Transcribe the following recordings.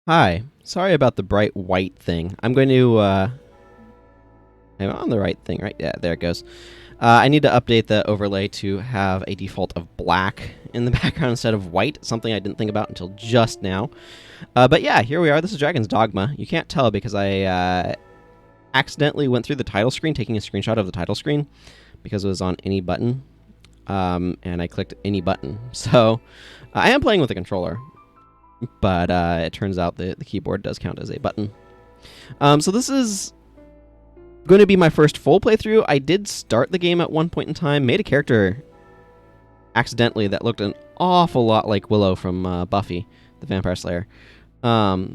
Hi. Sorry about the bright white thing. I'm going to, I'm on the right thing, right? Yeah, there it goes. I need to update the overlay to have a default of black in the background instead of white, something I didn't think about until just now. But yeah, here we are. This is Dragon's Dogma. You can't tell because I accidentally went through the title screen, taking a screenshot of the title screen, because it was on any button, and I clicked any button. So I am playing with a controller, but it turns out the keyboard does count as a button. So this is going to be my first full playthrough. I did start the game at one point in time, made a character accidentally that looked an awful lot like Willow from Buffy, the Vampire Slayer. But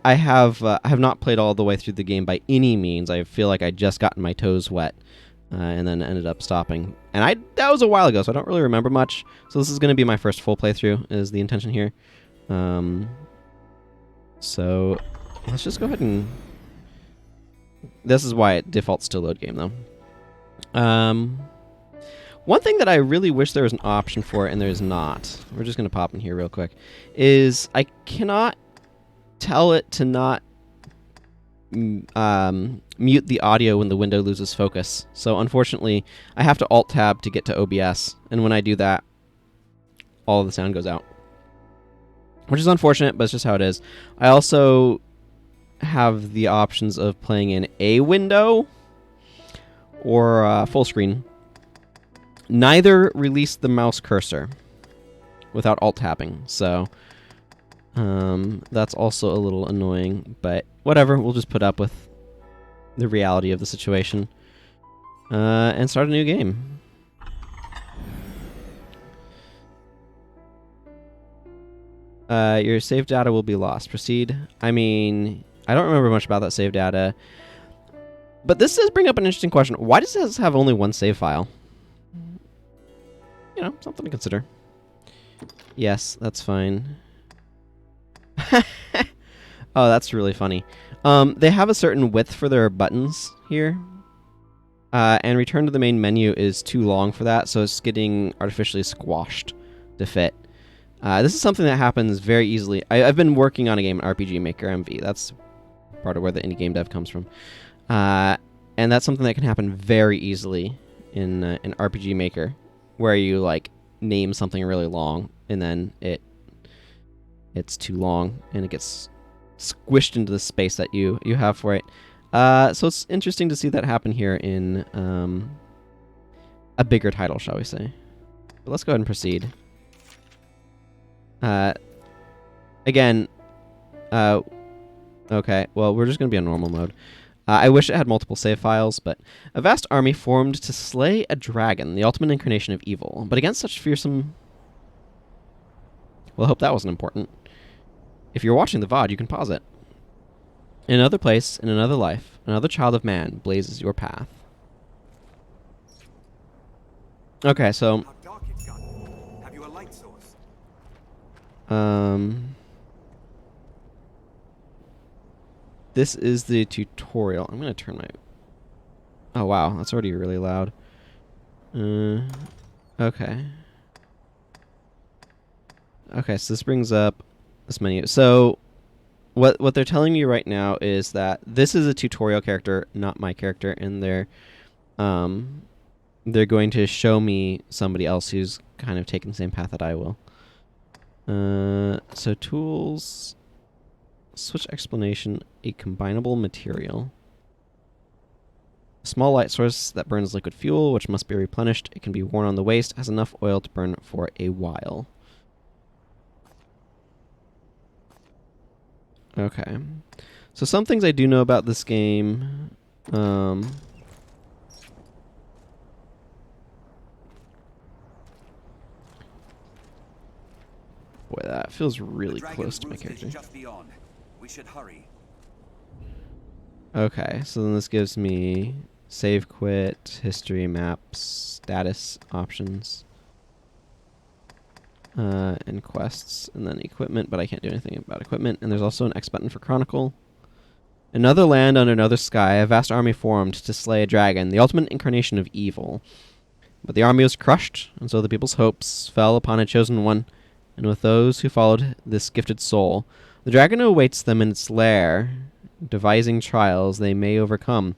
I have not played all the way through the game by any means. I feel like I just gotten my toes wet, and then ended up stopping. And that was a while ago, so I don't really remember much. So this is going to be my first full playthrough, is the intention here. So let's just go ahead and... This is why it defaults to load game, though. One thing that I really wish there was an option for, and there's not, we're just going to pop in here real quick, is I cannot tell it to not mute the audio when the window loses focus. So unfortunately, I have to Alt-Tab to get to OBS, and when I do that, all of the sound goes out. Which is unfortunate, but it's just how it is. I also have the options of playing in a window or full screen. Neither release the mouse cursor without Alt-Tabbing, so that's also a little annoying, but whatever, we'll just put up with the reality of the situation and start a new game. Your save data will be lost. Proceed. I mean, I don't remember much about that save data, but this does bring up an interesting question. Why does this have only one save file? You know, something to consider. Yes, that's fine. Oh, that's really funny. They have a certain width for their buttons here. And return to the main menu is too long for that, so it's getting artificially squashed to fit. This is something that happens very easily. I've been working on a game in RPG Maker MV. That's part of where the indie game dev comes from. And that's something that can happen very easily in RPG Maker, where you like name something really long and then it's too long and it gets squished into the space that you have for it. So it's interesting to see that happen here in a bigger title, shall we say. But let's go ahead and proceed. Again, okay, well, we're just going to be on normal mode. I wish it had multiple save files, but a vast army formed to slay a dragon, the ultimate incarnation of evil. But against such fearsome... Well, I hope that wasn't important. If you're watching the VOD, you can pause it. In another place, in another life, another child of man blazes your path. Okay, so... How dark it's gotten. Have you a light source? This is the tutorial. I'm going to turn my... Oh, wow. That's already really loud. Okay. Okay, so this brings up this menu. So, what they're telling me right now is that this is a tutorial character, not my character, and they're going to show me somebody else who's kind of taking the same path that I will. So tools... Switch explanation, a combinable material. A small light source that burns liquid fuel, which must be replenished. It can be worn on the waist, has enough oil to burn for a while. Okay. So some things I do know about this game. Boy, that feels really close to my character. Just beyond. We should hurry. Okay, so then this gives me save, quit, history, maps, status options, and quests, and then equipment, but I can't do anything about equipment. And there's also an X button for chronicle. Another land under another sky, a vast army formed to slay a dragon, the ultimate incarnation of evil. But the army was crushed, and so the people's hopes fell upon a chosen one, and with those who followed this gifted soul. The dragon awaits them in its lair, devising trials they may overcome.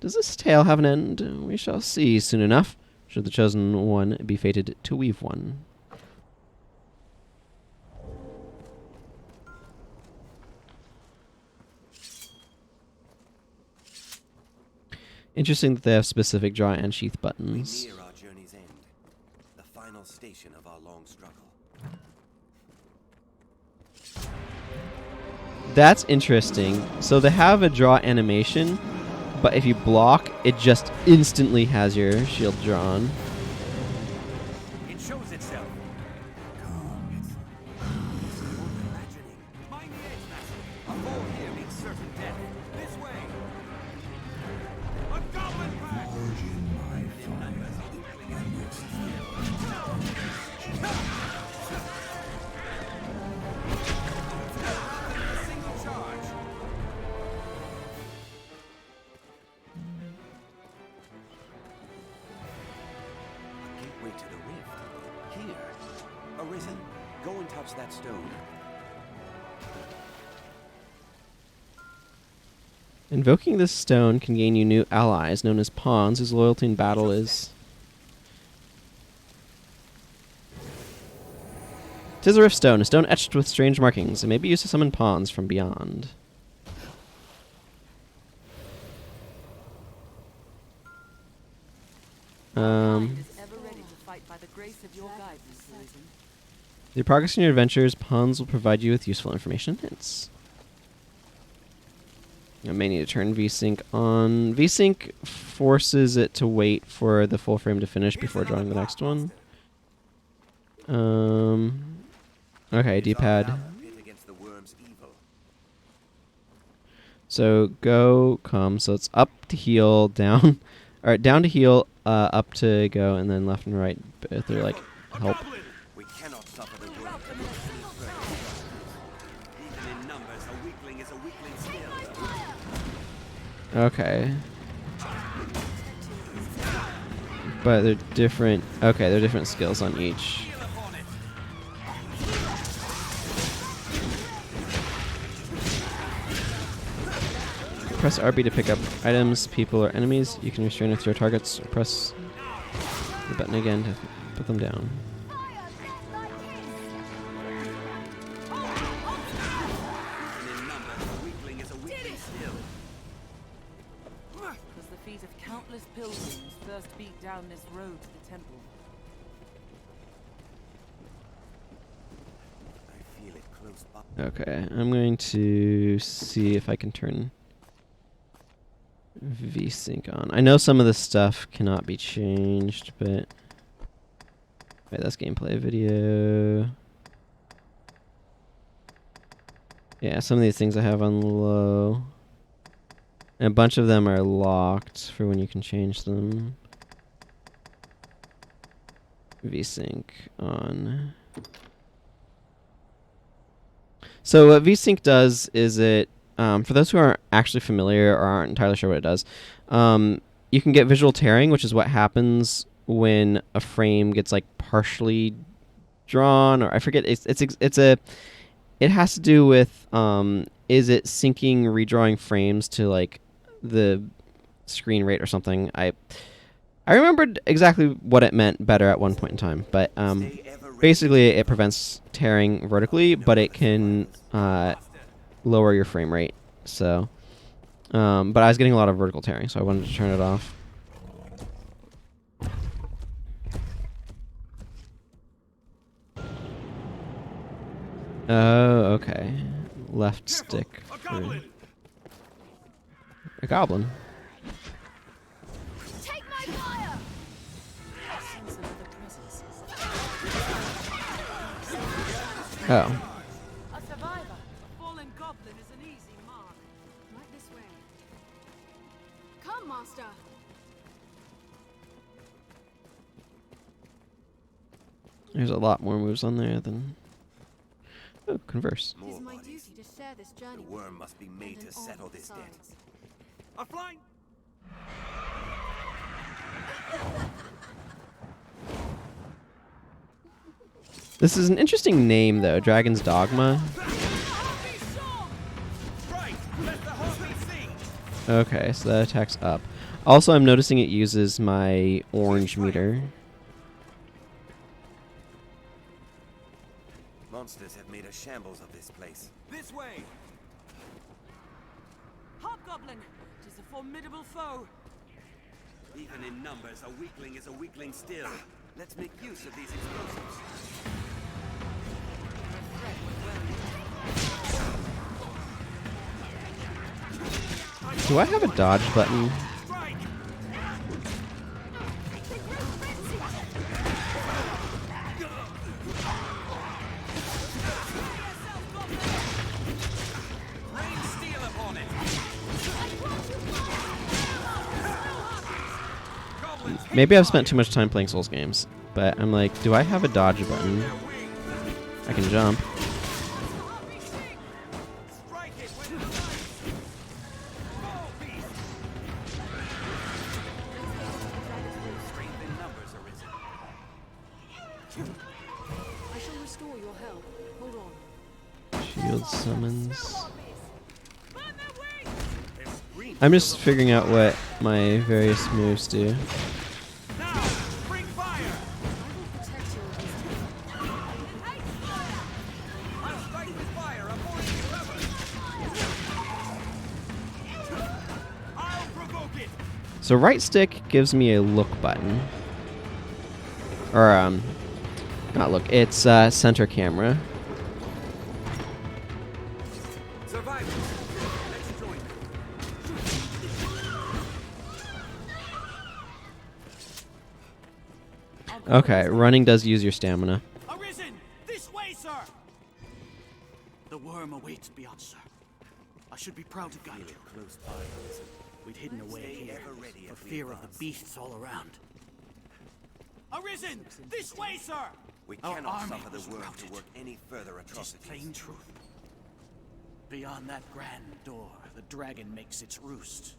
Does this tale have an end? We shall see soon enough, should the chosen one be fated to weave one. Interesting that they have specific draw and sheath buttons. We near our journey's end, the final station of our long struggle. That's interesting. So they have a draw animation, but if you block, it just instantly has your shield drawn. It shows itself. It's imagining. Mind the edge, Master. A fall here means certain death. This way. A goblin pack. Single charge. Gateway to the rift. Here. Arisen, go and touch that stone. Invoking this stone can gain you new allies, known as pawns, whose loyalty in battle is... 'Tis a rift stone, a stone etched with strange markings. It may be used to summon pawns from beyond. Through progress in your adventures, pawns will provide you with useful information and hints. I may need to turn VSync on. VSync forces it to wait for the full frame to finish before drawing the next one. Okay, D-pad. So go, come. So it's up to heal, down. Alright, down to heal, up to go, and then left and right. Both are like help. We cannot suffer the worm to move any further. Even in numbers, a weakling is a weakling still. Okay. But they're different. Okay, they're different skills on each. Press RB to pick up items, people, or enemies. You can restrain with your targets, or press the button again to put them down. As the feet of countless pilgrims first beat down this road to the temple. I feel it close by. Okay, I'm going to see if I can turn VSync on. I know some of this stuff cannot be changed, but... Wait, that's gameplay video. Yeah, some of these things I have on low. And a bunch of them are locked for when you can change them. VSync on. So what VSync does is it, for those who aren't actually familiar or aren't entirely sure what it does, you can get visual tearing, which is what happens when a frame gets like partially drawn, or I forget. It has to do with is it syncing redrawing frames to like the screen rate or something. I remembered exactly what it meant better at one point in time, but basically it prevents tearing vertically, but it can lower your frame rate. So, but I was getting a lot of vertical tearing, so I wanted to turn it off. Oh, okay. Left stick for a goblin. Take my fire! Oh. A survivor. A fallen goblin is an easy mark. Right this way. Come, master. There's a lot more moves on there than... Oh, converse. It is my duty to share this journey. The worm must be made to settle this debt. A flying. This is an interesting name, though. Dragon's Dogma. Right! Let the heartbeat sing! Okay, so that attacks up. Also, I'm noticing it uses my orange meter. Monsters have made a shambles of this place. This way! Hobgoblin! It is a formidable foe. Even in numbers, a weakling is a weakling still. Let's make use of these explosives. Do I have a dodge button? Strike! Rain steel upon it! Goblins hate Maybe I've spent fire. too much time playing Souls games, but I'm like, do I have a dodge button? Their wings. I can jump. Strike it with the knife! Fall beast! Strength in numbers, Arisen. I shall restore your health. Hold on. Shield summons. Their screams I'm just figuring out what my various moves do. now! Bring fire! I will protect you against him. I'll strike with fire, avoiding cover! I'll provoke it! So right stick gives me a look button. Or, not look, it's center camera. Survivors, let's join them. Okay, running does use your stamina. Arisen! This way, sir! The worm awaits beyond, sir. I should be proud to guide you. Close by, Arisen. We'd hidden away Stay here ever ready for as we fear of advance. the beasts all around. Arisen! This way, sir! We Our cannot army suffer the was worm routed. to work any further It is atrocities. plain truth. Beyond that grand door, the dragon makes its roost.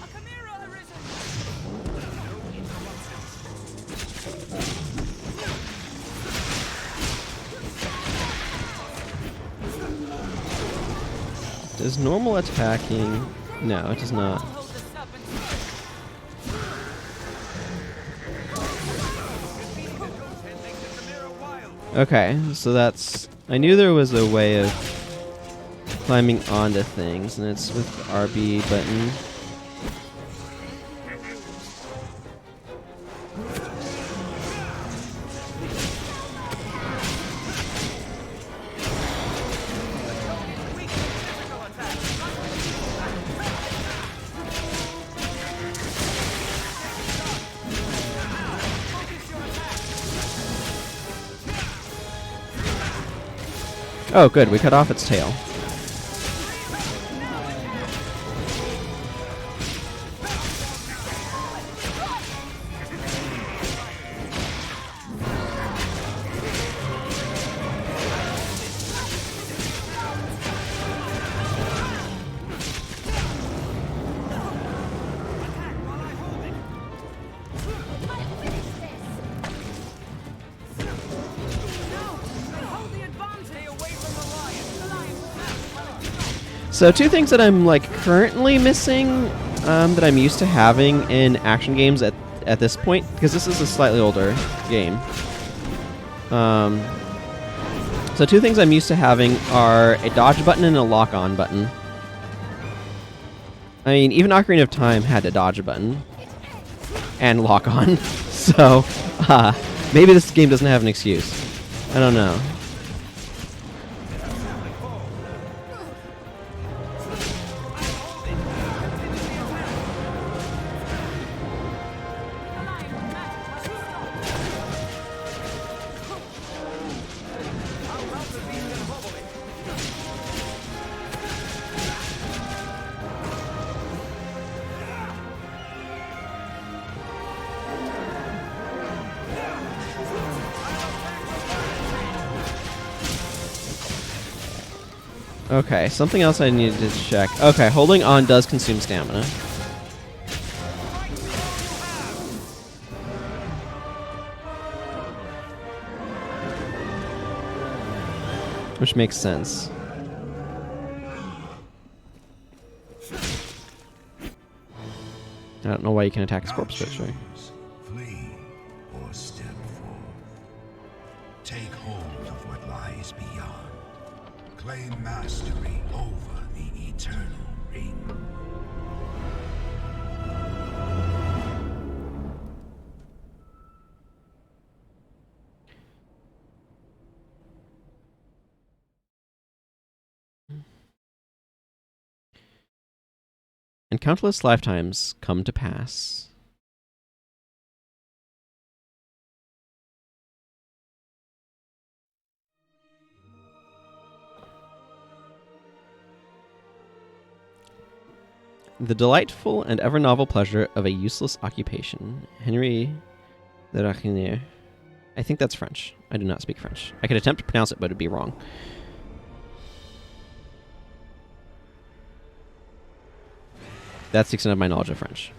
A chimera arisen! Does normal attacking... No, it does not. I'll hold the serpent. Okay, so that's... I knew there was a way of climbing onto things, and it's with the RB button. Oh, good, we cut off its tail. Hold the advantage away from the lion. So two things that I'm like currently missing that I'm used to having in action games at this point, because this is a slightly older game. So two things I'm used to having are a dodge button and a lock-on button. I mean, even Ocarina of Time had a dodge button and lock-on, so maybe this game doesn't have an excuse. I don't know. Okay, something else I needed to check. Okay, holding on does consume stamina. Which makes sense. I don't know why you can attack a corpse switcher. Flee or step forth. Take hold of what lies beyond. Claim mastery over the eternal ring. And countless lifetimes come to pass. The delightful and ever novel pleasure of a useless occupation. Henry de Rachinier. I think that's French. I do not speak French. I could attempt to pronounce it, but it'd be wrong. That's the extent of my knowledge of French.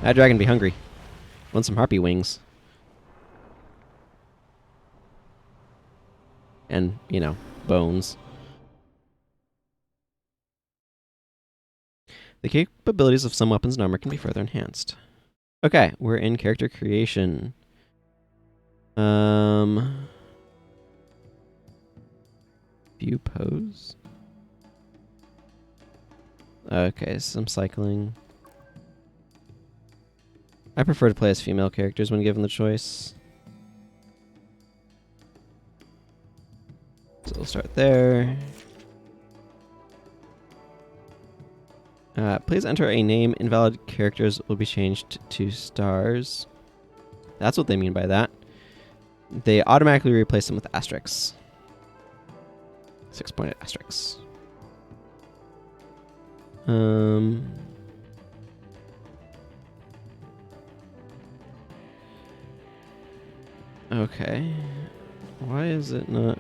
That dragon be hungry. Want some harpy wings. And, you know, bones. The capabilities of some weapons and armor can be further enhanced. Okay, we're in character creation. View pose. Okay, some cycling. I prefer to play as female characters when given the choice. So we'll start there. Please enter a name. Invalid characters will be changed to stars. That's what they mean by that. They automatically replace them with asterisks. 6-pointed asterisks. Okay. Why is it not?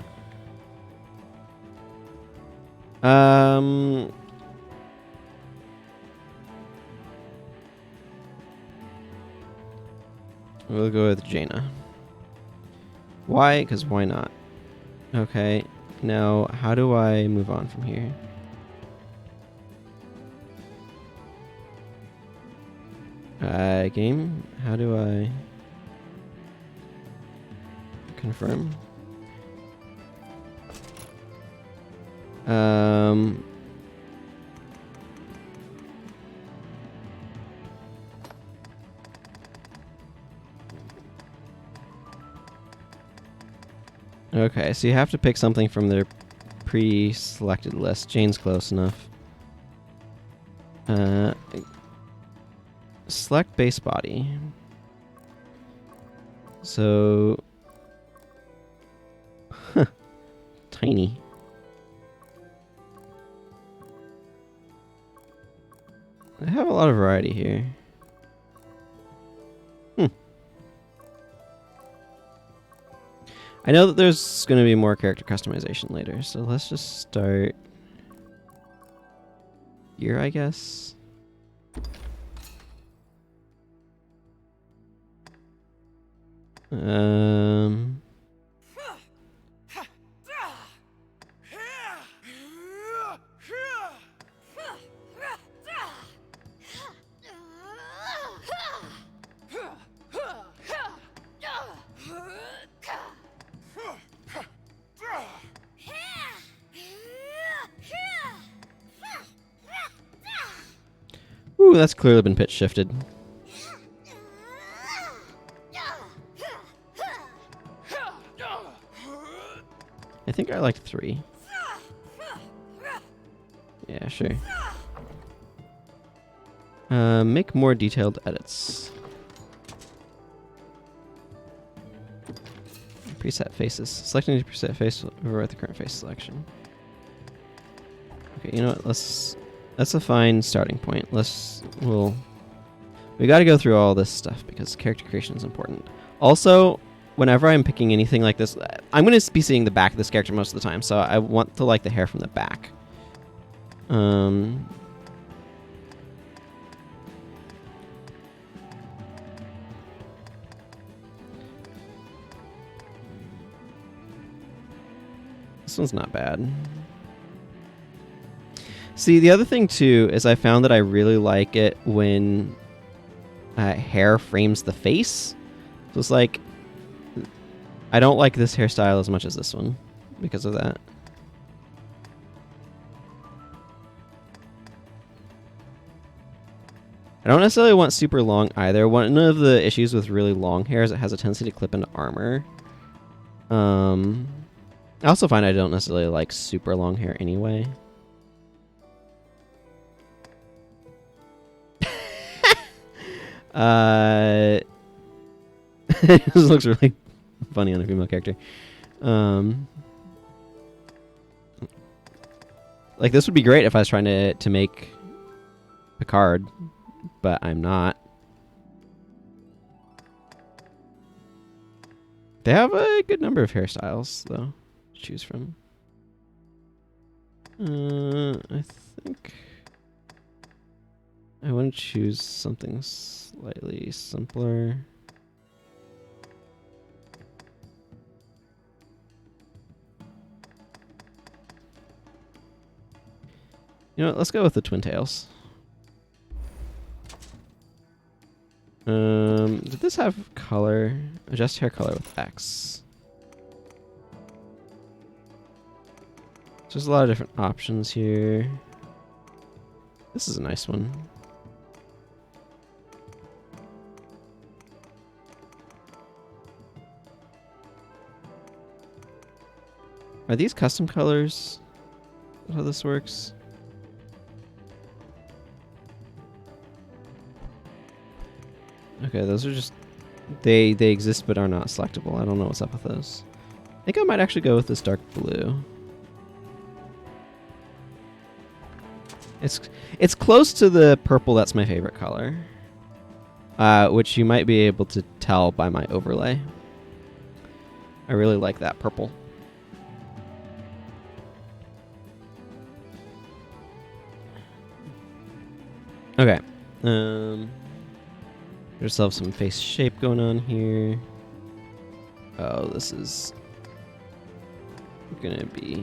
We'll go with Jayna. Why? Because why not? Okay. Now, how do I move on from here? Game? How do I confirm? Okay, so you have to pick something from their pre-selected list. Jane's close enough. Select base body. So... Tiny. I have a lot of variety here. I know that there's going to be more character customization later, so let's just start here, I guess. Ooh, that's clearly been pitch shifted. I think I liked 3. Yeah, sure. Make more detailed edits. Preset faces. Selecting the preset face will overwrite the current face selection. Okay, you know what? That's a fine starting point. We got to go through all this stuff because character creation is important. Also, whenever I'm picking anything like this, I'm going to be seeing the back of this character most of the time, so I want to like the hair from the back. This one's not bad. See, the other thing too is I found that I really like it when hair frames the face. So it's like, I don't like this hairstyle as much as this one because of that. I don't necessarily want super long either. One of the issues with really long hair is it has a tendency to clip into armor. I also find I don't necessarily like super long hair anyway. This looks really funny on a female character. Like this would be great if I was trying to make Picard, but I'm not. They have a good number of hairstyles though to choose from. I think I want to choose something slightly simpler. You know what, let's go with the twin tails. Did this have color? Adjust hair color with X. There's a lot of different options here. This is a nice one. Are these custom colors? Is that how this works? Okay, those are just... They exist but are not selectable. I don't know what's up with those. I think I might actually go with this dark blue. It's close to the purple that's my favorite color. Which you might be able to tell by my overlay. I really like that purple. Okay. Just have some face shape going on here. Oh, this is gonna be...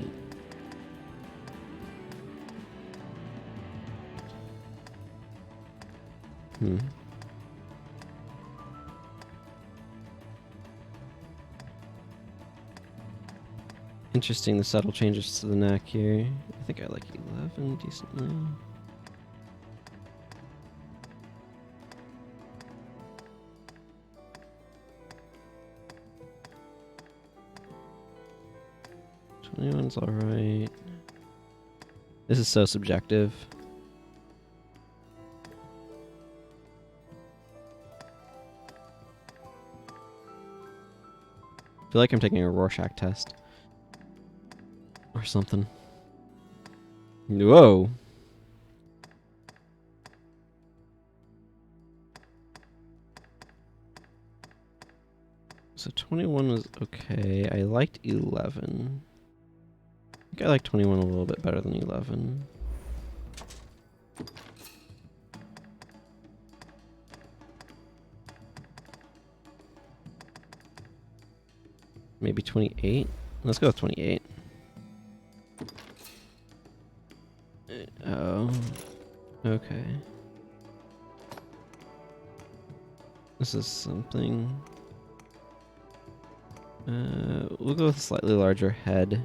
Interesting, the subtle changes to the neck here. I think I like 11 decently. Anyone's alright. This is so subjective. I feel like I'm taking a Rorschach test. Or something. Whoa! So 21 was okay. I liked 11. I think I like 21 a little bit better than 11. Maybe 28? Let's go with 28. Oh. Okay. This is something. We'll go with a slightly larger head.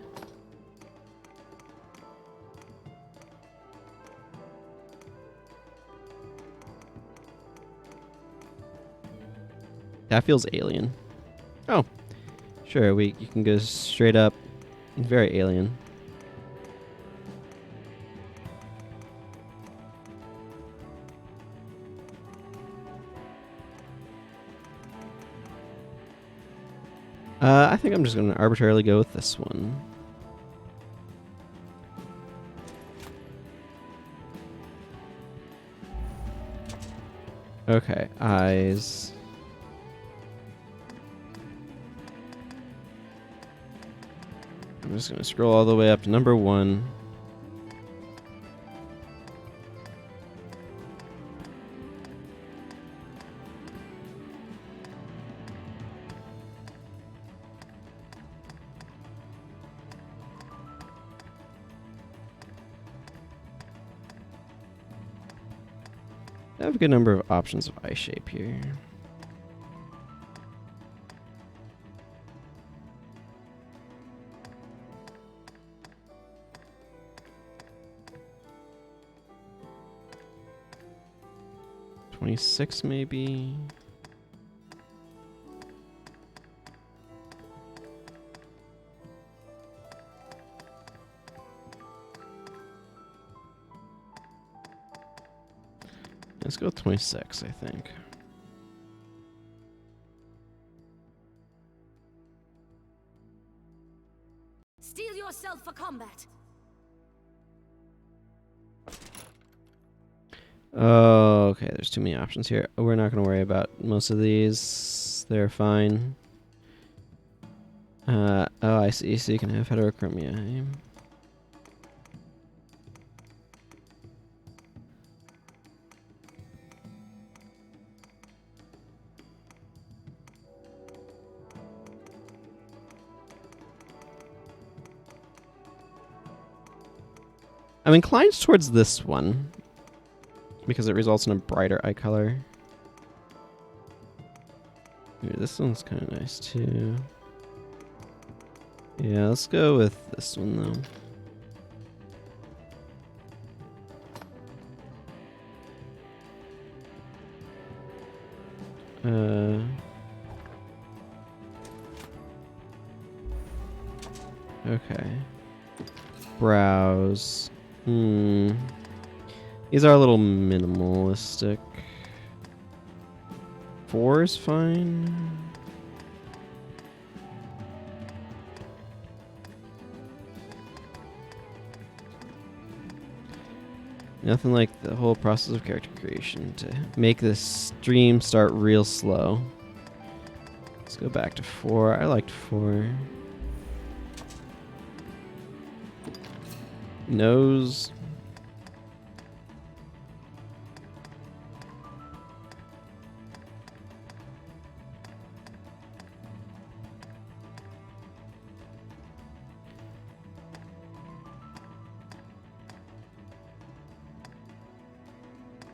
That feels alien. Oh, sure. You can go straight up. Very alien. I think I'm just going to arbitrarily go with this one. Okay, eyes. I'm just going to scroll all the way up to number 1. I have a good number of options of eye shape here. $26 maybe. Let's go with 26, I think. Steel yourself for combat. Oh, okay, there's too many options here. We're not going to worry about most of these. They're fine. Oh, I see. So you can have heterochromia. I'm inclined towards this one because it results in a brighter eye color. Ooh, this one's kind of nice too. Yeah, let's go with this one though. Okay. Brows. These are a little minimalistic. 4 is fine. Nothing like the whole process of character creation to make this stream start real slow. Let's go back to 4. I liked 4. Nose.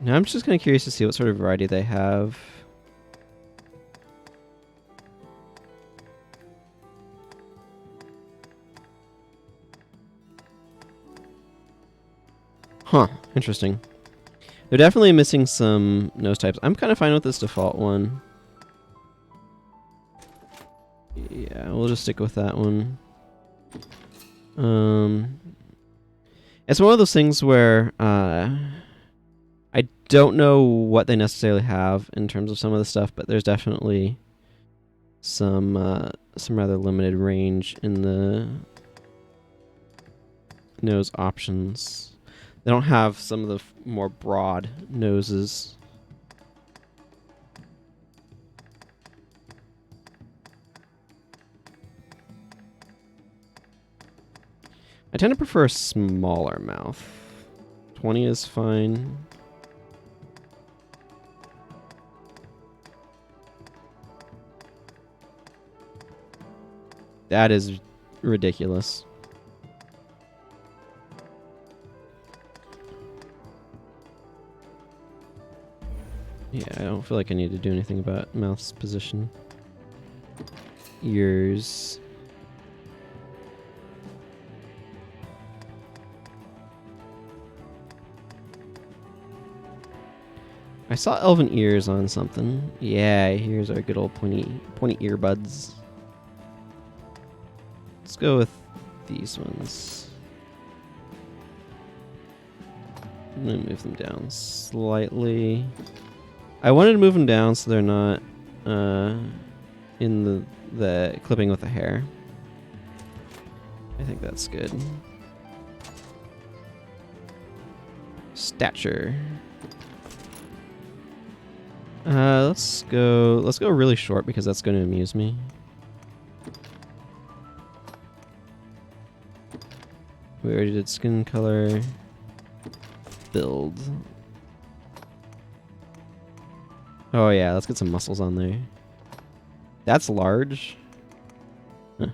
Now I'm just kind of curious to see what sort of variety they have. Huh, interesting. They're definitely missing some nose types. I'm kind of fine with this default one. Yeah, we'll just stick with that one. It's one of those things where I don't know what they necessarily have in terms of some of the stuff, but there's definitely some rather limited range in the nose options. They don't have some of the more broad noses. I tend to prefer a smaller mouth. 20 is fine. That is ridiculous. Yeah, I don't feel like I need to do anything about mouth's position. Ears. I saw elven ears on something. Yeah, here's our good old pointy earbuds. Let's go with these ones. I'm gonna move them down slightly. I wanted to move them down so they're not in the clipping with the hair. I think that's good. Stature. Let's go really short because that's going to amuse me. We already did skin color. Build. Oh yeah, let's get some muscles on there. That's large. Huh.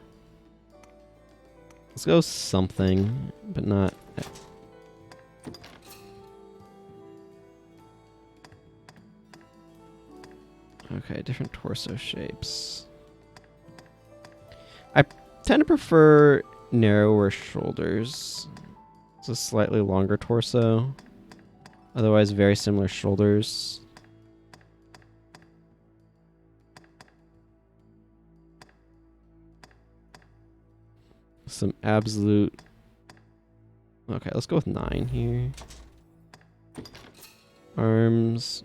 Let's go something, but not... Okay, different torso shapes. I tend to prefer narrower shoulders. It's a slightly longer torso. Otherwise, very similar shoulders. Some absolute... Okay, let's go with 9 here. Arms...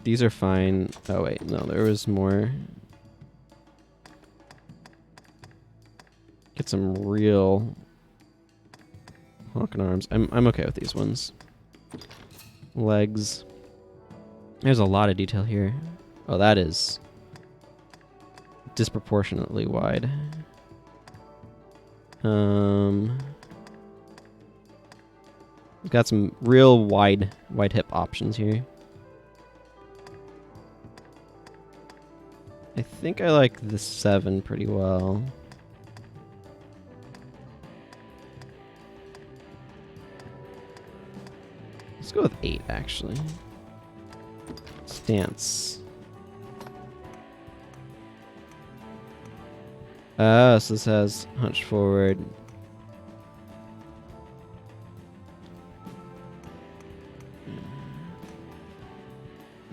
These are fine. Oh wait, no, there was more. Get some real honking arms. I'm okay with these ones. Legs. There's a lot of detail here. Oh, that is disproportionately wide. We've got some real wide hip options here. I think I like the 7 pretty well. Let's go with 8, actually. Stance. So this has hunched forward.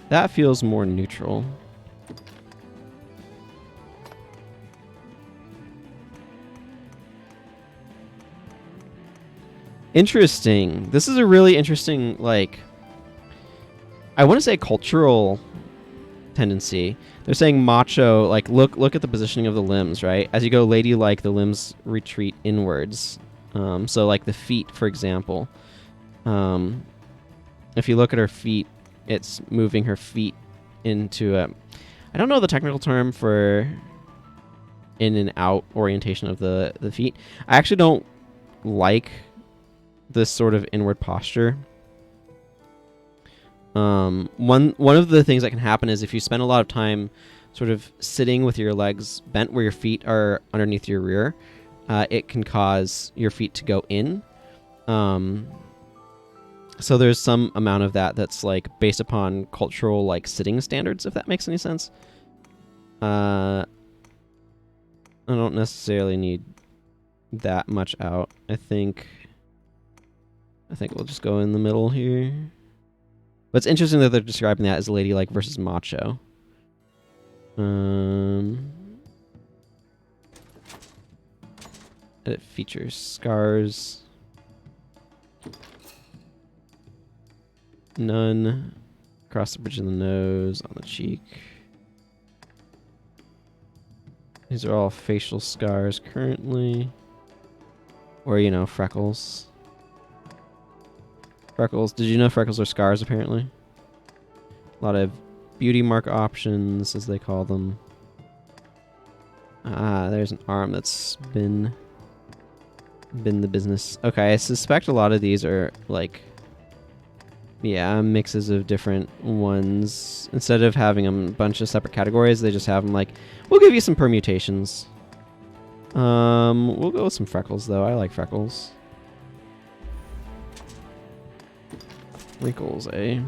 That feels more neutral. Interesting. This is a really interesting, like, I want to say cultural tendency. They're saying macho, like, look at the positioning of the limbs, right? As you go ladylike, the limbs retreat inwards. So, like, the feet, for example. If you look at her feet, it's moving her feet into a... I don't know the technical term for in and out orientation of the feet. I actually don't like this sort of inward posture. One of the things that can happen is if you spend a lot of time sort of sitting with your legs bent where your feet are underneath your rear, it can cause your feet to go in. So there's some amount of that that's like based upon cultural like sitting standards, if that makes any sense. I don't necessarily need that much out. I think we'll just go in the middle here. But it's interesting that they're describing that as ladylike versus macho. Edit features. Scars. None. Across the bridge of the nose, on the cheek. These are all facial scars currently. Or, you know, freckles. Freckles. Did you know freckles are scars, apparently? A lot of beauty mark options, as they call them. Ah, there's an arm that's been the business. Okay, I suspect a lot of these are, like... Yeah, mixes of different ones. Instead of having them a bunch of separate categories, they just have them like, we'll give you some permutations. We'll go with some freckles, though. I like freckles. Wrinkles, eh?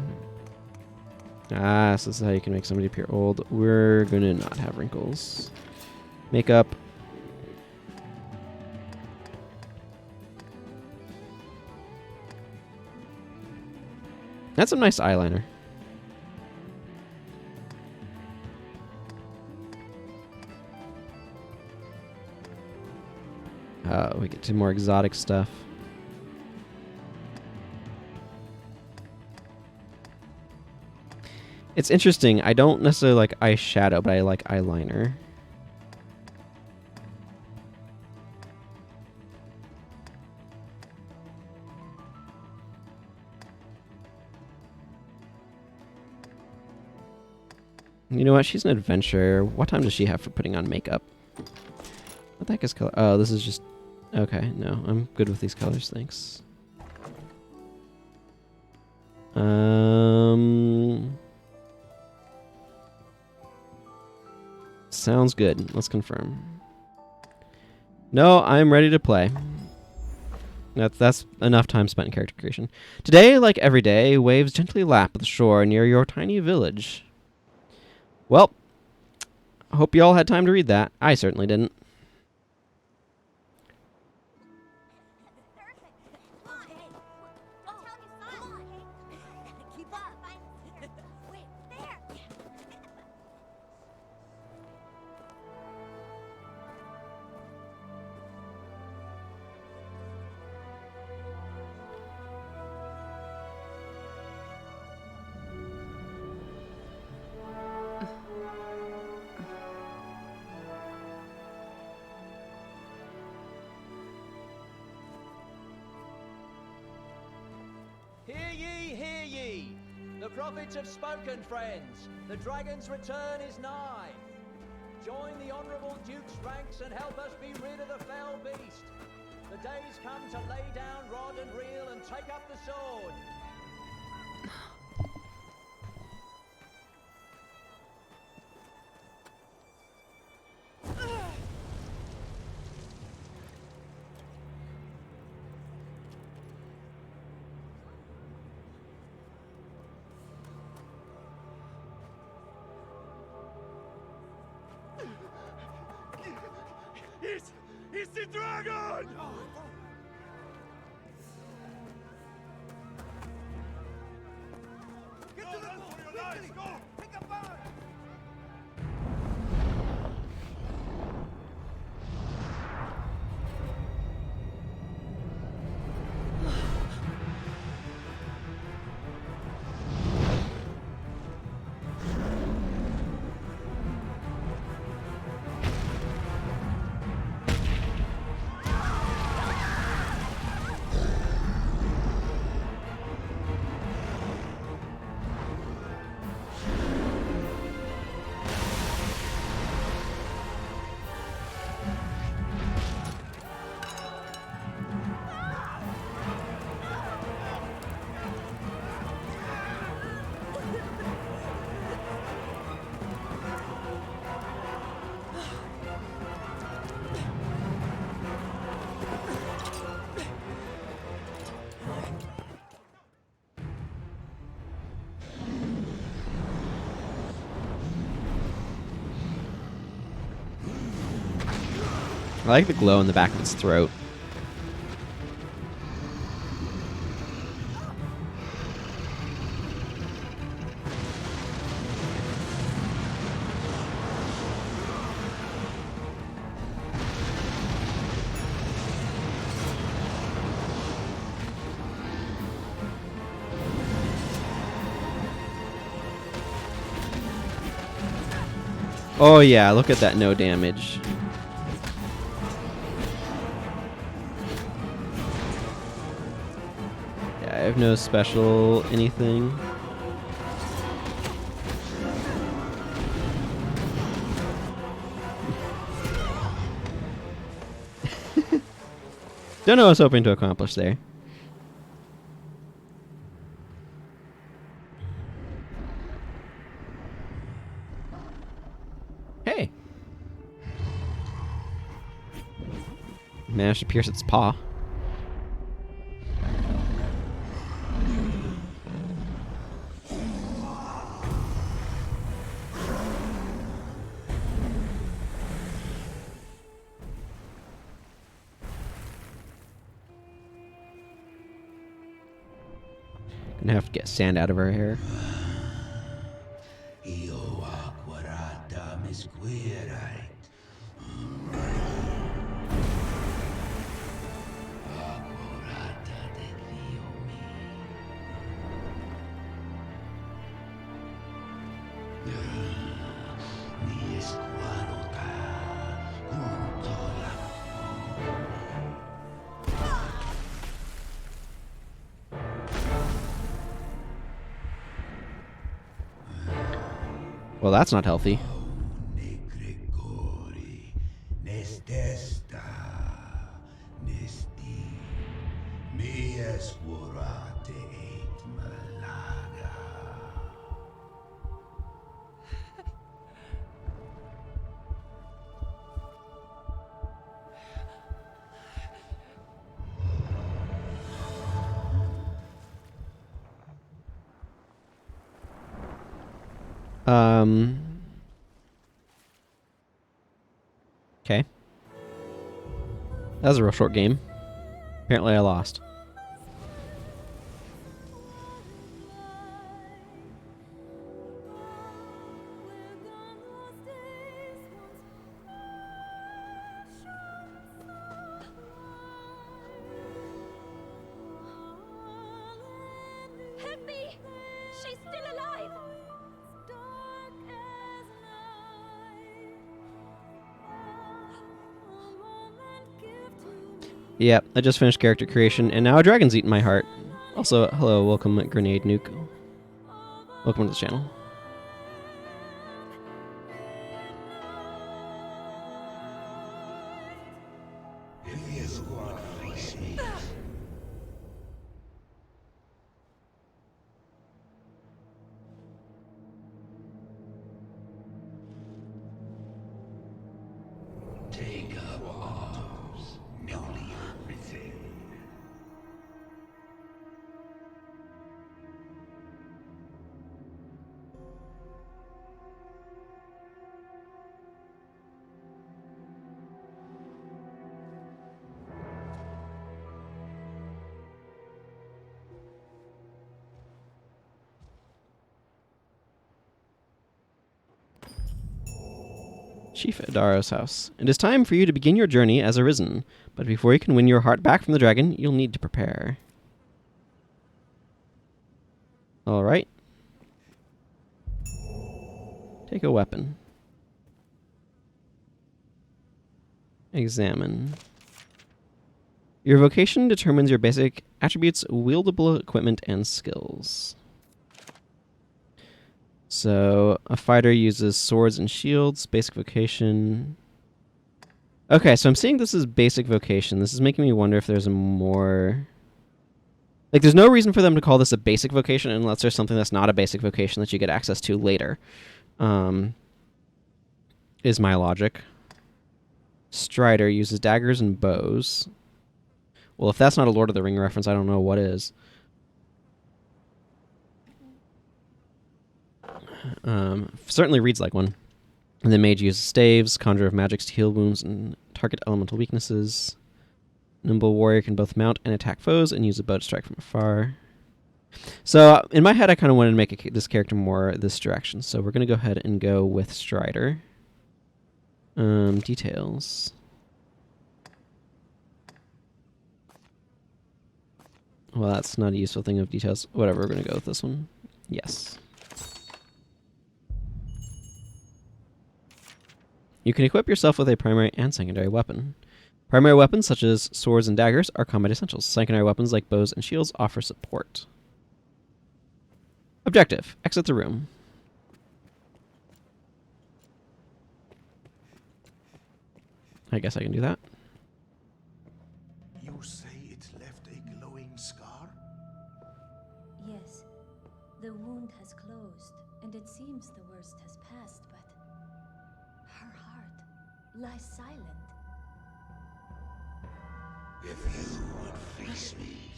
Ah, so this is how you can make somebody appear old. We're gonna not have wrinkles. Makeup. That's some nice eyeliner. We get to more exotic stuff. It's interesting. I don't necessarily like eyeshadow, but I like eyeliner. You know what? She's an adventurer. What time does she have for putting on makeup? What the heck is color? Oh, this is just... Okay, no. I'm good with these colors, thanks. Sounds good. Let's confirm. No, I'm ready to play. That's enough time spent in character creation. Today, like every day, waves gently lap the shore near your tiny village. Well, I hope you all had time to read that. I certainly didn't. Hear ye, hear ye! The prophets have spoken, friends. The dragon's return is nigh. Join the honourable Duke's ranks and help us be rid of the fell beast. The day's come to lay down rod and reel and take up the sword. It's the dragon! Get to the boat! Quickly! Go! Pick a bird! I like the glow in the back of its throat. Oh yeah, look at that no damage. Yeah, I have no special anything. Don't know what I was hoping to accomplish there. Hey! Managed to pierce its paw. Gonna have to get sand out of her hair. Io acquarata misquierait. Acquarata deliomi. Mi esquarota junto la Well, that's not healthy. Negregori, nestesta, nesti, mi esquarate et malaga. Okay. That was a real short game. Apparently I lost. Help me! She's still alive! Yep, I just finished character creation, and now a dragon's eating my heart. Also, hello, welcome, Grenade Nuke. Welcome to the channel. Take up arms, newly arisen. Chief Adaro's house. It is time for you to begin your journey as Arisen, but before you can win your heart back from the dragon, you'll need to prepare. Alright. Take a weapon. Examine. Your vocation determines your basic attributes, wieldable equipment, and skills. So, a fighter uses swords and shields, basic vocation. Okay, so I'm seeing this as basic vocation. This is making me wonder if there's a more... Like, there's no reason for them to call this a basic vocation unless there's something that's not a basic vocation that you get access to later. Is my logic. Strider uses daggers and bows. Well, if that's not a Lord of the Ring reference, I don't know what is. Certainly reads like one. And then mage uses staves, conjure of magics to heal wounds and target elemental weaknesses. Nimble warrior can both mount and attack foes and use a bow to strike from afar. So in my head, I kind of wanted to make this character more this direction. So we're going to go ahead and go with Strider. Details. Well, that's not a useful thing of details. Whatever, we're going to go with this one. Yes. You can equip yourself with a primary and secondary weapon. Primary weapons, such as swords and daggers, are combat essentials. Secondary weapons, like bows and shields, offer support. Objective. Exit the room. I guess I can do that. You say it left a glowing scar? Yes. The wound has closed, and it seems the worst has passed, but her heart lies silent. If you would face me.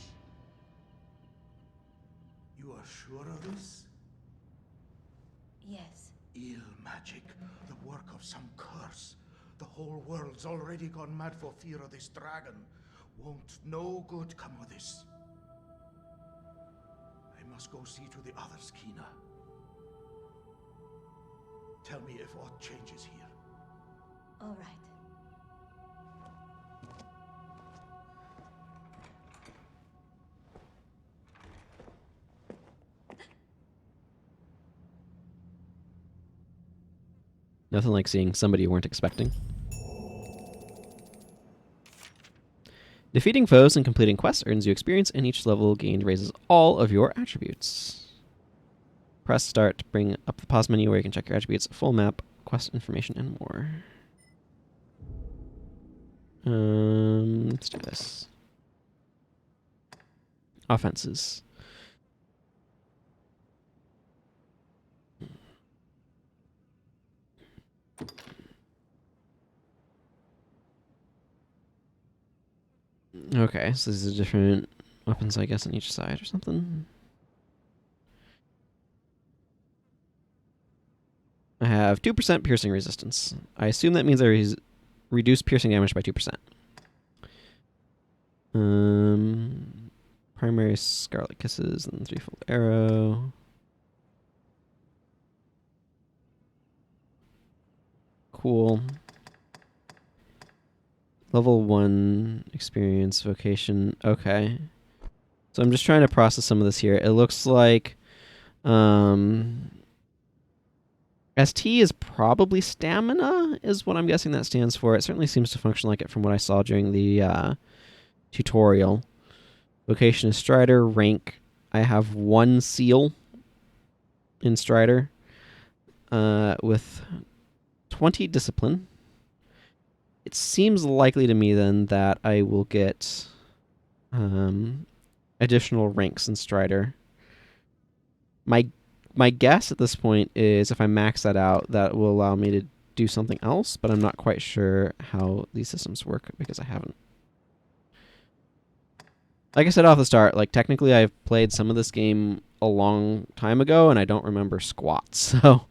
You are sure of this? Yes. Ill magic, the work of some curse. The whole world's already gone mad for fear of this dragon. Won't no good come of this? I must go see to the others, Kina. Tell me if aught changes here. All right. Nothing like seeing somebody you weren't expecting. Defeating foes and completing quests earns you experience, and each level gained raises all of your attributes. Press start to bring up the pause menu where you can check your attributes, full map, quest information, and more. Let's do this. Offenses. Okay, so these are different weapons, I guess, on each side or something. I have 2% piercing resistance. I assume that means I reduce piercing damage by 2%. Primary Scarlet Kisses and threefold arrow. Cool. Level 1 experience vocation. Okay. So I'm just trying to process some of this here. It looks like ST is probably stamina, is what I'm guessing that stands for. It certainly seems to function like it from what I saw during the tutorial. Vocation is Strider. Rank, I have 1 seal in Strider with 20 discipline. It seems likely to me then that I will get additional ranks in Strider. My guess at this point is if I max that out, that will allow me to do something else, but I'm not quite sure how these systems work because I haven't. Like I said off the start, like technically I've played some of this game a long time ago and I don't remember squat, so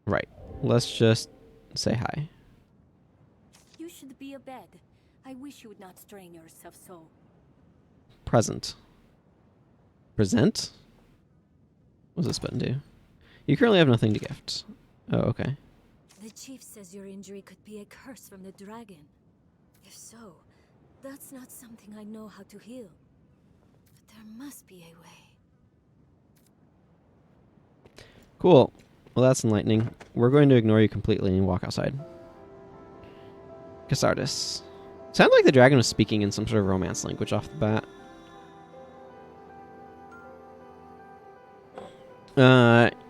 right. Let's just say hi. You should be abed. I wish you would not strain yourself so. Present. Present? What does this button do? You currently have nothing to gift. Oh, okay. The chief says your injury could be a curse from the dragon. If so, that's not something I know how to heal. But there must be a way. Cool. Well, that's enlightening. We're going to ignore you completely and walk outside. Casardis. Sounded like the dragon was speaking in some sort of romance language off the bat.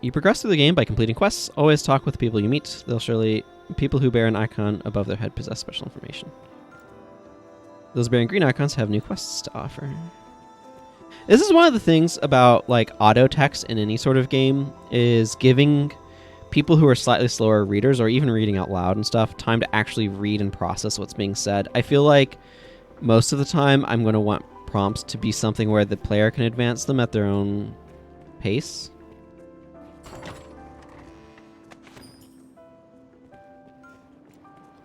You progress through the game by completing quests. Always talk with the people you meet. People who bear an icon above their head possess special information. Those bearing green icons have new quests to offer. This is one of the things about like auto text in any sort of game is giving people who are slightly slower readers or even reading out loud and stuff time to actually read and process what's being said. I feel like most of the time I'm going to want prompts to be something where the player can advance them at their own pace.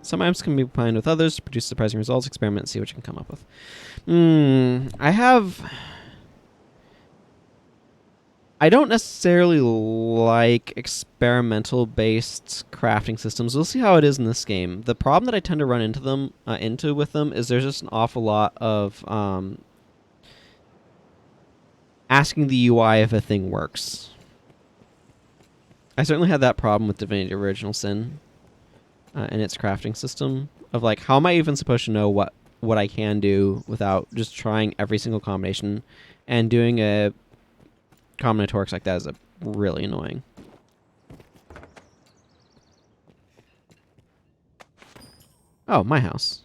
Some items can be combined with others to produce surprising results. Experiment and see what you can come up with. I don't necessarily like experimental-based crafting systems. We'll see how it is in this game. The problem that I tend to run into with them is there's just an awful lot of asking the UI if a thing works. I certainly had that problem with Divinity Original Sin and its crafting system of like, how am I even supposed to know what I can do without just trying every single combination, and doing a combinatorics like that is really annoying. Oh, my house.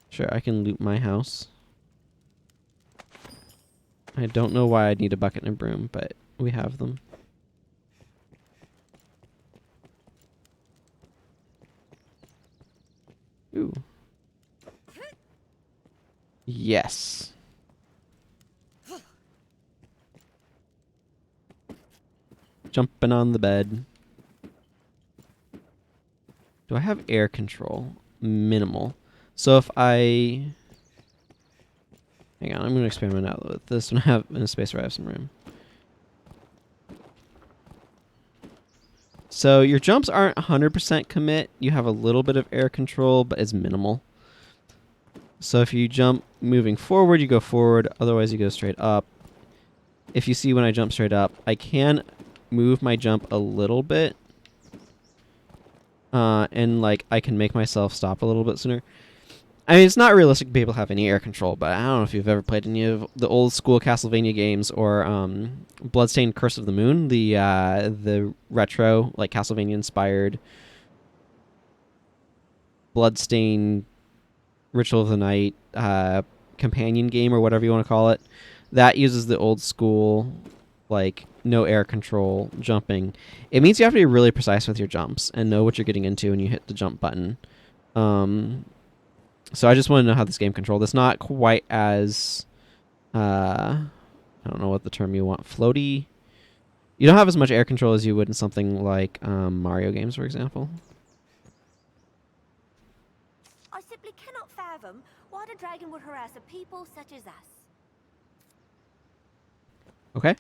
Sure, I can loot my house. I don't know why I'd need a bucket and a broom, but we have them. Ooh. Yes. Jumping on the bed. Do I have air control? minimal. So if I... Hang on, I'm going to experiment out with this when I have in a space where I have some room. So your jumps aren't 100% commit. You have a little bit of air control, but it's minimal. So if you jump moving forward, you go forward. Otherwise, you go straight up. If you see when I jump straight up, I can move my jump a little bit. And like I can make myself stop a little bit sooner. I mean, it's not realistic to be able to have any air control, but I don't know if you've ever played any of the old school Castlevania games or Bloodstained Curse of the Moon, the retro, like Castlevania inspired Bloodstained Ritual of the Night companion game or whatever you want to call it. That uses the old school, like, no air control jumping. It means you have to be really precise with your jumps and know what you're getting into when you hit the jump button. So I just want to know how this game controlled. It's not quite as, I don't know what the term you want, floaty. You don't have as much air control as you would in something like Mario games, for example. I simply cannot fathom why the dragon would harass a people such as us. Okay.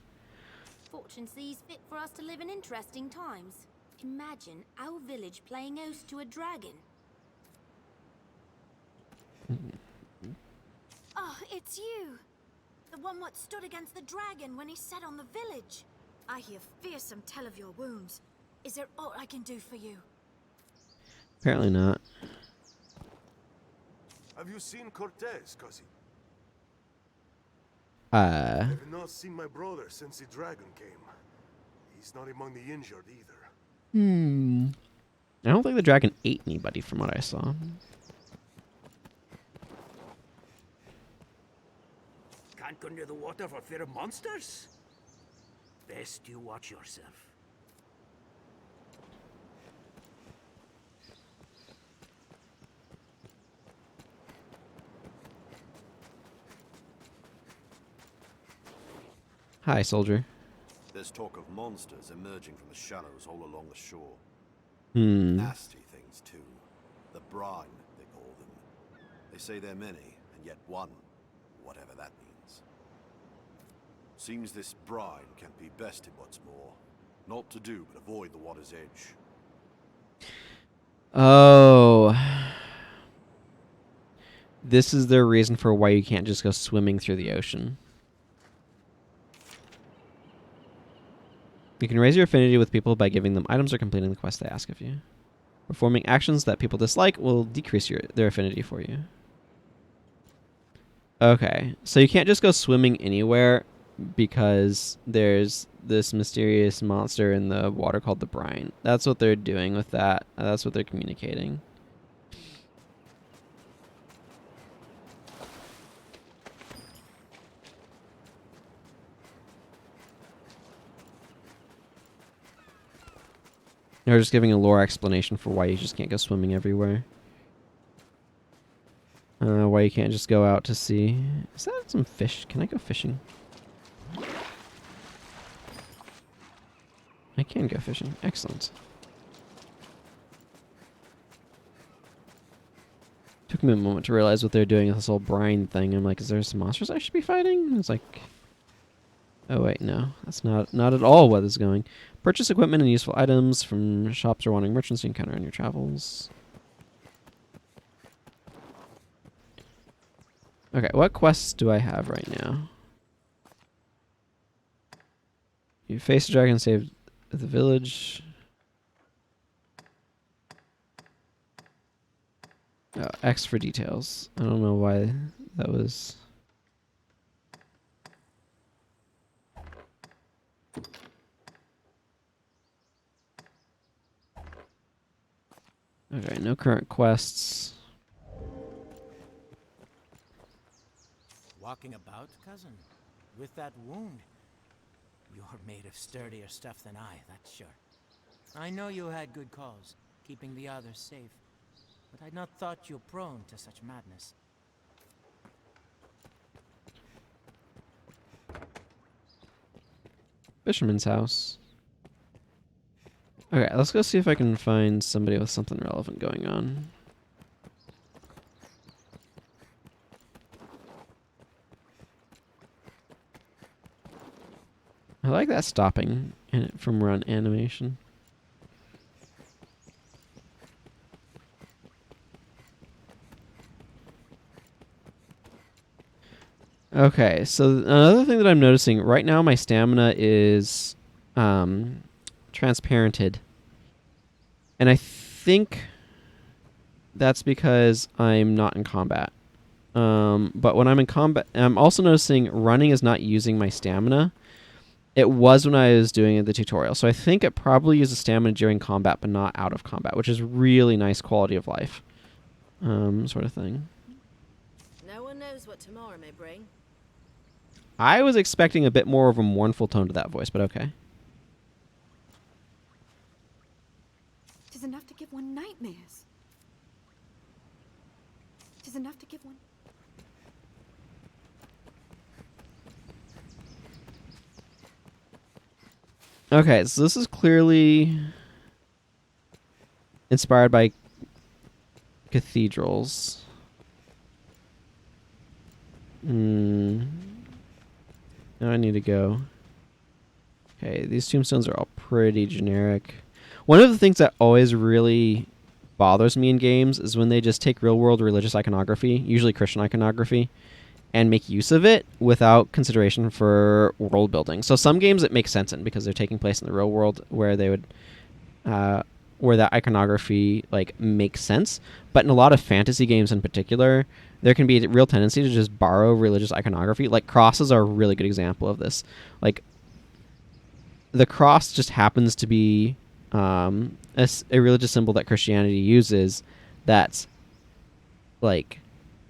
Fortune sees fit for us to live in interesting times. Imagine our village playing host to a dragon. Oh, it's you! The one what stood against the dragon when he set on the village. I hear fearsome tell of your wounds. Is there aught I can do for you? Apparently not. Have you seen Cortez, cousin? I've not seen my brother since the dragon came. He's not among the injured either. I don't think the dragon ate anybody from what I saw. Can't go near the water for fear of monsters? Best you watch yourself. Hi, soldier. There's talk of monsters emerging from the shadows all along the shore. Nasty things, too. The brine, they call them. They say they're many, and yet one, whatever that means. Seems this brine can be bested what's more. Not to do, but avoid the water's edge. Oh. This is their reason for why you can't just go swimming through the ocean. You can raise your affinity with people by giving them items or completing the quest they ask of you. Performing actions that people dislike will decrease their affinity for you. Okay, so you can't just go swimming anywhere because there's this mysterious monster in the water called the brine. That's what they're doing with that. That's what they're communicating. They're just giving a lore explanation for why you just can't go swimming everywhere. Why you can't just go out to sea. Is that some fish? Can I go fishing? I can go fishing. Excellent. Took me a moment to realize what they're doing with this whole brine thing. I'm like, is there some monsters I should be fighting? And it's like, oh wait, no. That's not at all what is going. Purchase equipment and useful items from shops or wandering merchants you encounter on your travels. Okay, what quests do I have right now? You face a dragon, save the village. Oh, X for details. I don't know why that was... Okay, no current quests. Walking about, cousin, with that wound. You're made of sturdier stuff than I, that's sure. I know you had good cause, keeping the others safe, but I'd not thought you prone to such madness. Fisherman's house. Okay, let's go see if I can find somebody with something relevant going on. I like that stopping from run animation. Okay, so another thing that I'm noticing right now, my stamina is transparented, and I think that's because I'm not in combat. But when I'm in combat, I'm also noticing running is not using my stamina. It was when I was doing the tutorial, so I think it probably uses stamina during combat, but not out of combat, which is really nice quality of life, sort of thing. No one knows what tomorrow may bring. I was expecting a bit more of a mournful tone to that voice, but okay. It is enough to give one nightmares. It is enough to give one... Okay, so this is clearly inspired by cathedrals. Now I need to go. Okay, these tombstones are all pretty generic. One of the things that always really bothers me in games is when they just take real-world religious iconography, usually Christian iconography, and make use of it without consideration for world building. So some games it makes sense in because they're taking place in the real world where they would, where that iconography like makes sense. But in a lot of fantasy games in particular, there can be a real tendency to just borrow religious iconography. Like crosses are a really good example of this. Like the cross just happens to be a religious symbol that Christianity uses. That's like,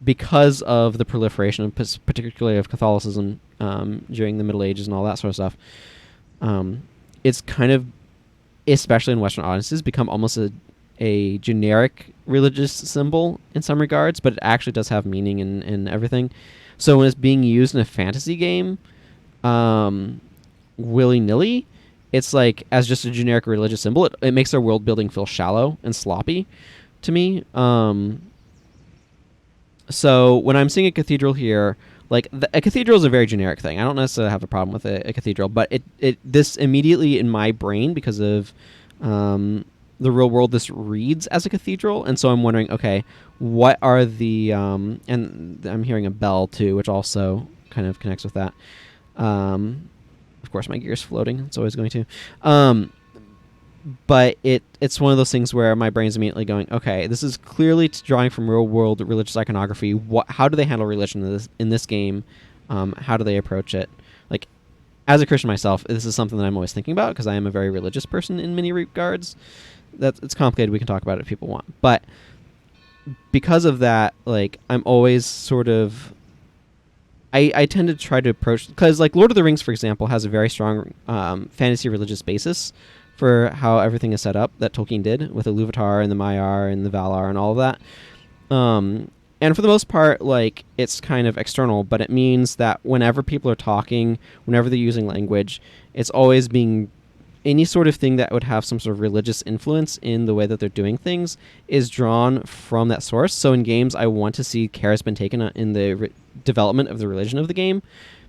because of the proliferation of particularly of Catholicism during the Middle Ages and all that sort of stuff, it's kind of, especially in Western audiences, become almost a generic religious symbol in some regards, but it actually does have meaning and everything. So when it's being used in a fantasy game willy-nilly, it's like as just a generic religious symbol, it makes their world building feel shallow and sloppy to me. So when I'm seeing a cathedral here, like a cathedral is a very generic thing. I don't necessarily have a problem with a cathedral, but this immediately in my brain, because of the real world, this reads as a cathedral, and so I'm wondering, okay, what are the and I'm hearing a bell too, which also kind of connects with that. Of course, my gear's floating. It's always going to. But it's one of those things where my brain's immediately going, okay, this is clearly drawing from real world religious iconography. How do they handle religion in this game? How do they approach it? Like, as a Christian myself, this is something that I'm always thinking about because I am a very religious person in many regards. It's complicated. We can talk about it if people want, but because of that, like, I'm always sort of, I tend to try to approach, because like Lord of the Rings, for example, has a very strong fantasy religious basis for how everything is set up that Tolkien did with the Iluvatar and the Maiar and the Valar and all of that. And for the most part, like, it's kind of external, but it means that whenever people are talking, whenever they're using language, it's always being, any sort of thing that would have some sort of religious influence in the way that they're doing things is drawn from that source. So in games, I want to see care has been taken in the development of the religion of the game,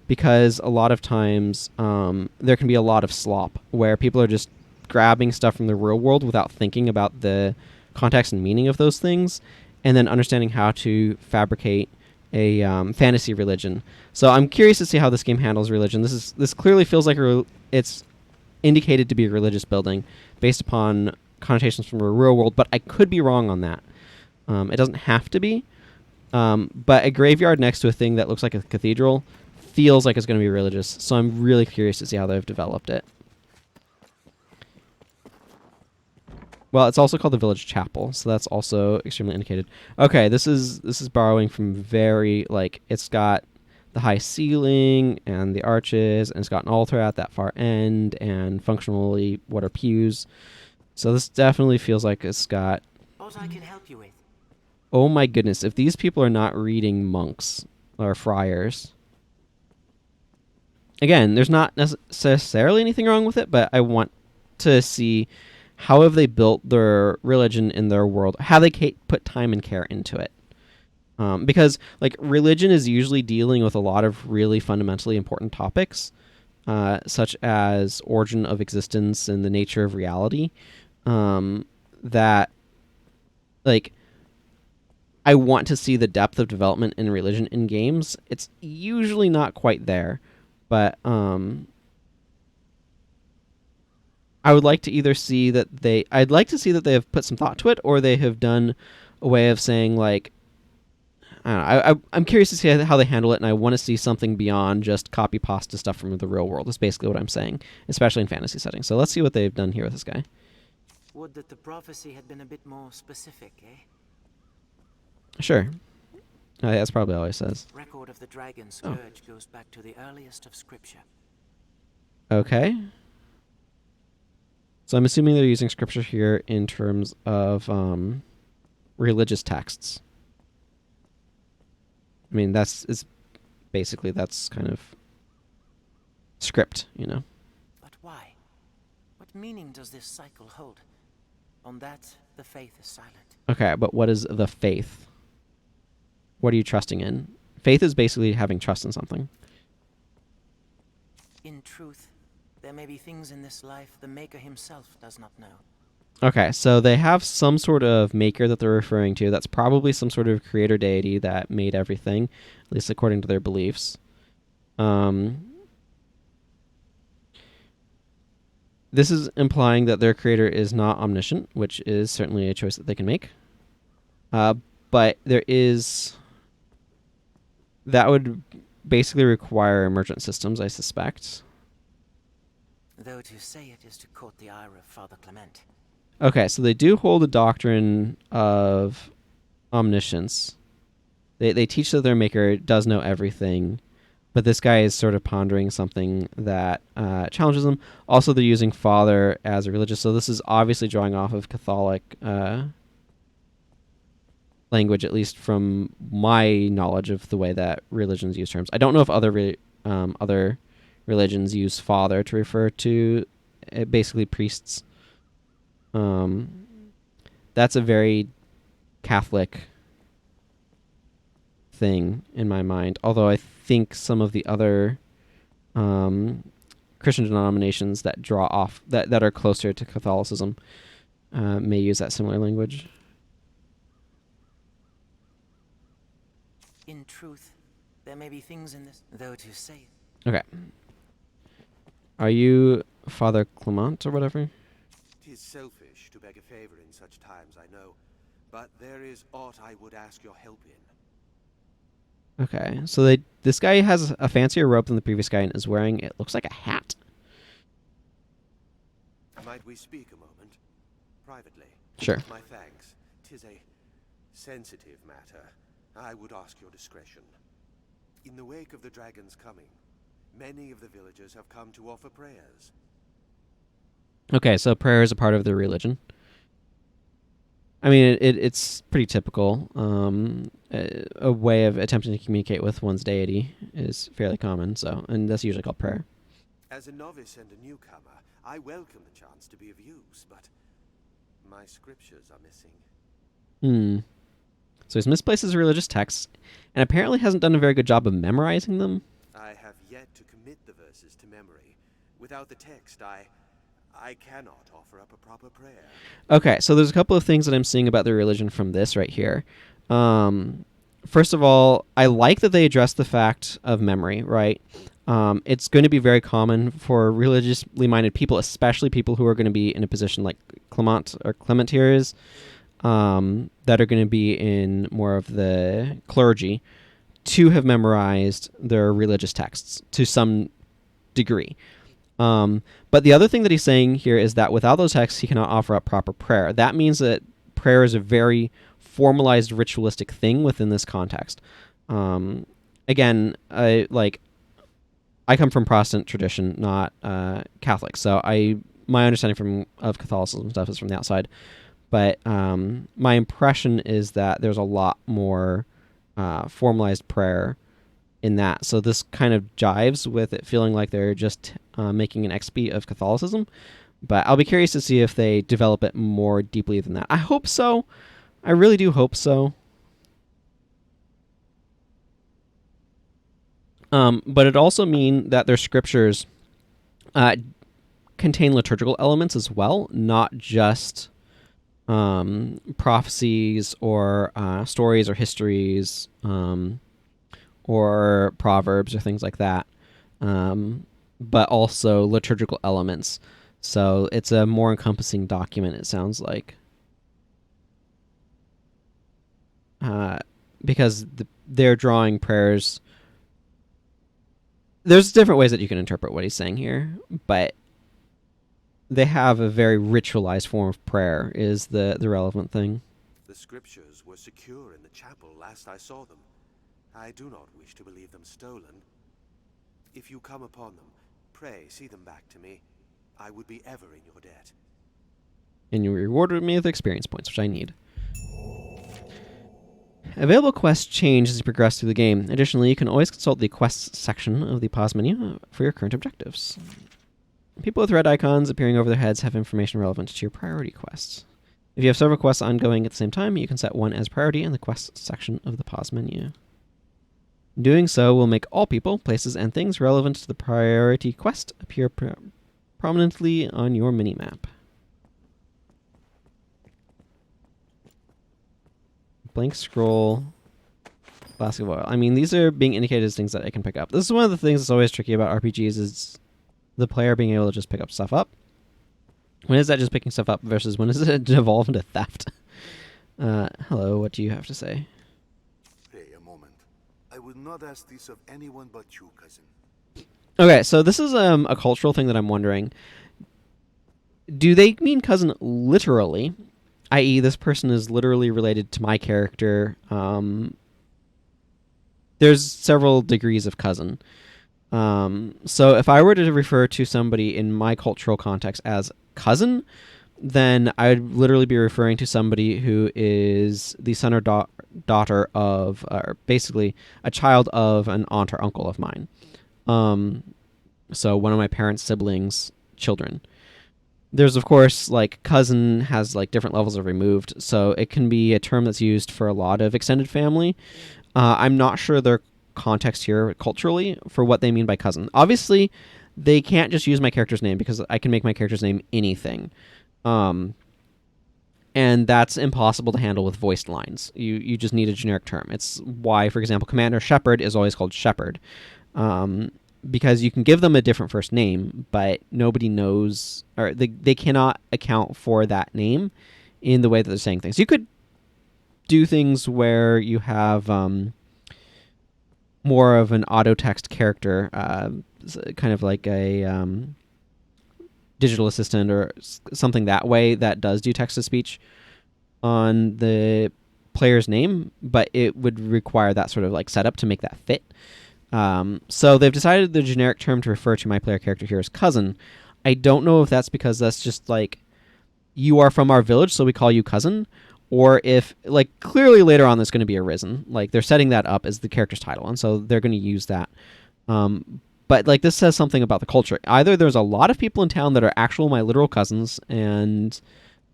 because a lot of times there can be a lot of slop where people are just grabbing stuff from the real world without thinking about the context and meaning of those things, and then understanding how to fabricate a fantasy religion. So I'm curious to see how this game handles religion. This clearly feels like it's indicated to be a religious building based upon connotations from the real world, but I could be wrong on that. It doesn't have to be, but a graveyard next to a thing that looks like a cathedral feels like it's going to be religious, so I'm really curious to see how they've developed it. Well, it's also called the Village Chapel, so that's also extremely indicated. Okay, this is borrowing from very, like, it's got the high ceiling and the arches, and it's got an altar at that far end, and functionally what are pews. So this definitely feels like it's got... What I can help you with? Oh my goodness, if these people are not reading monks or friars... Again, there's not necessarily anything wrong with it, but I want to see how have they built their religion in their world. How they put time and care into it. Because like religion is usually dealing with a lot of really fundamentally important topics. such as origin of existence and the nature of reality, that like I want to see the depth of development in religion in games. It's usually not quite there, but I would like to either see that I'd like to see that they have put some thought to it, or they have done a way of saying like, I don't know, I'm curious to see how they handle it, and I want to see something beyond just copy pasta stuff from the real world. Is basically what I'm saying, especially in fantasy settings. So let's see what they've done here with this guy. Would that the prophecy had been a bit more specific, eh? Sure. That's probably all he says. Record of the dragon scourge goes back to the earliest of scripture. Okay. So I'm assuming they're using scripture here in terms of religious texts. I mean, that's kind of script, you know. But why? What meaning does this cycle hold? On that, the faith is silent. Okay, but what is the faith? What are you trusting in? Faith is basically having trust in something. In truth, there may be things in this life the Maker himself does not know. Okay, so they have some sort of maker that they're referring to. That's probably some sort of creator deity that made everything, at least according to their beliefs. This is implying that their creator is not omniscient, which is certainly a choice that they can make. But there is... That would basically require emergent systems, I suspect. Though to say it is to court the ire of Father Clement. Okay, so they do hold a doctrine of omniscience. They teach that their maker does know everything, but this guy is sort of pondering something that challenges them. Also, they're using Father as a religious, so this is obviously drawing off of Catholic language, at least from my knowledge of the way that religions use terms. I don't know if other religions use Father to refer to basically priests. That's a very Catholic thing in my mind, although I think some of the other Christian denominations that draw off that are closer to Catholicism may use that similar language. In truth, there may be things in this, though to say. Okay. Are you Father Clement or whatever? 'Tis selfish to beg a favor in such times, I know, but there is aught I would ask your help in. Okay, so this guy has a fancier robe than the previous guy and is wearing, it looks like a hat. Might we speak a moment? Privately. Sure. My thanks. 'Tis a sensitive matter. I would ask your discretion. In the wake of the dragon's coming, many of the villagers have come to offer prayers. Okay, so prayer is a part of their religion. I mean, it's pretty typical. A way of attempting to communicate with one's deity is fairly common, and that's usually called prayer. As a novice and a newcomer, I welcome the chance to be of use, but my scriptures are missing. So he's misplaced his religious texts, and apparently hasn't done a very good job of memorizing them. I have yet to commit the verses to memory. Without the text, I cannot offer up a proper prayer. Okay, so there's a couple of things that I'm seeing about their religion from this right here. First of all, I like that they address the fact of memory, right? It's going to be very common for religiously minded people, especially people who are going to be in a position like Clement here is, that are going to be in more of the clergy, to have memorized their religious texts to some degree. But the other thing that he's saying here is that without those texts, he cannot offer up proper prayer. That means that prayer is a very formalized ritualistic thing within this context. Again, I come from Protestant tradition, not Catholic, so my understanding of Catholicism stuff is from the outside. But my impression is that there's a lot more formalized prayer in that. So this kind of jives with it feeling like they're just making an XP of Catholicism. But I'll be curious to see if they develop it more deeply than that. I hope so. I really do hope so. But it also mean that their scriptures contain liturgical elements as well, not just prophecies or stories or histories or proverbs or things like that, but also liturgical elements. So it's a more encompassing document, it sounds like. Because they're drawing prayers. There's different ways that you can interpret what he's saying here, but they have a very ritualized form of prayer is the relevant thing. The scriptures were secure in the chapel last I saw them. I do not wish to believe them stolen. If you come upon them, pray see them back to me. I would be ever in your debt. And you rewarded me with experience points, which I need. Available quests change as you progress through the game. Additionally, you can always consult the quests section of the pause menu for your current objectives. People with red icons appearing over their heads have information relevant to your priority quests. If you have several quests ongoing at the same time, you can set one as priority in the quests section of the pause menu. Doing so will make all people, places, and things relevant to the priority quest appear prominently on your minimap. Blank scroll, flask of oil. I mean, these are being indicated as things that I can pick up. This is one of the things that's always tricky about RPGs is the player being able to just pick up stuff up. When is that just picking stuff up versus when does it evolve into theft? Hello, what do you have to say? Hey, a moment. I would not ask this of anyone but you, cousin. Okay, so this is a cultural thing that I'm wondering. Do they mean cousin literally? I.e., this person is literally related to my character. There's several degrees of cousin. So if I were to refer to somebody in my cultural context as cousin, then I would literally be referring to somebody who is the son or daughter of, or basically a child of an aunt or uncle of mine. So one of my parents' siblings' children. There's, of course, like, cousin has, like, different levels of removed, so it can be a term that's used for a lot of extended family. I'm not sure their context here culturally for what they mean by cousin. Obviously, they can't just use my character's name because I can make my character's name anything. And that's impossible to handle with voiced lines. You just need a generic term. It's why, for example, Commander Shepard is always called Shepard. Because you can give them a different first name, but nobody knows, or they cannot account for that name in the way that they're saying things. You could do things where you have more of an auto text character, kind of like a digital assistant or something that way that does do text to speech on the player's name, but it would require that sort of like setup to make that fit. So they've decided the generic term to refer to my player character here is cousin. I don't know if that's because that's just like, you are from our village, so we call you cousin, or if, like, clearly later on there's going to be Arisen. Like, they're setting that up as the character's title, and so they're going to use that. But, like, this says something about the culture. Either there's a lot of people in town that are actual my literal cousins, and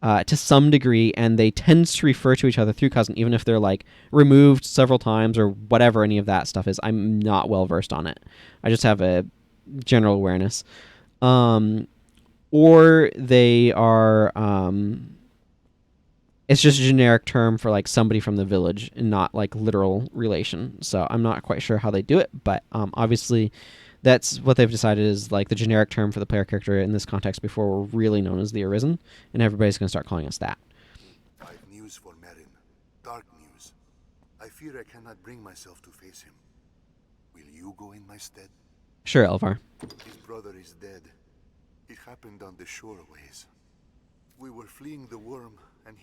to some degree, and they tend to refer to each other through cousin, even if they're, like, removed several times or whatever any of that stuff is. I'm not well versed on it. I just have a general awareness. Or they are, it's just a generic term for, like, somebody from the village and not, like, literal relation. So I'm not quite sure how they do it, but obviously that's what they've decided is, like, the generic term for the player character in this context before we're really known as the Arisen, and everybody's going to start calling us that. I have news for Merin. Dark news. I fear I cannot bring myself to face him. Will you go in my stead? Sure, Elvar. His brother is dead. It happened on the shore ways. We were fleeing the worm, and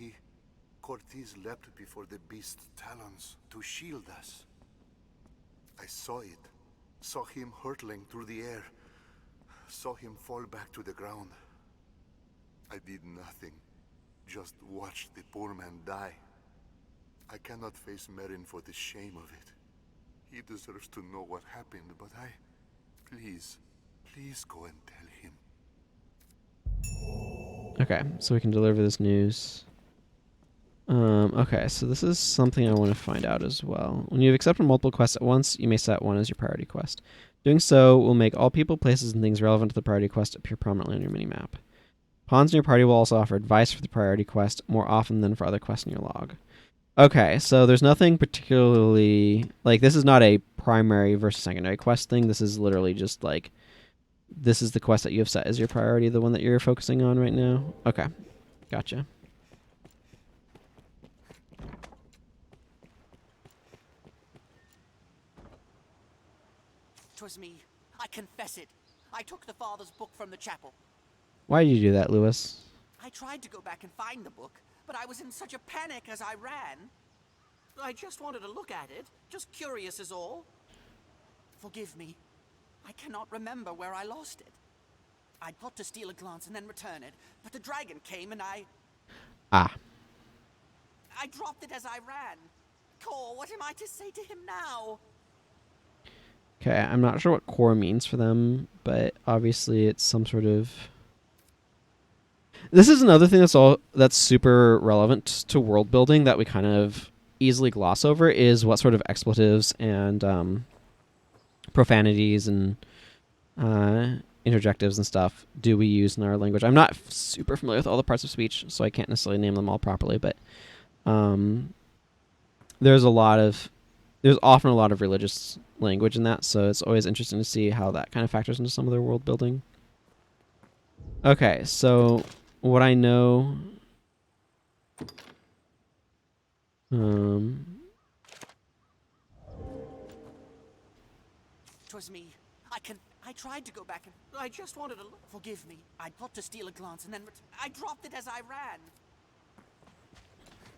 Cortez leapt before the beast's talons to shield us. I saw it. Saw him hurtling through the air. Saw him fall back to the ground. I did nothing. Just watched the poor man die. I cannot face Merin for the shame of it. He deserves to know what happened, but please go and tell him. Okay, so we can deliver this news. Okay, so this is something I want to find out as well. When you've accepted multiple quests at once, you may set one as your priority quest. Doing so will make all people, places, and things relevant to the priority quest appear prominently on your minimap. Pawns in your party will also offer advice for the priority quest more often than for other quests in your log. Okay, so there's nothing particularly... Like, this is not a primary versus secondary quest thing. This is literally just, like... This is the quest that you have set as your priority, the one that you're focusing on right now? Okay, gotcha. 'Twas me. I confess it. I took the father's book from the chapel. Why did you do that, Lewis? I tried to go back and find the book, but I was in such a panic as I ran. I just wanted to look at it, just curious is all. Forgive me. I cannot remember where I lost it. I thought to steal a glance and then return it, but the dragon came and I dropped it as I ran. Core, what am I to say to him now? Okay, I'm not sure what core means for them, but obviously it's some sort of... This is another thing that's super relevant to world building that we kind of easily gloss over, is what sort of expletives and profanities and interjectives and stuff do we use in our language. I'm not super familiar with all the parts of speech, so I can't necessarily name them all properly, but there's often a lot of religious language in that, so it's always interesting to see how that kind of factors into some of their world building. Okay, so what I know... 'Twas me. I tried to go back and I just wanted to look. Forgive me. I thought to steal a glance and then I dropped it as I ran.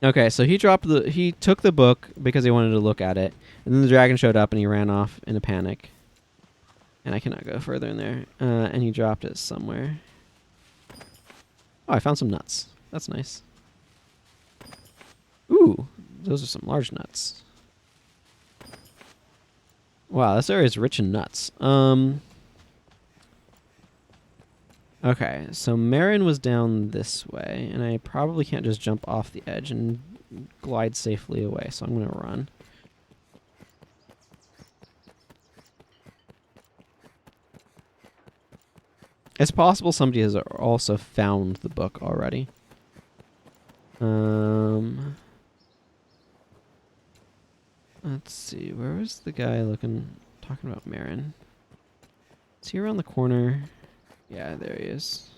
Okay, so he took the book because he wanted to look at it, and then the dragon showed up and he ran off in a panic. And I cannot go further in there. And he dropped it somewhere. Oh, I found some nuts. That's nice. Ooh, those are some large nuts. Wow, this area is rich in nuts. Okay, so Marin was down this way, and I probably can't just jump off the edge and glide safely away, so I'm going to run. It's possible somebody has also found the book already. Let's see, where was the guy talking about Marin? Is he around the corner? Yeah, there he is.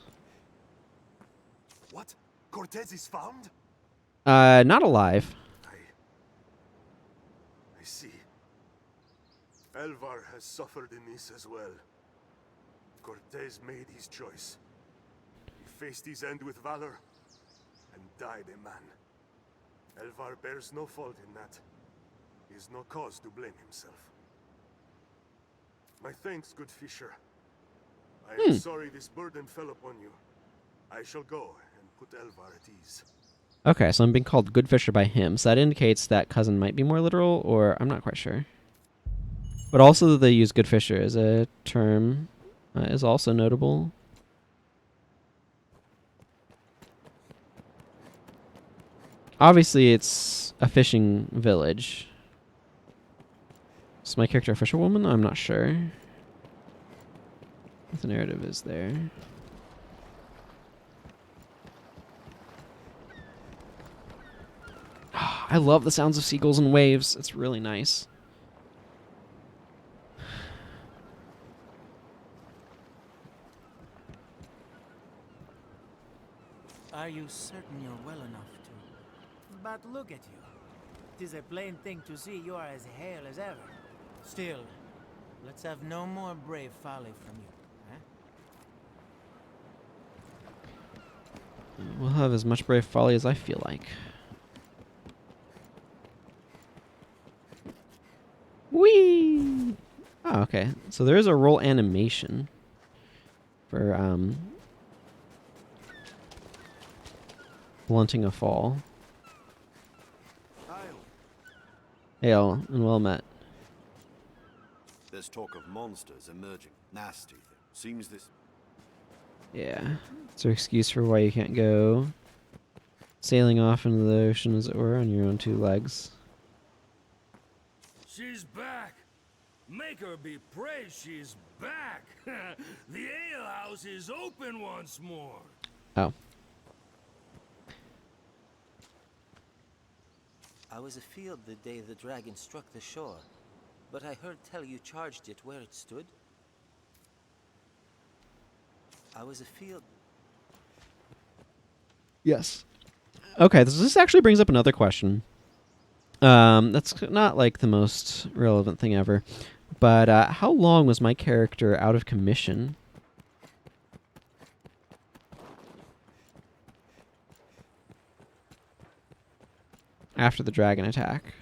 What? Cortez is found? Not alive. I see. Elvar has suffered in this as well. Cortez made his choice. He faced his end with valor and died a man. Elvar bears no fault in that. He has no cause to blame himself. My thanks, good Fisher. I am sorry this burden fell upon you. I shall go and put Elvar at ease. Okay, so I'm being called Good Fisher by him, so that indicates that cousin might be more literal, or I'm not quite sure. But also that they use Good Fisher as a term is also notable. Obviously, it's a fishing village. Is my character a fisherwoman? I'm not sure. What the narrative is there. I love the sounds of seagulls and waves. It's really nice. Are you certain you're well enough to? But look at you. 'Tis a plain thing to see you are as hale as ever. Still, let's have no more brave folly from you, eh? We'll have as much brave folly as I feel like. Whee! Oh, okay. So there is a roll animation for blunting a fall. Hail and well met. There's talk of monsters emerging. Nasty thing. Seems this... Yeah. It's your excuse for why you can't go sailing off into the ocean, as it were, on your own two legs. She's back! Make her be praised she's back. The alehouse is open once more. Oh. I was afield the day the dragon struck the shore, but I heard tell you charged it where it stood. I was afield. Yes. Okay, this actually brings up another question. That's not like the most relevant thing ever. But how long was my character out of commission? After the dragon attack.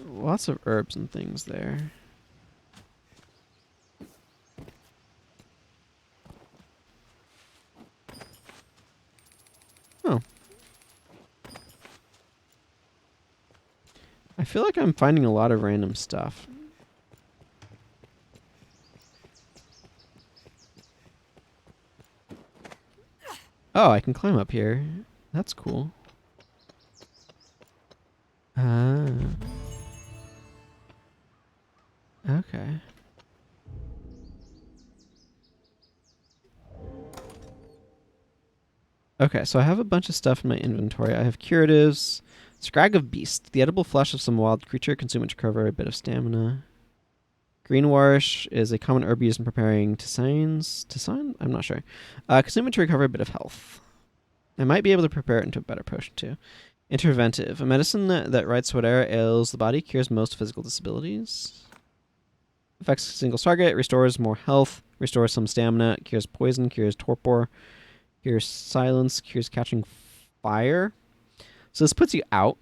Lots of herbs and things there. Oh. I feel like I'm finding a lot of random stuff. Oh, I can climb up here. That's cool. Ah. Okay. Okay, so I have a bunch of stuff in my inventory. I have curatives, scrag of beast, the edible flesh of some wild creature, consume it to recover a bit of stamina. Greenwash is a common herb used in preparing tisanes. Tisane? I'm not sure. Consume it to recover a bit of health. I might be able to prepare it into a better potion too. Interventive, a medicine that rights whatever ails the body, cures most physical disabilities. Affects a single target, restores more health, restores some stamina, cures poison, cures torpor, cures silence, cures catching fire. So this puts you out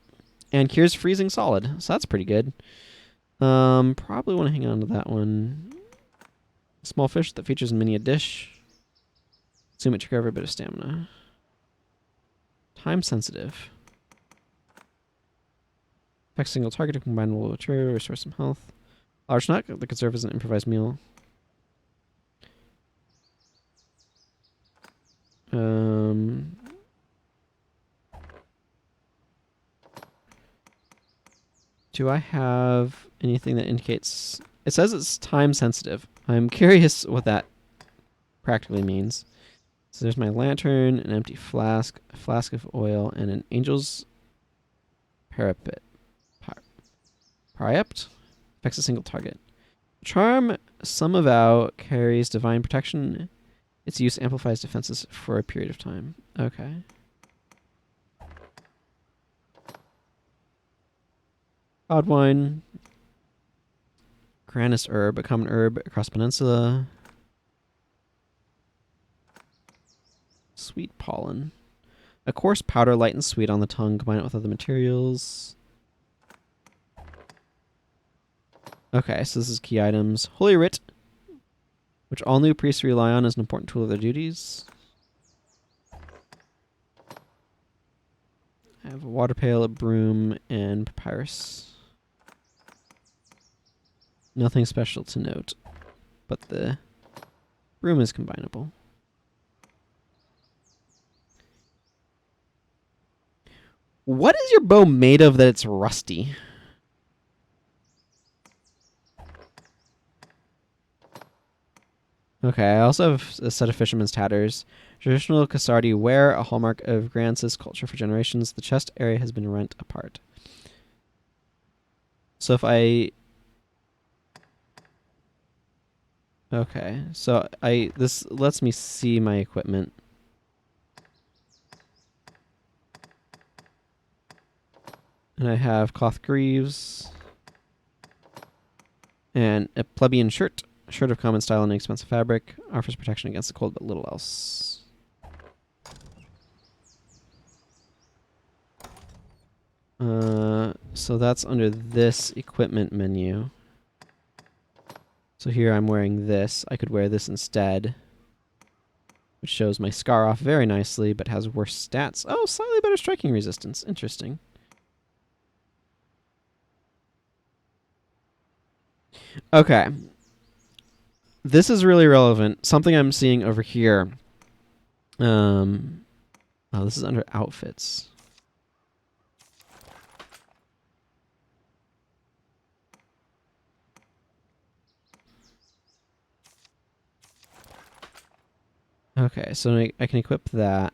and cures freezing solid. So that's pretty good. Probably want to hang on to that one. Small fish that features many a dish. Assume it to recover a bit of stamina. Time sensitive. Affects single target to combine with true, restore some health. Large nut that could serve as an improvised meal. Do I have anything that indicates... It says it's time sensitive. I'm curious what that practically means. So there's my lantern, an empty flask, a flask of oil, and an angel's parapet. Pariept? Affects a single target. Charm Sum of Out carries divine protection. Its use amplifies defenses for a period of time. Okay. Odd wine. Granus herb, a common herb across peninsula. Sweet pollen. A coarse powder, light and sweet on the tongue. Combine it with other materials. Okay, so this is key items. Holy Writ, which all new priests rely on as an important tool of their duties. I have a water pail, a broom, and papyrus. Nothing special to note, but the broom is combinable. What is your bow made of that it's rusty? Okay, I also have a set of fisherman's tatters. Traditional Kasardi wear, a hallmark of Gran Soren culture for generations. The chest area has been rent apart. So if I... Okay, so this lets me see my equipment. And I have cloth greaves. And a plebeian shirt. Shirt of common style and inexpensive fabric. Offers protection against the cold, but little else. So that's under this equipment menu. So here I'm wearing this. I could wear this instead. Which shows my scar off very nicely, but has worse stats. Oh, slightly better striking resistance. Interesting. Okay. This is really relevant. Something I'm seeing over here. Oh, this is under outfits. Okay, so I can equip that.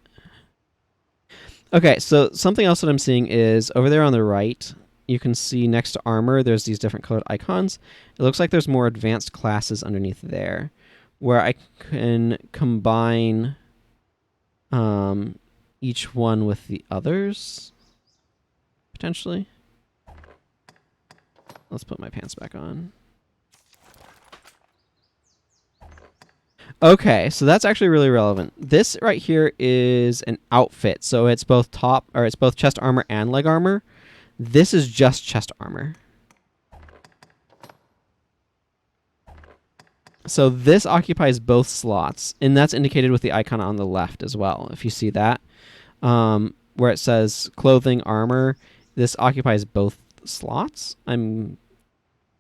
Okay, so something else that I'm seeing is over there on the right, you can see next to armor, there's these different colored icons. It looks like there's more advanced classes underneath there, where I can combine each one with the others, potentially. Let's put my pants back on. Okay, so that's actually really relevant. This right here is an outfit, so it's both it's both chest armor and leg armor. This is just chest armor. So this occupies both slots, and that's indicated with the icon on the left as well. If you see that, where it says clothing, armor, this occupies both slots. I'm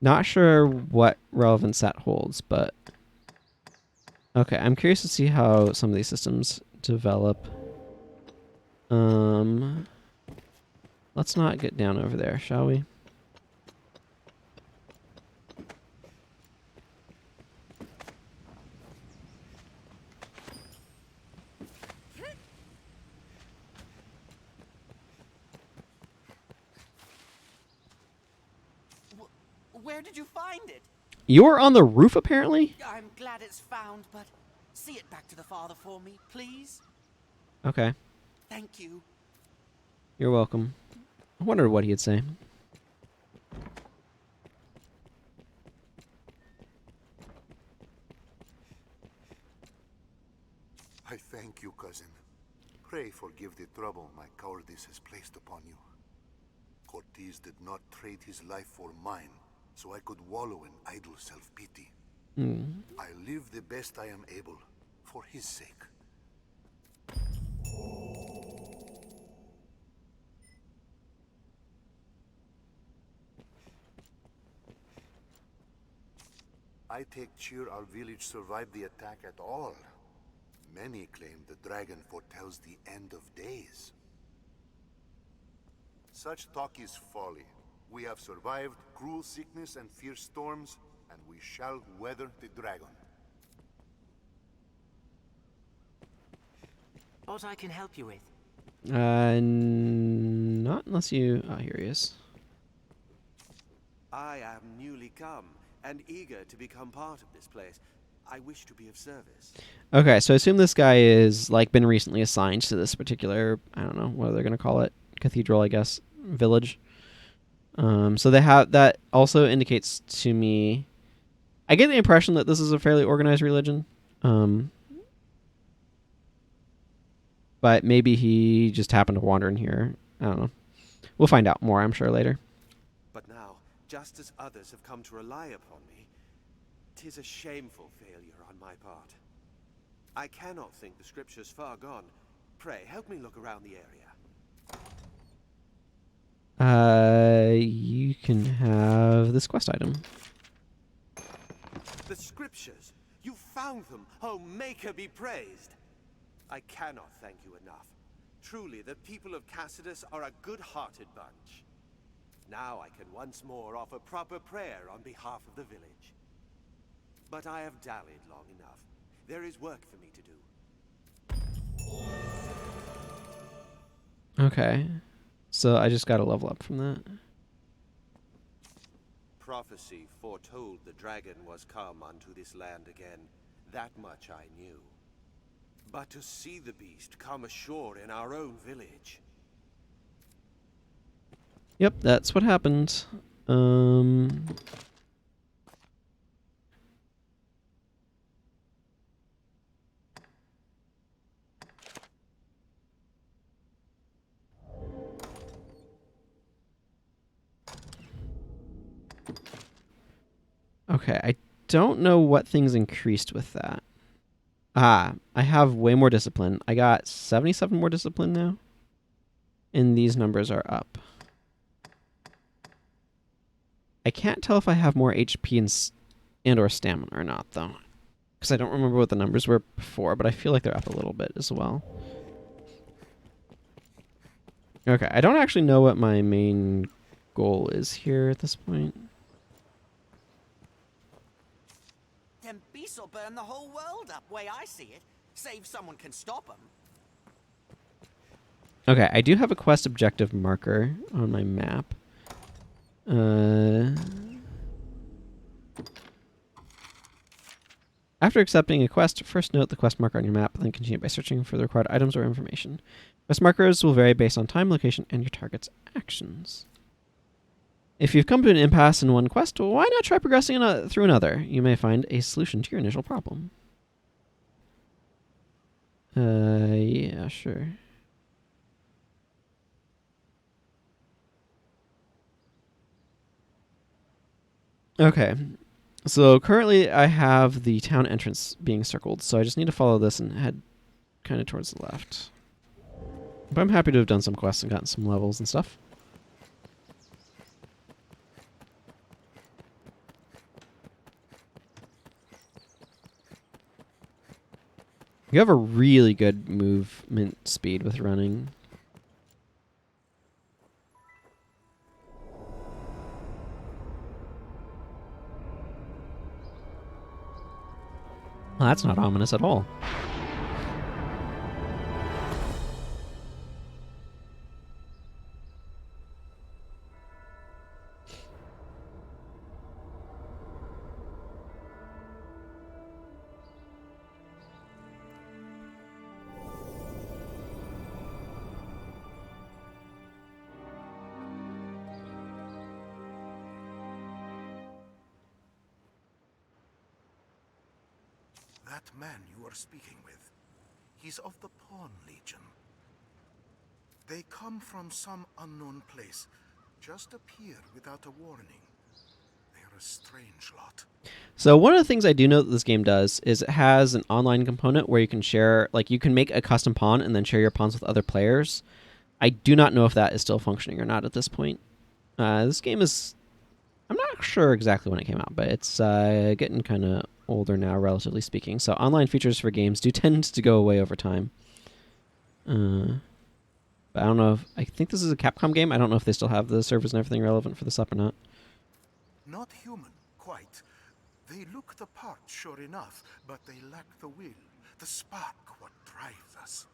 not sure what relevance that holds, but okay, I'm curious to see how some of these systems develop. Let's not get down over there, shall we? Where did you find it? You're on the roof, apparently? I'm glad it's found, but see it back to the father for me, please. Okay. Thank you. You're welcome. I wondered what he'd say. I thank you, cousin. Pray forgive the trouble my cowardice has placed upon you. Cortez did not trade his life for mine, so I could wallow in idle self-pity. I live the best I am able, for his sake. I take cheer our village survived the attack at all. Many claim the dragon foretells the end of days. Such talk is folly. We have survived cruel sickness and fierce storms, and we shall weather the dragon. What I can help you with? Not unless you... Oh, here he is. I am newly come, and eager to become part of this place. I wish to be of service. Okay, so I assume this guy is, like, been recently assigned to this particular, I don't know, what they're going to call it, cathedral, I guess, village. So they have, that also indicates to me, I get the impression that this is a fairly organized religion. But maybe he just happened to wander in here. I don't know. We'll find out more, I'm sure, later. But now, just as others have come to rely upon me, 'tis a shameful failure on my part. I cannot think the scriptures far gone. Pray, help me look around the area. You can have this quest item. The scriptures! You found them! Oh, Maker be praised! I cannot thank you enough. Truly, the people of Cassidus are a good-hearted bunch. Now I can once more offer proper prayer on behalf of the village. But I have dallied long enough. There is work for me to do. Okay. So I just got to level up from that. Prophecy foretold the dragon was come unto this land again. That much I knew. But to see the beast come ashore in our own village... Yep, that's what happened. Okay, I don't know what things increased with that. I have way more discipline. I got 77 more discipline now. And these numbers are up. I can't tell if I have more HP and or stamina or not, though. Because I don't remember what the numbers were before, but I feel like they're up a little bit as well. Okay, I don't actually know what my main goal is here at this point. Them beasts will burn the whole world up, way I see it. Save someone can stop them. Okay, I do have a quest objective marker on my map. After accepting a quest, first note the quest marker on your map, then continue by searching for the required items or information. Quest markers will vary based on time, location, and your target's actions. If you've come to an impasse in one quest, why not try progressing through another? You may find a solution to your initial problem. Yeah, sure. Okay. So currently I have the town entrance being circled, so I just need to follow this and head kind of towards the left. But I'm happy to have done some quests and gotten some levels and stuff. You have a really good movement speed with running. Well, that's not ominous at all. That man you are speaking with, he's of the Pawn Legion. They come from some unknown place, just appear without a warning. They're a strange lot. So one of the things I do know that this game does is it has an online component where you can share, like you can make a custom pawn and then share your pawns with other players. I do not know if that is still functioning or not at this point. This game is, I'm not sure exactly when it came out, but it's getting kind of older now, relatively speaking. So online features for games do tend to go away over time. But I don't know if, I think this is a Capcom game. I don't know if they still have the servers and everything relevant for this up or not. Not human, quite. They look the part, sure enough, but they lack the will, the spark, what drives us.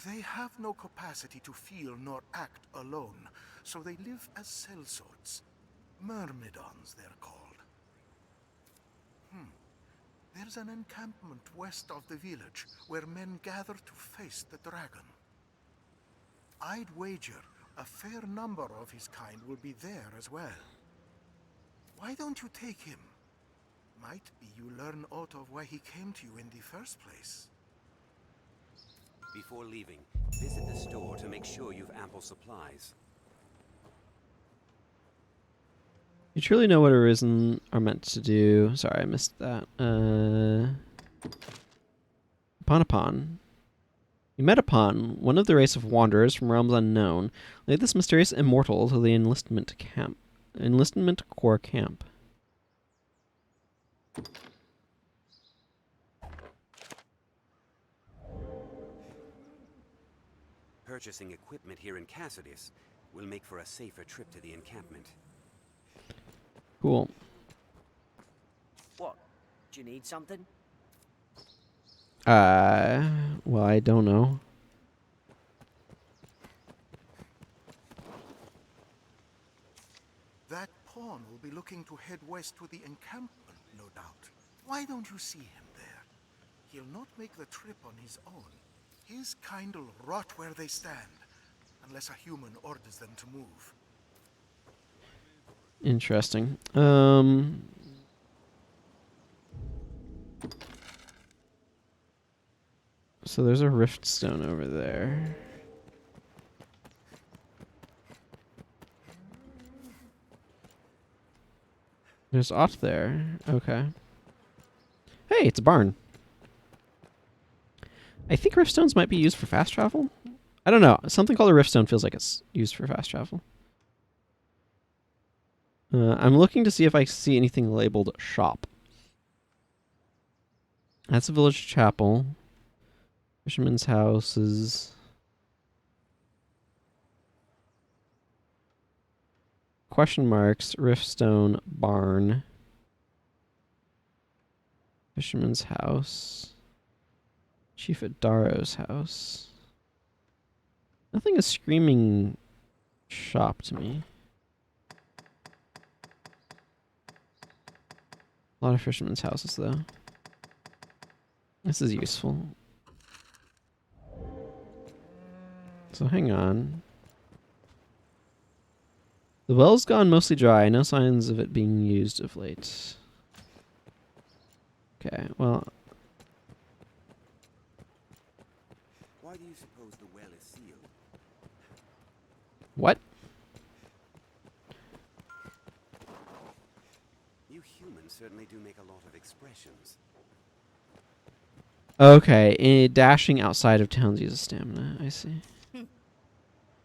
They have no capacity to feel nor act alone, so they live as sellswords. Myrmidons, they're called. There's an encampment west of the village where men gather to face the dragon. I'd wager a fair number of his kind will be there as well. Why don't you take him? Might be you learn aught of why he came to you in the first place. Before leaving, visit the store to make sure you've ample supplies. You truly know what Arisen are meant to do. Sorry, I missed that. Upon. You met upon one of the race of wanderers from realms unknown. Lead this mysterious immortal to the enlistment corps camp. Purchasing equipment here in Cassidus will make for a safer trip to the encampment. Cool. What? Do you need something? Well, I don't know. That pawn will be looking to head west to the encampment, no doubt. Why don't you see him there? He'll not make the trip on his own. His kind'll rot where they stand, unless a human orders them to move. Interesting. So there's a rift stone over there. There's Ott there. Okay. Hey, it's a barn. I think rift stones might be used for fast travel. I don't know. Something called a rift stone feels like it's used for fast travel. I'm looking to see if I see anything labeled shop. That's a village chapel. Fisherman's houses. Question marks. Riftstone barn. Fisherman's house. Chief Adaro's house. Nothing is screaming shop to me. A lot of fishermen's houses, though. This is useful. So hang on. The well's gone mostly dry. No signs of it being used of late. Okay, well... Why do you suppose the well is sealed? What? You humans certainly do make a lot of expressions. Okay, dashing outside of towns uses stamina. I see.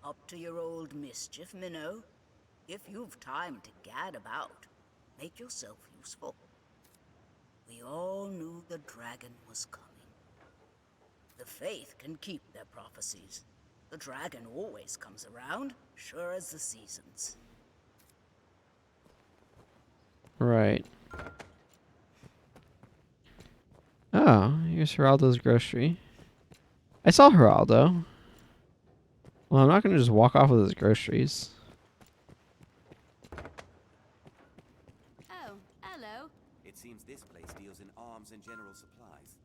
Up to your old mischief, Minnow. If you've time to gad about, make yourself useful. We all knew the dragon was coming. The Faith can keep their prophecies. The dragon always comes around, sure as the seasons. Right. Oh, here's Geraldo's grocery. I saw Geraldo. Well, I'm not going to just walk off with his groceries. Oh, hello. It seems this place deals in arms and general supplies.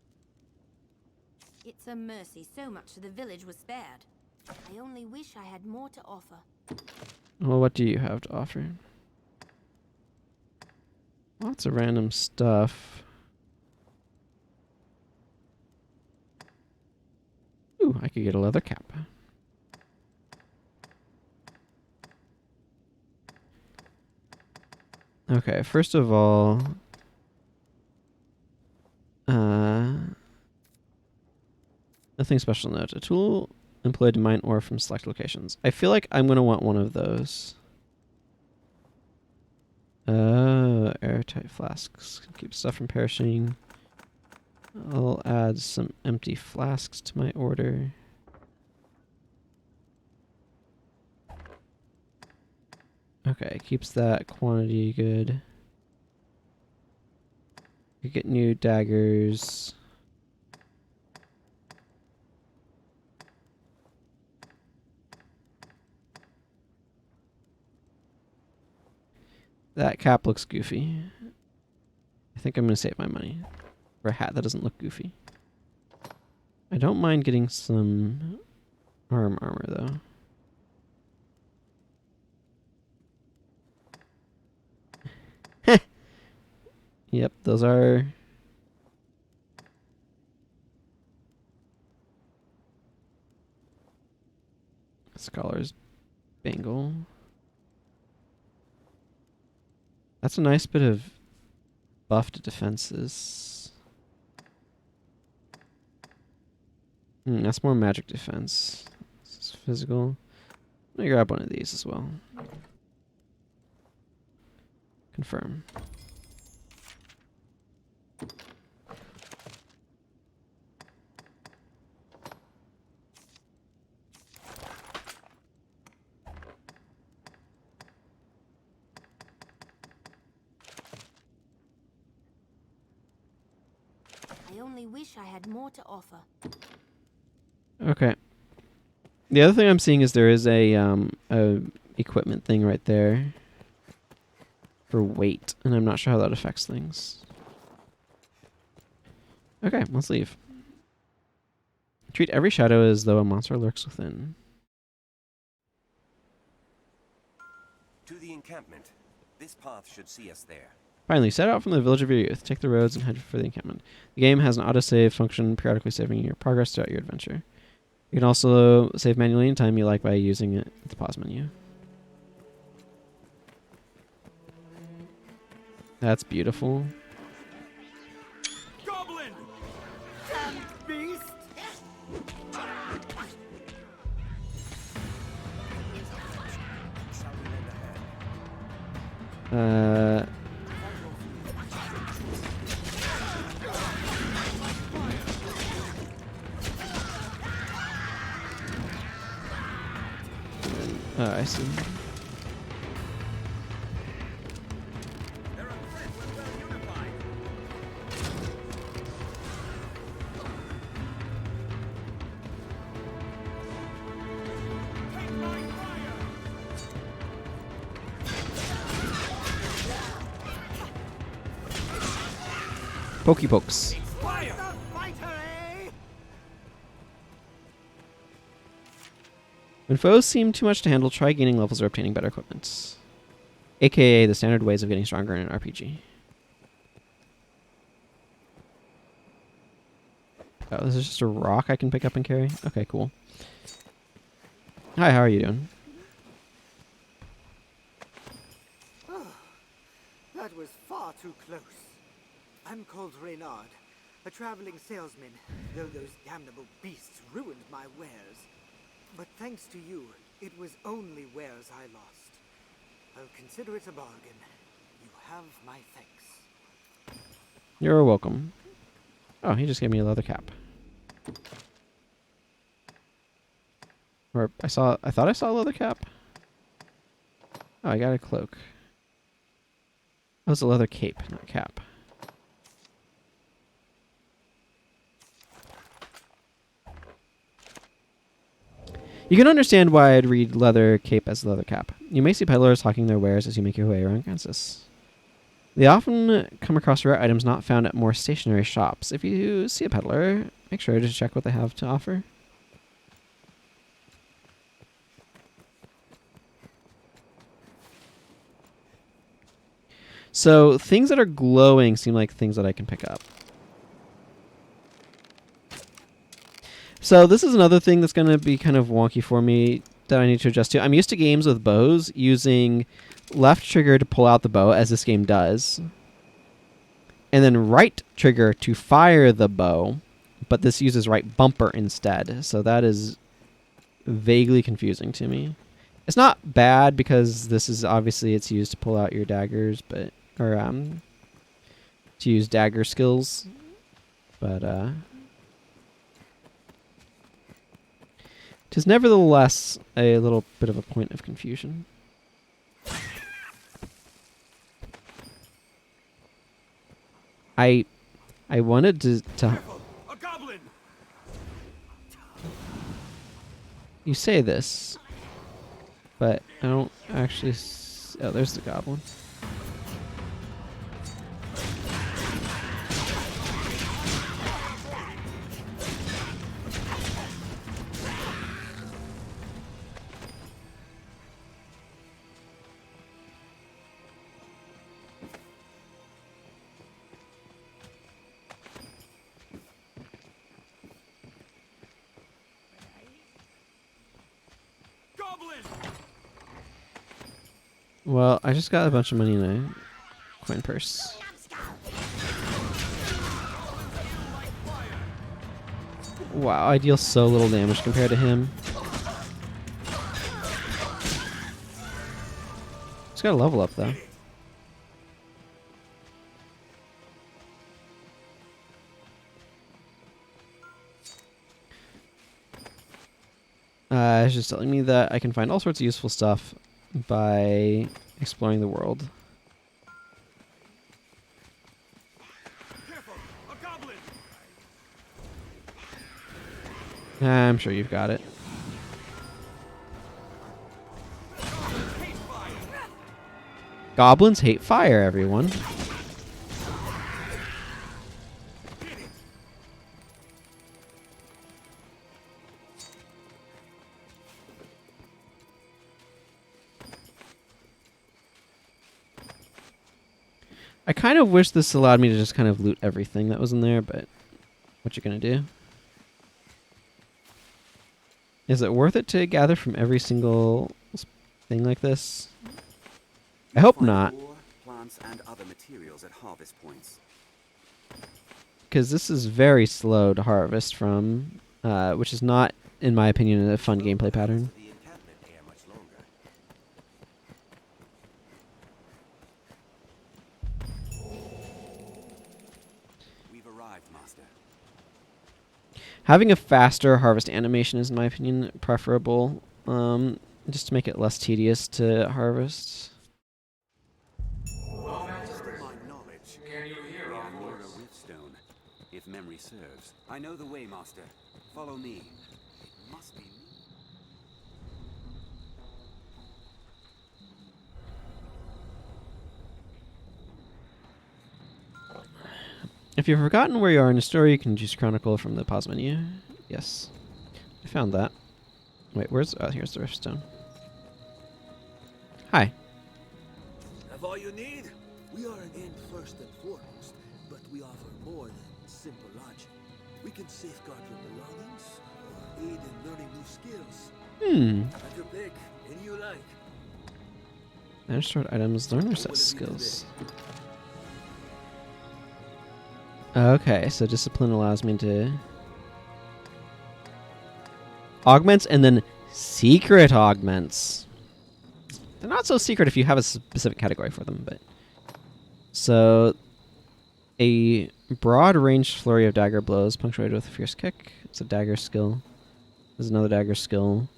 It's a mercy so much of the village was spared. I only wish I had more to offer. Well, what do you have to offer? Lots of random stuff. Ooh, I could get a leather cap. Okay, first of all... nothing special to note. A tool employed to mine ore from select locations. I feel like I'm going to want one of those. Airtight flasks. Keep stuff from perishing. I'll add some empty flasks to my order. Okay, keeps that quantity good. You get new daggers. That cap looks goofy. I think I'm going to save my money for a hat that doesn't look goofy. I don't mind getting some armor, though. Yep, those are... Scholar's bangle. That's a nice bit of buffed defenses. That's more magic defense. This is physical. Let me grab one of these as well. Confirm. I only wish I had more to offer. Okay. The other thing I'm seeing is there is a equipment thing right there for weight, and I'm not sure how that affects things. Okay, let's leave. Treat every shadow as though a monster lurks within. To the encampment. This path should see us there. Finally, set out from the village of your youth. Take the roads and head for the encampment. The game has an autosave function, periodically saving your progress throughout your adventure. You can also save manually anytime you like by using it at the pause menu. That's beautiful. Goblin! Damn beast! Oh, I see. Pokey pokes. When foes seem too much to handle, try gaining levels or obtaining better equipment. AKA the standard ways of getting stronger in an RPG. Oh, this is just a rock I can pick up and carry? Okay, cool. Hi, how are you doing? That was far too close. I'm called Reynard, a traveling salesman, though those damnable beasts ruined my wares. But thanks to you, it was only wares I lost. I'll consider it a bargain. You have my thanks. You're welcome. Oh, he just gave me a leather cap. Or I thought I saw a leather cap. Oh, I got a cloak. That was a leather cape, not cap. You can understand why I'd read leather cape as leather cap. You may see peddlers hawking their wares as you make your way around Kansas. They often come across rare items not found at more stationary shops. If you see a peddler, make sure to check what they have to offer. So things that are glowing seem like things that I can pick up. So this is another thing that's going to be kind of wonky for me that I need to adjust to. I'm used to games with bows using left trigger to pull out the bow, as this game does, and then right trigger to fire the bow, but this uses right bumper instead. So that is vaguely confusing to me. It's not bad because this is obviously it's used to pull out your daggers, but to use dagger skills, but it is nevertheless a little bit of a point of confusion. I wanted to A goblin! You say this, but I don't actually oh, there's the goblin. Well, I just got a bunch of money in a coin purse. Wow, I deal so little damage compared to him. Just gotta level up though. It's just telling me that I can find all sorts of useful stuff by exploring the world. I'm sure you've got it. Goblins hate fire, everyone. I kind of wish this allowed me to just kind of loot everything that was in there, but what you gonna do? Is it worth it to gather from every single thing like this? I hope not. Plants and other materials at harvest points. Because this is very slow to harvest from, which is not, in my opinion, a fun gameplay pattern. arrived, Master. Having a faster harvest animation is, in my opinion, preferable, just to make it less tedious to harvest. My knowledge. Can you hear our voice? A riftstone, if memory serves. I know the way, Master. Follow me. It must be me. If you've forgotten where you are in the story, you can choose Chronicle from the pause menu. Yes. I found that. Wait, where's... Oh, here's the riftstone. Hi. Have all you need? We are an inn first and foremost, but we offer more than simple lodging. We can safeguard your belongings, or aid in learning new skills. Have your pick, any you like. Manage stored items, learner set skills. Okay, so discipline allows me to... Augments and then secret augments. They're not so secret if you have a specific category for them, but... So, a broad range flurry of dagger blows, punctuated with a fierce kick. It's a dagger skill. There's another dagger skill.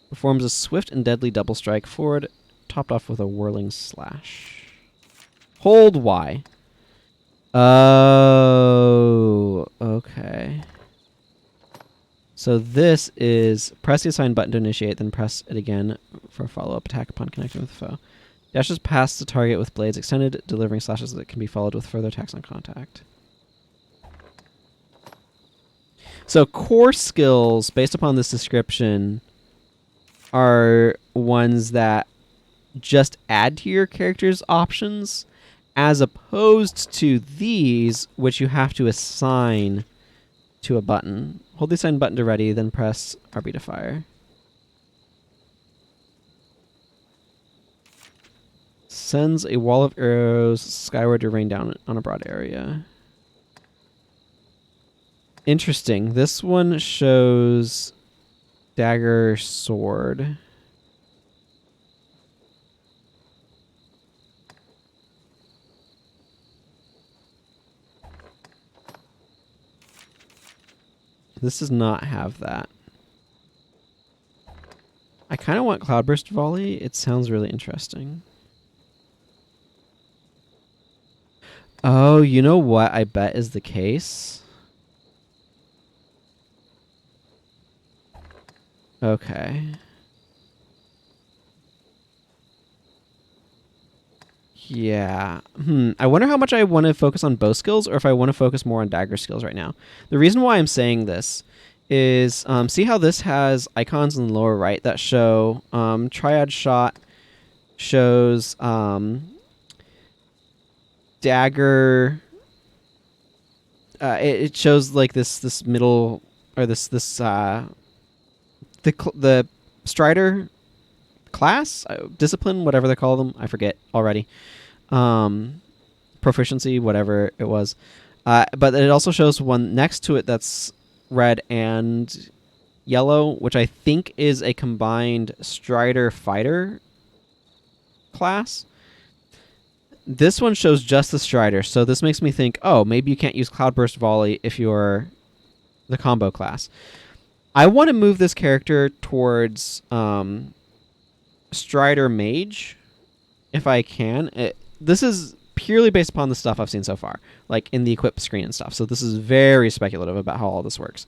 Performs a swift and deadly double strike forward, topped off with a whirling slash. Hold Y. Oh, okay. So this is press the assigned button to initiate, then press it again for a follow-up attack upon connecting with the foe. Dashes past the target with blades extended, delivering slashes that can be followed with further attacks on contact. So core skills, based upon this description, are ones that just add to your character's options, as opposed to these, which you have to assign to a button. Hold the assigned button to ready, then press RB to fire. Sends a wall of arrows skyward to rain down on a broad area. Interesting. This one shows dagger sword. This does not have that. I kind of want Cloudburst Volley. It sounds really interesting. Oh, you know what I bet is the case? Okay. Yeah. I wonder how much I want to focus on bow skills or if I want to focus more on dagger skills right now. The reason why I'm saying this is, see how this has icons in the lower right that show Triad Shot shows dagger. It shows like this middle, or the Strider class, discipline, whatever they call them, I forget already. Proficiency, whatever it was. But it also shows one next to it that's red and yellow, which I think is a combined Strider fighter class. This one shows just the Strider, so this makes me think, oh, maybe you can't use Cloudburst Volley if you're the combo class. I want to move this character towards Strider Mage, if I can. This is purely based upon the stuff I've seen so far, like in the equip screen and stuff. So this is very speculative about how all this works.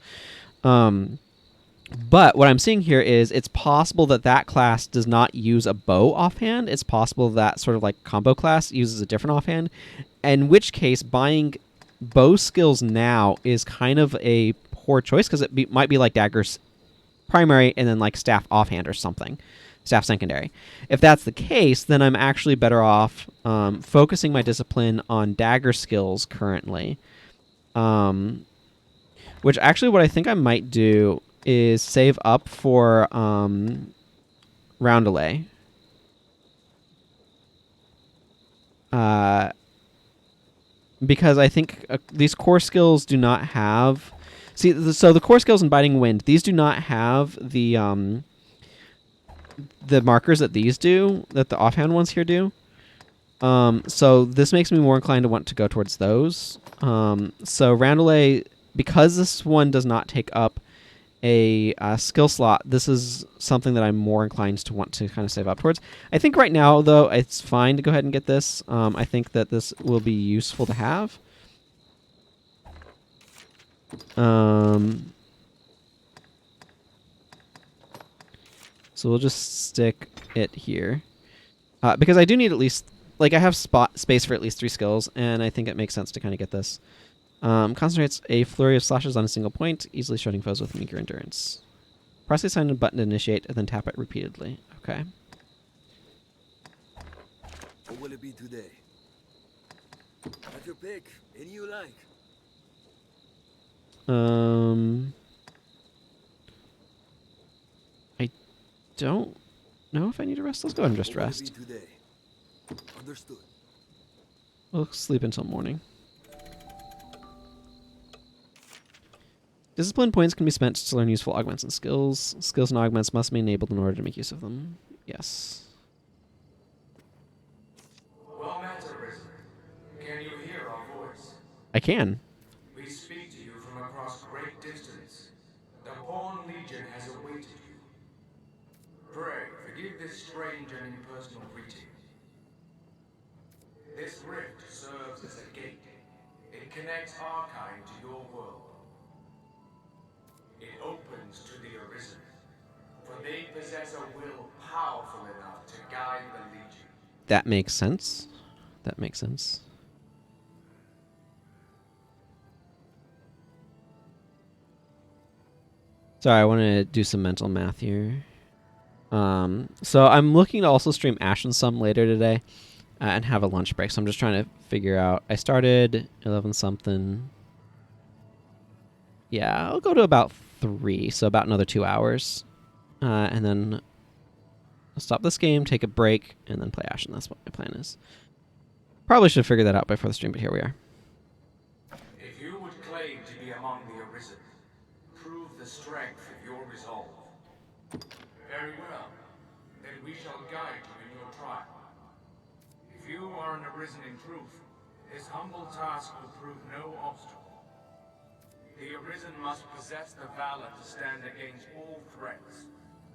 But what I'm seeing here is it's possible that that class does not use a bow offhand. It's possible that sort of like combo class uses a different offhand, in which case buying bow skills now is kind of a poor choice because it might be like daggers primary and then like staff offhand or something. Staff secondary. If that's the case, then I'm actually better off focusing my discipline on dagger skills currently. Which actually what I think I might do is save up for Roundelay. Because I think these core skills do not have... See, so the core skills in Biting Wind, these do not have the markers that these do, that the offhand ones here do. So this makes me more inclined to want to go towards those. So Roundelay, because this one does not take up a skill slot, this is something that I'm more inclined to want to kind of save up towards. I think right now, though, it's fine to go ahead and get this. I think that this will be useful to have. So we'll just stick it here. Because I do need at least... Like, I have space for at least 3 skills, and I think it makes sense to kind of get this. Concentrates a flurry of slashes on a single point, easily shredding foes with meager endurance. Press the assigned button to initiate, and then tap it repeatedly. Okay. What will it be today? Have your pick. Any you like. I don't know if I need to rest. Let's go ahead and just rest. Today? Understood. We'll sleep until morning. Discipline points can be spent to learn useful augments and skills. Skills and augments must be enabled in order to make use of them. Yes. Well met, Arisen. Can you hear our voice? I can. We speak to you from across great distance. The Pawn Legion has awaited you. Pray, forgive this strange and impersonal greeting. This rift serves as a gate. It connects our kind to your world. It opens to the Arisen, for they possess a will powerful enough to guide the Legion. That makes sense. That makes sense. Sorry, I want to do some mental math here. So I'm looking to also stream Ashen some later today and have a lunch break. So I'm just trying to figure out. I started 11 something. Yeah, I'll go to about 3, so about another 2 hours. And then I'll stop this game, take a break, and then play Ashen. That's what my plan is. Probably should have figured that out before the stream, but here we are. If you would claim to be among the Arisen, prove the strength of your resolve. Very well. Then we shall guide you in your trial. If you are an Arisen in truth, this humble task will prove no obstacle. The Arisen must possess the valor to stand against all threats,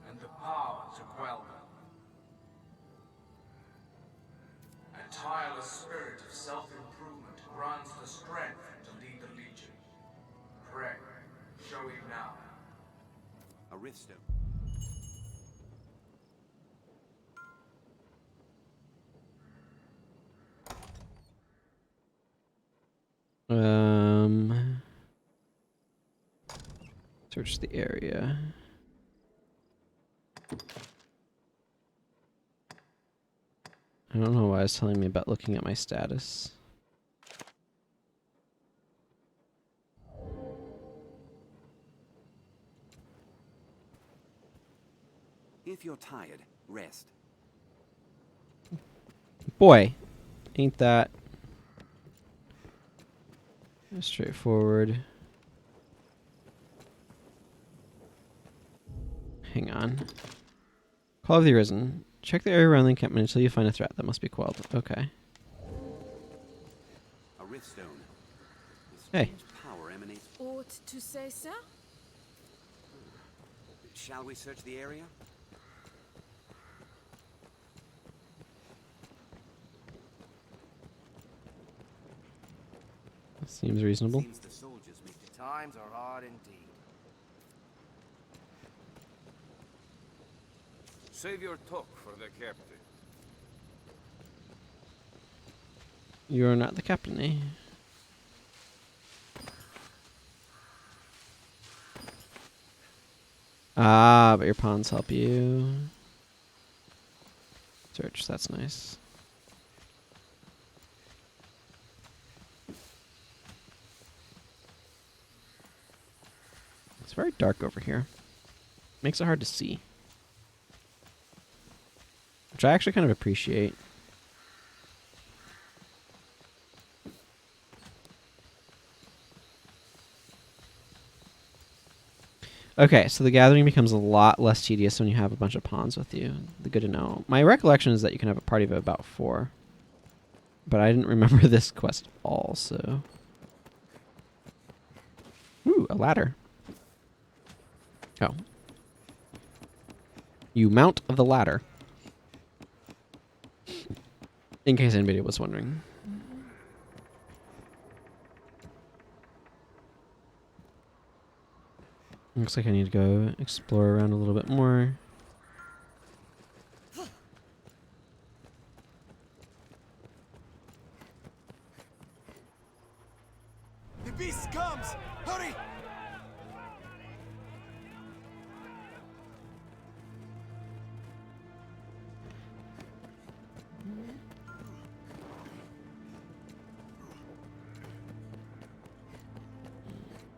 and the power to quell them. A tireless spirit of self-improvement grants the strength to lead the Legion. Pray, show it now. A Riftstone. Search the area. I don't know why it's telling me about looking at my status. If you're tired, rest. Boy, ain't that straightforward. Hang on. Call of the Arisen. Check the area around the encampment until you find a threat that must be quelled. Okay. A Riftstone. Hey. Power emanates. Ought to say, sir? Shall we search the area? Seems reasonable. Seems the soldiers make it. Times are hard indeed. Save your talk for the captain. You're not the captain, eh? Ah, but your pawns help you. Search, that's nice. It's very dark over here. Makes it hard to see. Which I actually kind of appreciate. Okay, so the gathering becomes a lot less tedious when you have a bunch of pawns with you. Good to know. My recollection is that you can have a party of about 4. but I didn't remember this quest also. Ooh, a ladder. Oh. You mount the ladder. In case anybody was wondering. Looks like I need to go explore around a little bit more. The beast comes! Hurry!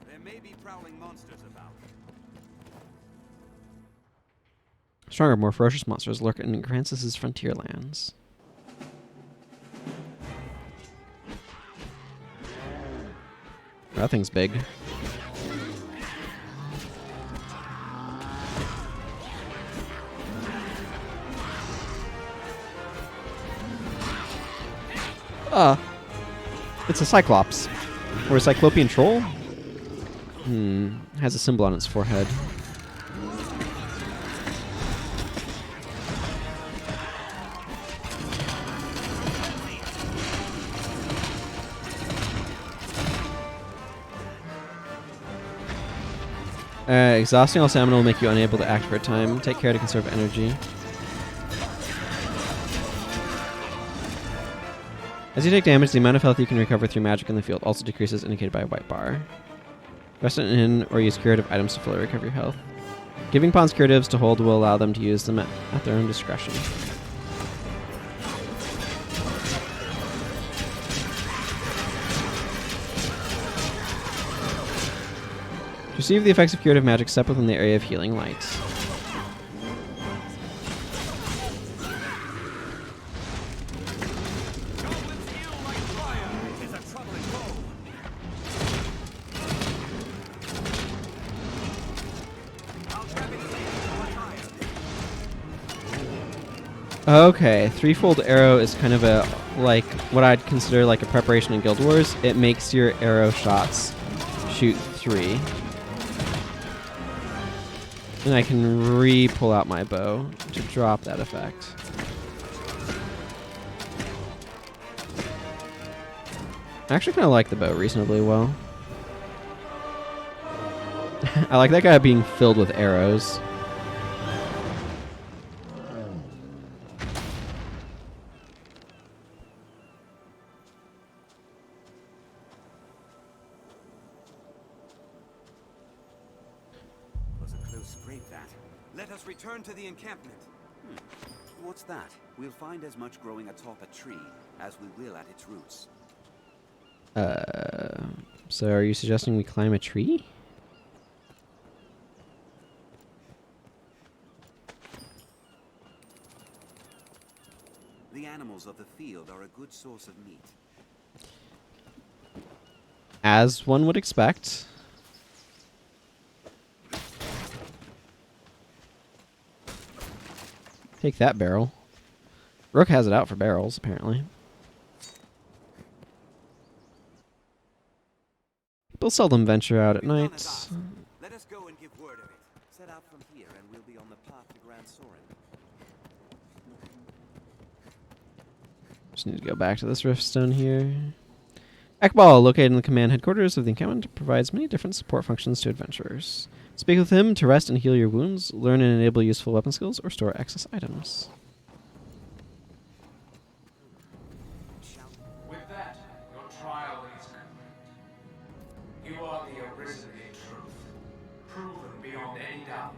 There may be prowling monsters about. Stronger, more ferocious monsters lurk in Francis's frontier lands. That thing's big. It's a Cyclops. Or a Cyclopean troll? Has a symbol on its forehead. Exhausting all stamina will make you unable to act for a time. Take care to conserve energy. As you take damage, the amount of health you can recover through magic in the field also decreases, indicated by a white bar. Rest in an inn or use curative items to fully recover your health. Giving pawns curatives to hold will allow them to use them at their own discretion. To receive the effects of curative magic, step within the area of healing light. Okay, threefold arrow is kind of a, like, what I'd consider like a preparation in Guild Wars. It makes your arrow shots shoot 3. And I can re-pull out my bow to drop that effect. I actually kind of like the bow reasonably well. I like that guy being filled with arrows. Let us return to the encampment. What's that? We'll find as much growing atop a tree as we will at its roots. So are you suggesting we climb a tree? The animals of the field are a good source of meat. As one would expect. Take that barrel. Rook has it out for barrels, apparently. People seldom venture out at night. Let us go and give word of it. Set out from here and we'll be on the path to Gran Soren. Just need to go back to this riftstone here. Ekbal, located in the command headquarters of the encampment, provides many different support functions to adventurers. Speak with him to rest and heal your wounds, learn and enable useful weapon skills, or store excess items. With that, your trial is complete. You are the Arisen in truth, proven beyond any doubt.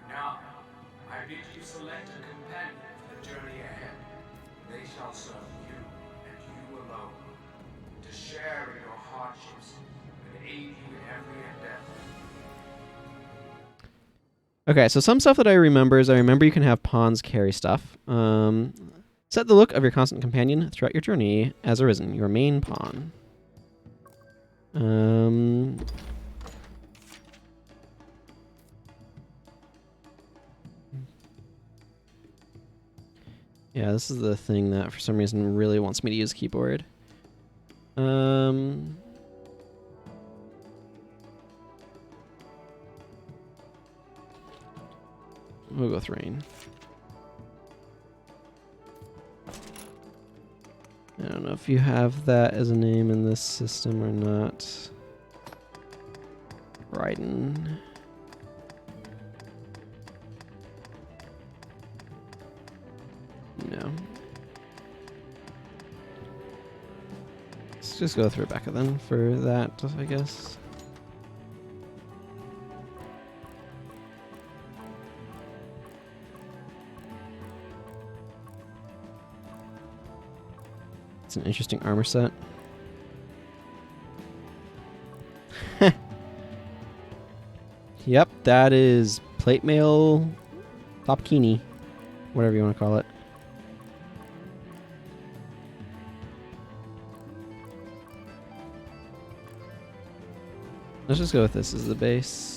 Now, I bid you select a companion for the journey ahead. They shall serve you, and you alone, to share in your hardships and aid you in every endeavor. Okay, so some stuff that I remember is you can have pawns carry stuff. Set the look of your constant companion throughout your journey as Arisen, your main pawn. Yeah, this is the thing that for some reason really wants me to use keyboard. We'll go with rain. I don't know if you have that as a name in this system or not. Raiden. No. Let's just go with Rebecca then for that, I guess. It's an interesting armor set. Yep, that is plate mail Topkini, whatever you want to call it. Let's just go with this as the base.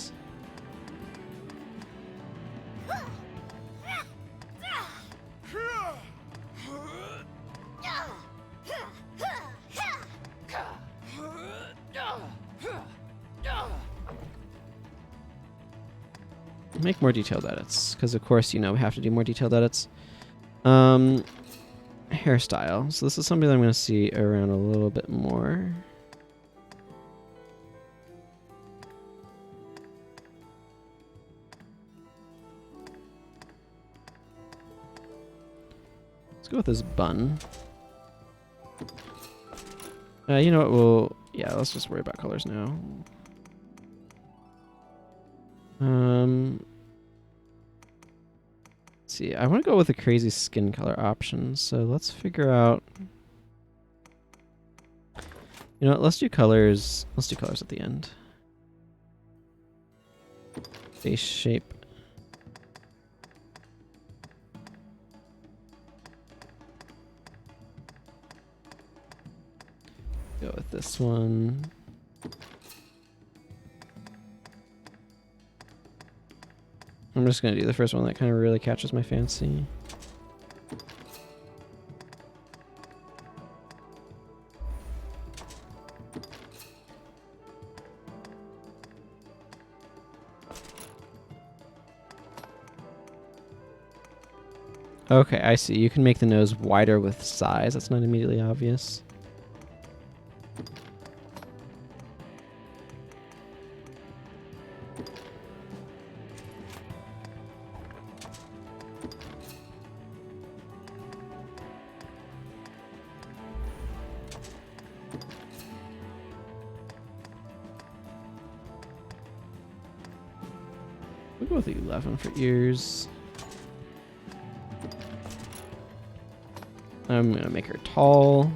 Make more detailed edits, because of course, you know, we have to do more detailed edits. Hairstyle. So this is something that I'm going to see around a little bit more. Let's go with this bun. You know what, yeah, let's just worry about colors now. Let's see, I want to go with a crazy skin color option, so let's figure out. You know what, let's do colors. Let's do colors at the end. Face shape. Go with this one. I'm just going to do the first one that kind of really catches my fancy. Okay, I see. You can make the nose wider with size. That's not immediately obvious. We'll go with 11 for ears. I'm going to make her tall.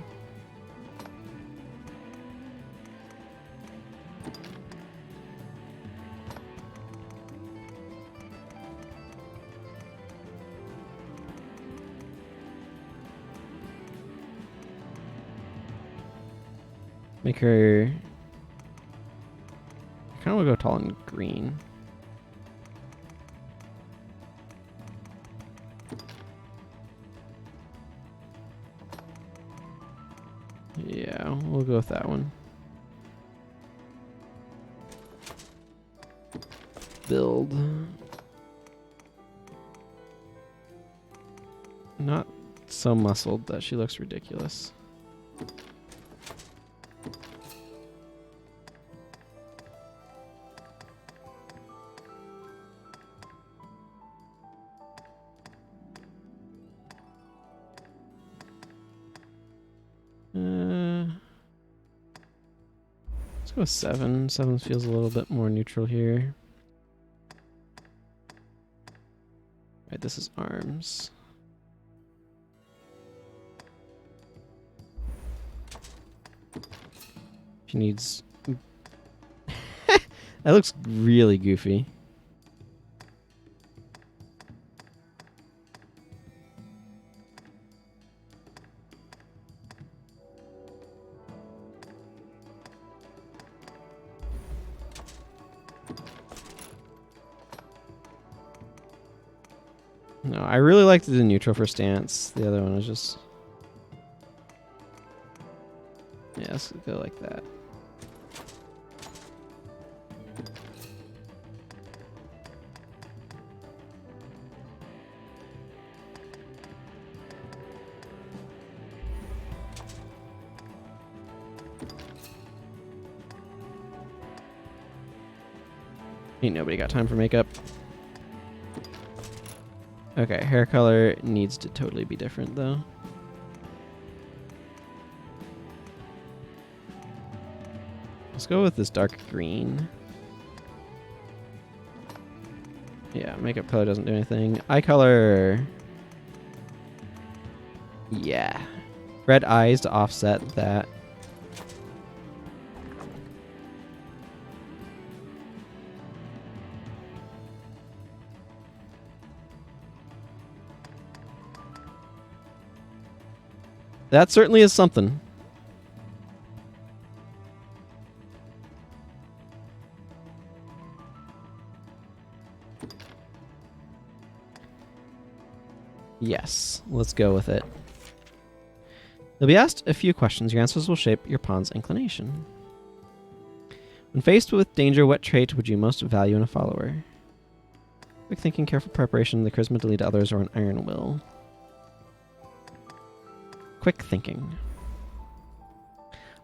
Make her... I kind of want to go tall and green. Yeah, we'll go with that one. Build. Not so muscled that she looks ridiculous. Let's go with 7. 7 feels a little bit more neutral here. Right, this is arms. She needs... That looks really goofy. No, I really liked the neutral for stance. The other one was just... Yeah, let's go like that. Ain't nobody got time for makeup. Okay, hair color needs to totally be different though. Let's go with this dark green. Yeah, makeup color doesn't do anything. Eye color. Yeah. Red eyes to offset that. That certainly is something. Yes, let's go with it. You'll be asked a few questions. Your answers will shape your pawn's inclination. When faced with danger, what trait would you most value in a follower? Quick thinking, careful preparation, the charisma to lead others, or an iron will? Quick thinking.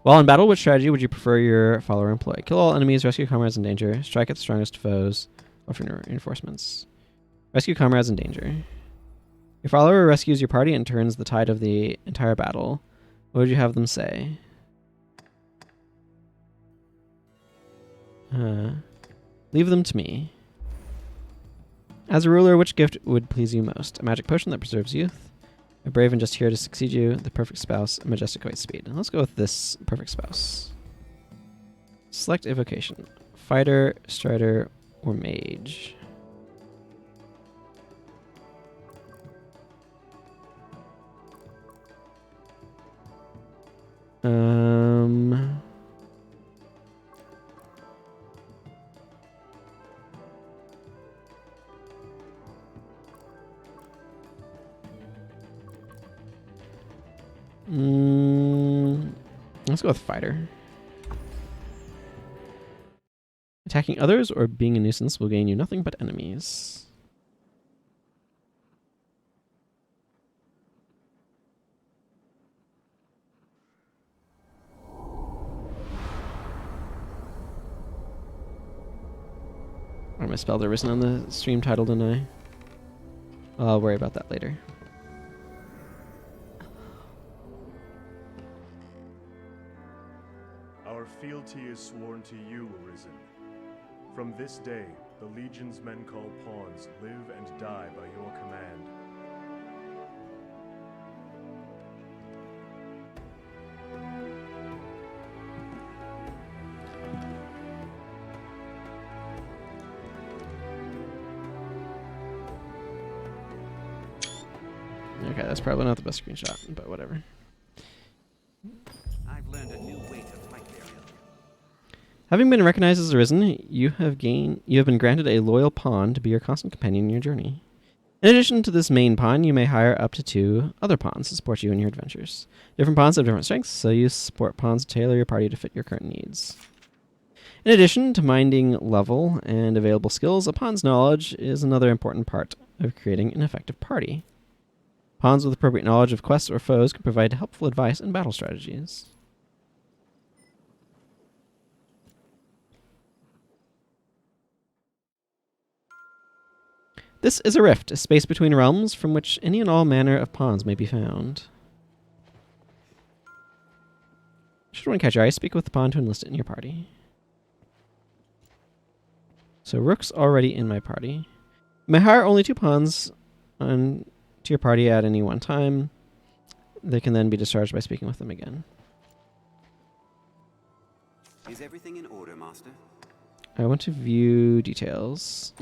While in battle, which strategy would you prefer your follower employ? Kill all enemies, rescue comrades in danger, strike at the strongest foes, or for reinforcements. Rescue comrades in danger. Your follower rescues your party and turns the tide of the entire battle. What would you have them say? Leave them to me. As a ruler, which gift would please you most? A magic potion that preserves youth? A brave and just here to succeed you? The perfect spouse? A majestic white speed? Let's go with this perfect spouse. Select a vocation. Fighter, strider, or mage. Let's go with fighter. Attacking others or being a nuisance will gain you nothing but enemies. I misspelled Arisen on the stream title, didn't I? I'll worry about that later. Our fealty is sworn to you, Arisen. From this day, the Legion's men called pawns live and die by your command. Okay, that's probably not the best screenshot, but whatever. I've learned a new way to fight there. Having been recognized as Arisen, you have been granted a loyal pawn to be your constant companion in your journey. In addition to this main pawn, you may hire up to 2 other pawns to support you in your adventures. Different pawns have different strengths, so use support pawns to tailor your party to fit your current needs. In addition to minding level and available skills, a pawn's knowledge is another important part of creating an effective party. Pawns with appropriate knowledge of quests or foes can provide helpful advice and battle strategies. This is a rift, a space between realms from which any and all manner of pawns may be found. Should one catch your eye, speak with the pawn to enlist it in your party. So Rook's already in my party. You may hire only 2 pawns to your party at any one time. They can then be discharged by speaking with them again. Is everything in order, Master? I want to view details.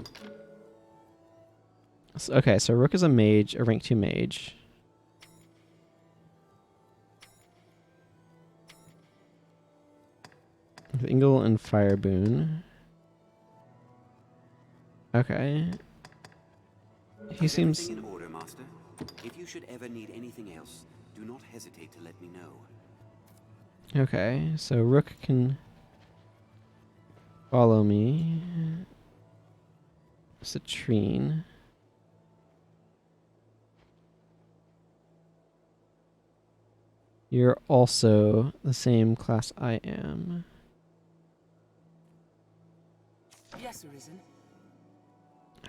Okay, so Rook is a mage, a rank 2 mage. With Ingle and Fire Boon. Okay. He seems... Master. If you should ever need anything else, do not hesitate to let me know. Okay, so Rook can follow me. Citrine. You're also the same class I am. Yes, Arisen.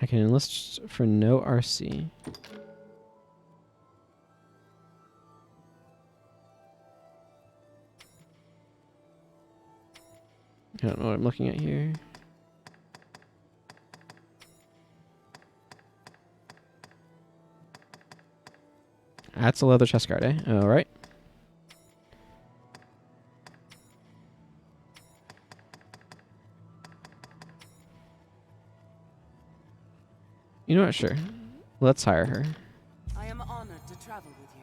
I can enlist for no RC. I don't know what I'm looking at here. That's a leather chest guard, eh? Alright. You know what? Sure. Let's hire her. I am honored to travel with you.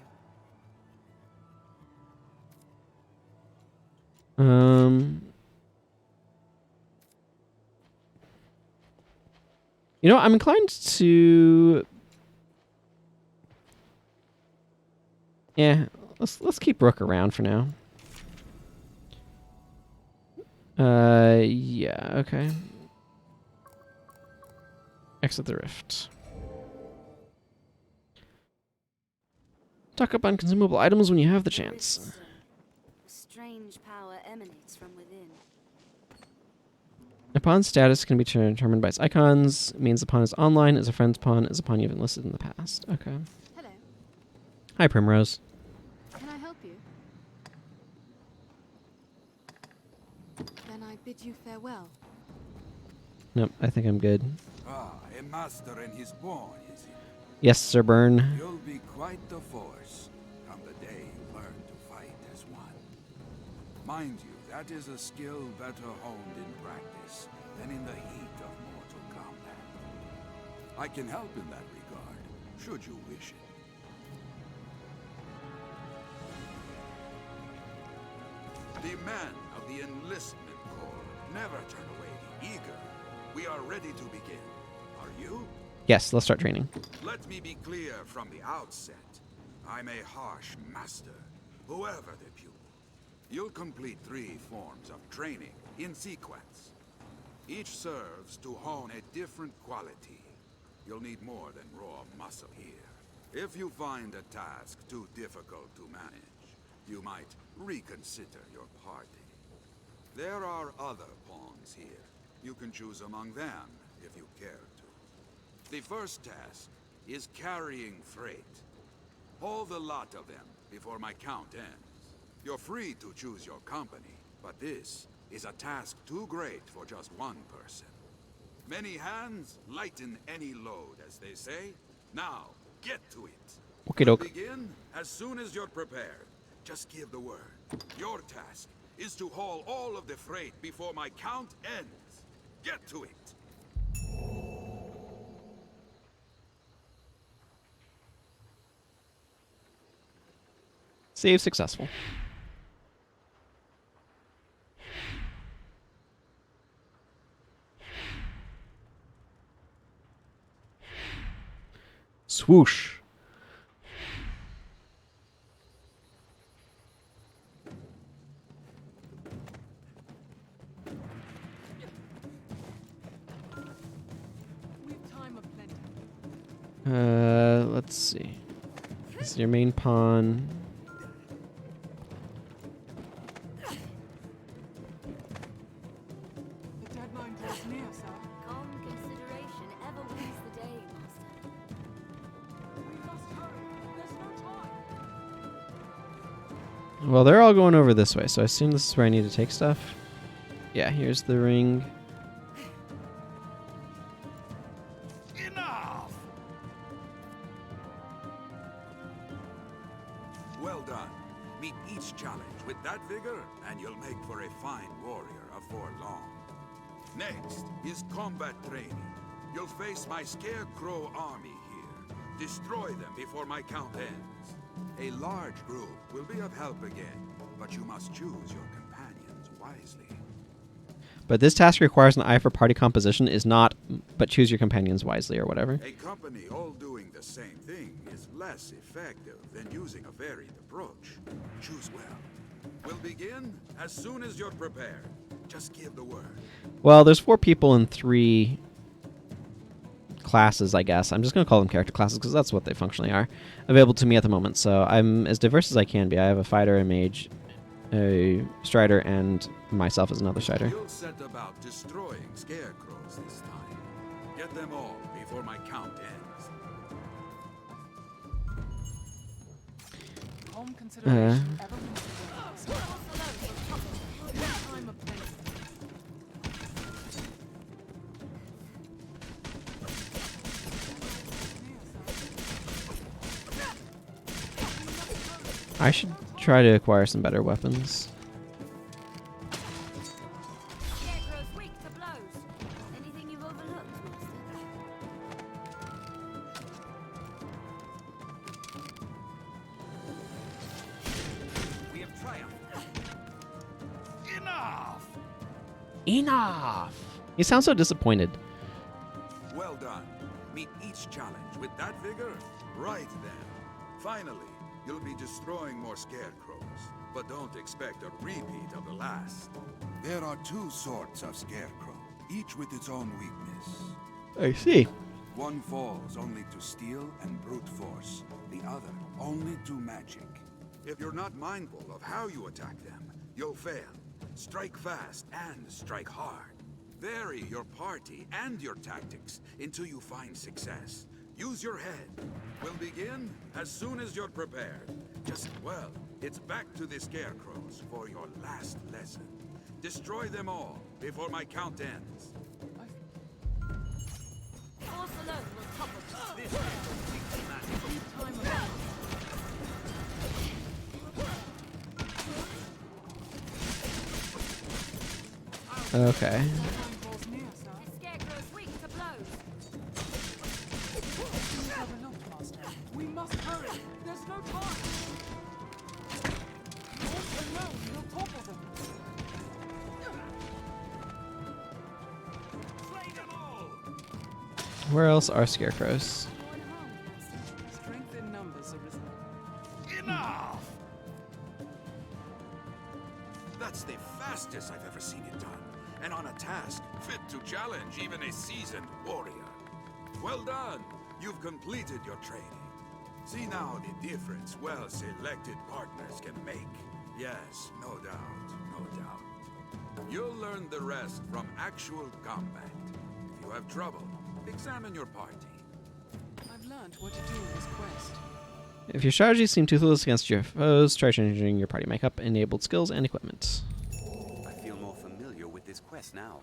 You know, I'm inclined to... Yeah, let's keep Rook around for now. Yeah, okay. Exit the rift. Stock up on consumable items when you have the chance. A strange power emanates from within. A pawn's status can be determined by its icons. It means the pawn is online, is a friend's pawn, is a pawn you've enlisted in the past. Okay. Hello. Hi, Primrose. Can I help you? Then I bid you farewell. Nope, I think I'm good. Ah, a master and his pawn, is it? Yes, Sir Burn. You'll be quite the force come the day you learn to fight as one. Mind you, that is a skill better honed in practice than in the heat of mortal combat. I can help in that regard, should you wish it. The men of the enlistment corps never turn away the eager. We are ready to begin. Are you? Yes, let's start training. Let me be clear from the outset. I'm a harsh master, whoever the pupil. You'll complete 3 forms of training in sequence. Each serves to hone a different quality. You'll need more than raw muscle here. If you find a task too difficult to manage, you might reconsider your party. There are other pawns here. You can choose among them if you care to. The first task is carrying freight. Haul the lot of them before my count ends. You're free to choose your company, but this is a task too great for just one person. Many hands lighten any load, as they say. Now, get to it. Okay, We'll doke. begin as soon as you're prepared. Just give the word. Your task is to haul all of the freight before my count ends. Get to it. Save successful. Swoosh. We've time of plenty. Let's see. This is your main pawn. The deadline draws near, sir. Calm consideration ever wins the day, Master. We must hurry. There's no time. Well, they're all going over this way, so I assume this is where I need to take stuff. Yeah, here's the ring. Enough! Well done. Meet each challenge with that vigor, and you'll make for a fine warrior afore long. Next is combat training. You'll face my scarecrow army here. Destroy them before my count ends. A large group will be of help again, but you must choose your companions wisely. But this task requires an eye for party composition is not, but choose your companions wisely or whatever. A company all doing the same thing is less effective than using a varied approach. Choose well. We'll begin as soon as you're prepared. Just give the word. Well, there's 4 people in 3 classes, I guess. I'm just going to call them character classes because that's what they functionally are, available to me at the moment. So I'm as diverse as I can be. I have a fighter, a mage, a strider, and myself as another strider. You'll set about destroying scarecrows this time. Get them all before my count ends. Home consideration ever I should try to acquire some better weapons. Scarecrow's weak to blows. Anything you've overlooked, Master? We have triumphed. Enough! Enough! He sounds so disappointed. Well done. Meet each challenge with that vigor. Right then. Finally, you'll be destroying more scarecrows, but don't expect a repeat of the last. There are 2 sorts of scarecrow, each with its own weakness. I see. One falls only to steel and brute force, the other only to magic. If you're not mindful of how you attack them, you'll fail. Strike fast and strike hard. Vary your party and your tactics until you find success. Use your head. We'll begin as soon as you're prepared. Just, well, it's back to the scarecrows for your last lesson. Destroy them all before my count ends. Force alone will topple This time Okay. This scarecrow's weak to blows. We must hurry. There's no time. Force alone will topple them. slay them all! Where else are scarecrows? Strength in numbers, Arisen. Enough! That's the fastest I've ever seen it done. And on a task fit to challenge even a seasoned warrior. Well done! You've completed your training. See now the difference well-selected partners can make. Yes, no doubt, no doubt. You'll learn the rest from actual combat. If you have trouble, examine your party. I've learned what to do in this quest. If your strategies seem toothless against your foes, try changing your party makeup, enabled skills, and equipment. I feel more familiar with this quest now.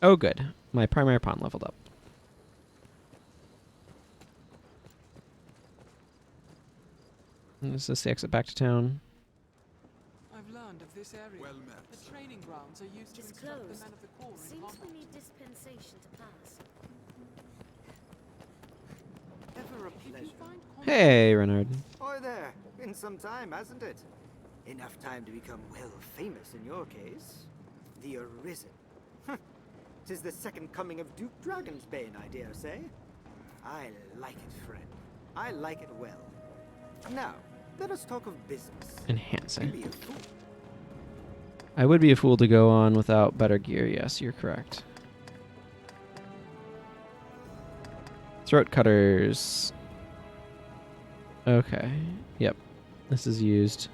Oh, good. My primary pawn leveled up. And this is the exit back to town. I've learned of this area. Well met. The training grounds are used to It's instruct the closed. men of the core in Seems combat. we need dispensation to pass. Ever a pleasure. Hey, Renard. Oi there. Been some time, hasn't it? Enough time to become well famous in your case. The Arisen. Tis the second coming of Duke Dragonsbane, I dare say. I like it, friend. I like it well. Now, let us talk of business. Enhancing. Be a fool. I would be a fool to go on without better gear. Yes, you're correct. Throat cutters. Okay. Yep. This is used.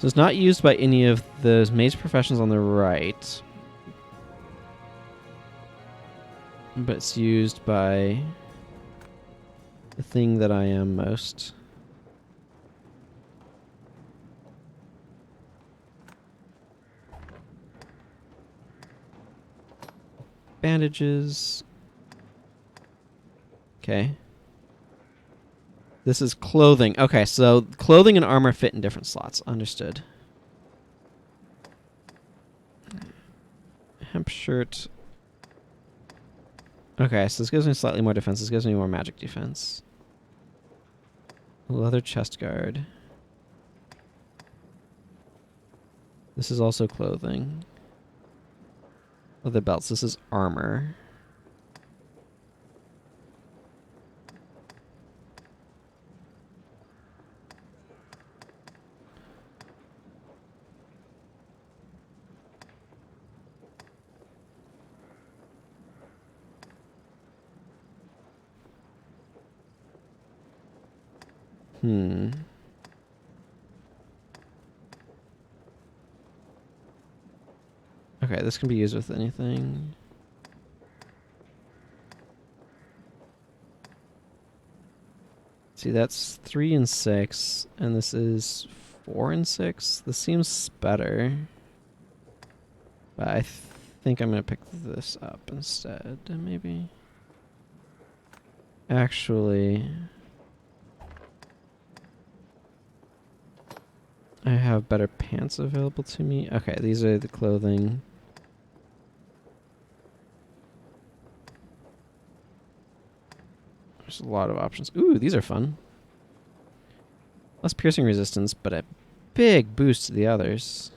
So it's not used by any of those mage professions on the right. But it's used by the thing that I am most. Bandages. Okay. This is clothing. Okay, so clothing and armor fit in different slots. Understood. Hemp shirt. Okay, so this gives me slightly more defense. This gives me more magic defense. Leather chest guard. This is also clothing. Leather belts. This is armor. Okay, this can be used with anything. See, that's 3 and 6, and this is 4 and 6. This seems better. But I think I'm going to pick this up instead, maybe. Actually, I have better pants available to me. Okay, these are the clothing. There's a lot of options. Ooh, these are fun. Less piercing resistance, but a big boost to the others.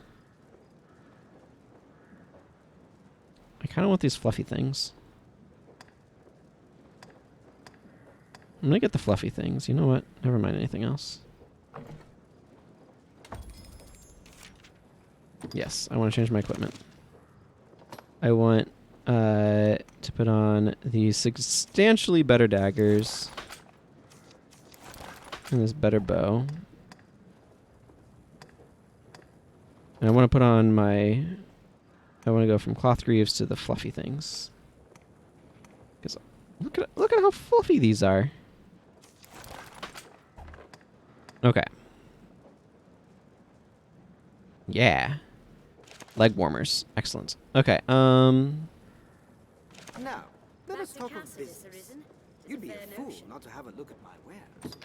I kind of want these fluffy things. I'm gonna get the fluffy things. You know what? Never mind anything else. Yes, I want to change my equipment. I want to put on these substantially better daggers. And this better bow. And I want to put on my... I want to go from cloth greaves to the fluffy things. Because look at how fluffy these are. Okay. Yeah. Leg warmers. Excellent. Okay, Now, let us talk of business. You'd be a fool not to have a look at my wares.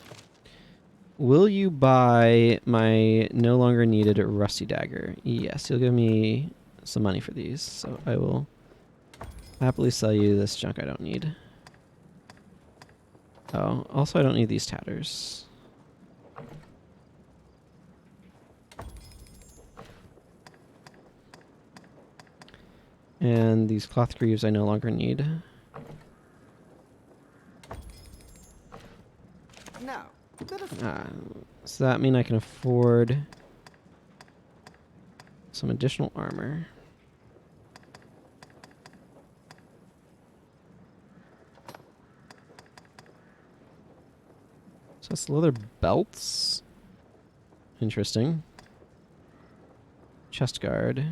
Will you buy my no longer needed rusty dagger? Yes, you'll give me some money for these, so I will happily sell you this junk I don't need. Oh, also I don't need these tatters. And these cloth greaves I no longer need. Now, so that means I can afford some additional armor. So it's leather belts. Interesting. Chest guard.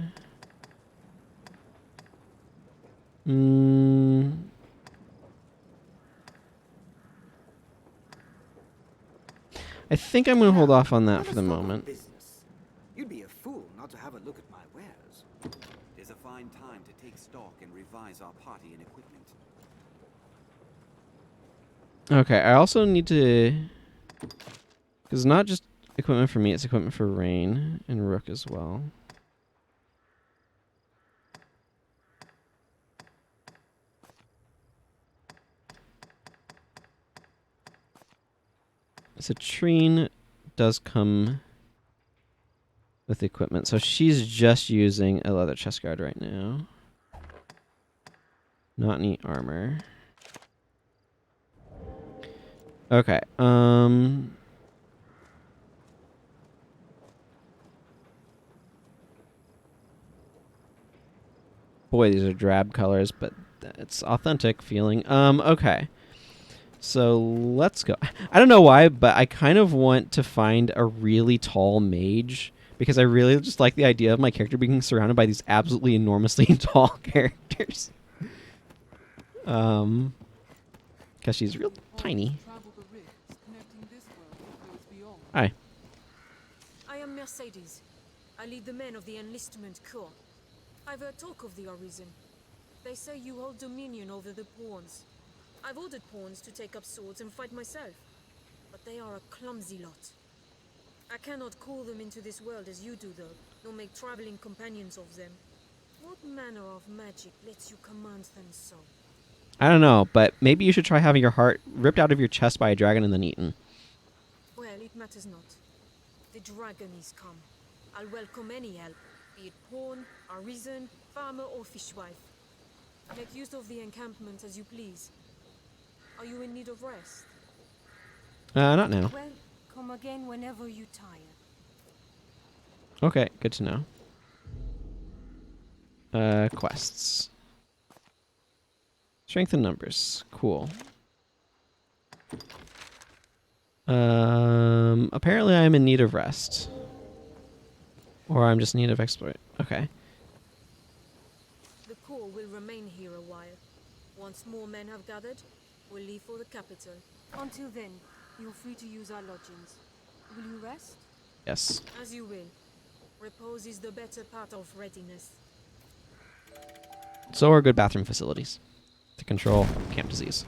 I think I'm going to hold off on that for the moment. You'd be a fool not to have a look at my wares. It is a fine time to take stock and revise our party and equipment. Okay, I also need to... Because it's not just equipment for me, it's equipment for Rain and Rook as well. Citrine does come with equipment, so she's just using a leather chest guard right now. Not any armor. Okay, boy, these are drab colors, but it's authentic feeling. Okay. So let's go. I don't know why, but I kind of want to find a really tall mage because I really just like the idea of my character being surrounded by these absolutely enormously tall characters. Because she's real tiny. Hi. I am Mercedes. I lead the men of the enlistment corps. I've heard talk of the Arisen. They say you hold dominion over the pawns. I've ordered pawns to take up swords and fight myself, but they are a clumsy lot. I cannot call them into this world as you do, though, nor make traveling companions of them. What manner of magic lets you command them so? I don't know, but maybe you should try having your heart ripped out of your chest by a dragon and then eaten. Well, it matters not. The dragon is come. I'll welcome any help, be it pawn, arisen, farmer, or fishwife. Make use of the encampment as you please. Are you in need of rest? Not now. Well, come again whenever you tire. Okay, good to know. Quests. Strength in numbers. Cool. Apparently I'm in need of rest. Or I'm just in need of exploit. Okay. The core will remain here a while. Once more men have gathered, we'll leave for the capital. Until then, you're free to use our lodgings. Will you rest? Yes. As you will. Repose is the better part of readiness. So are good bathroom facilities to control camp disease.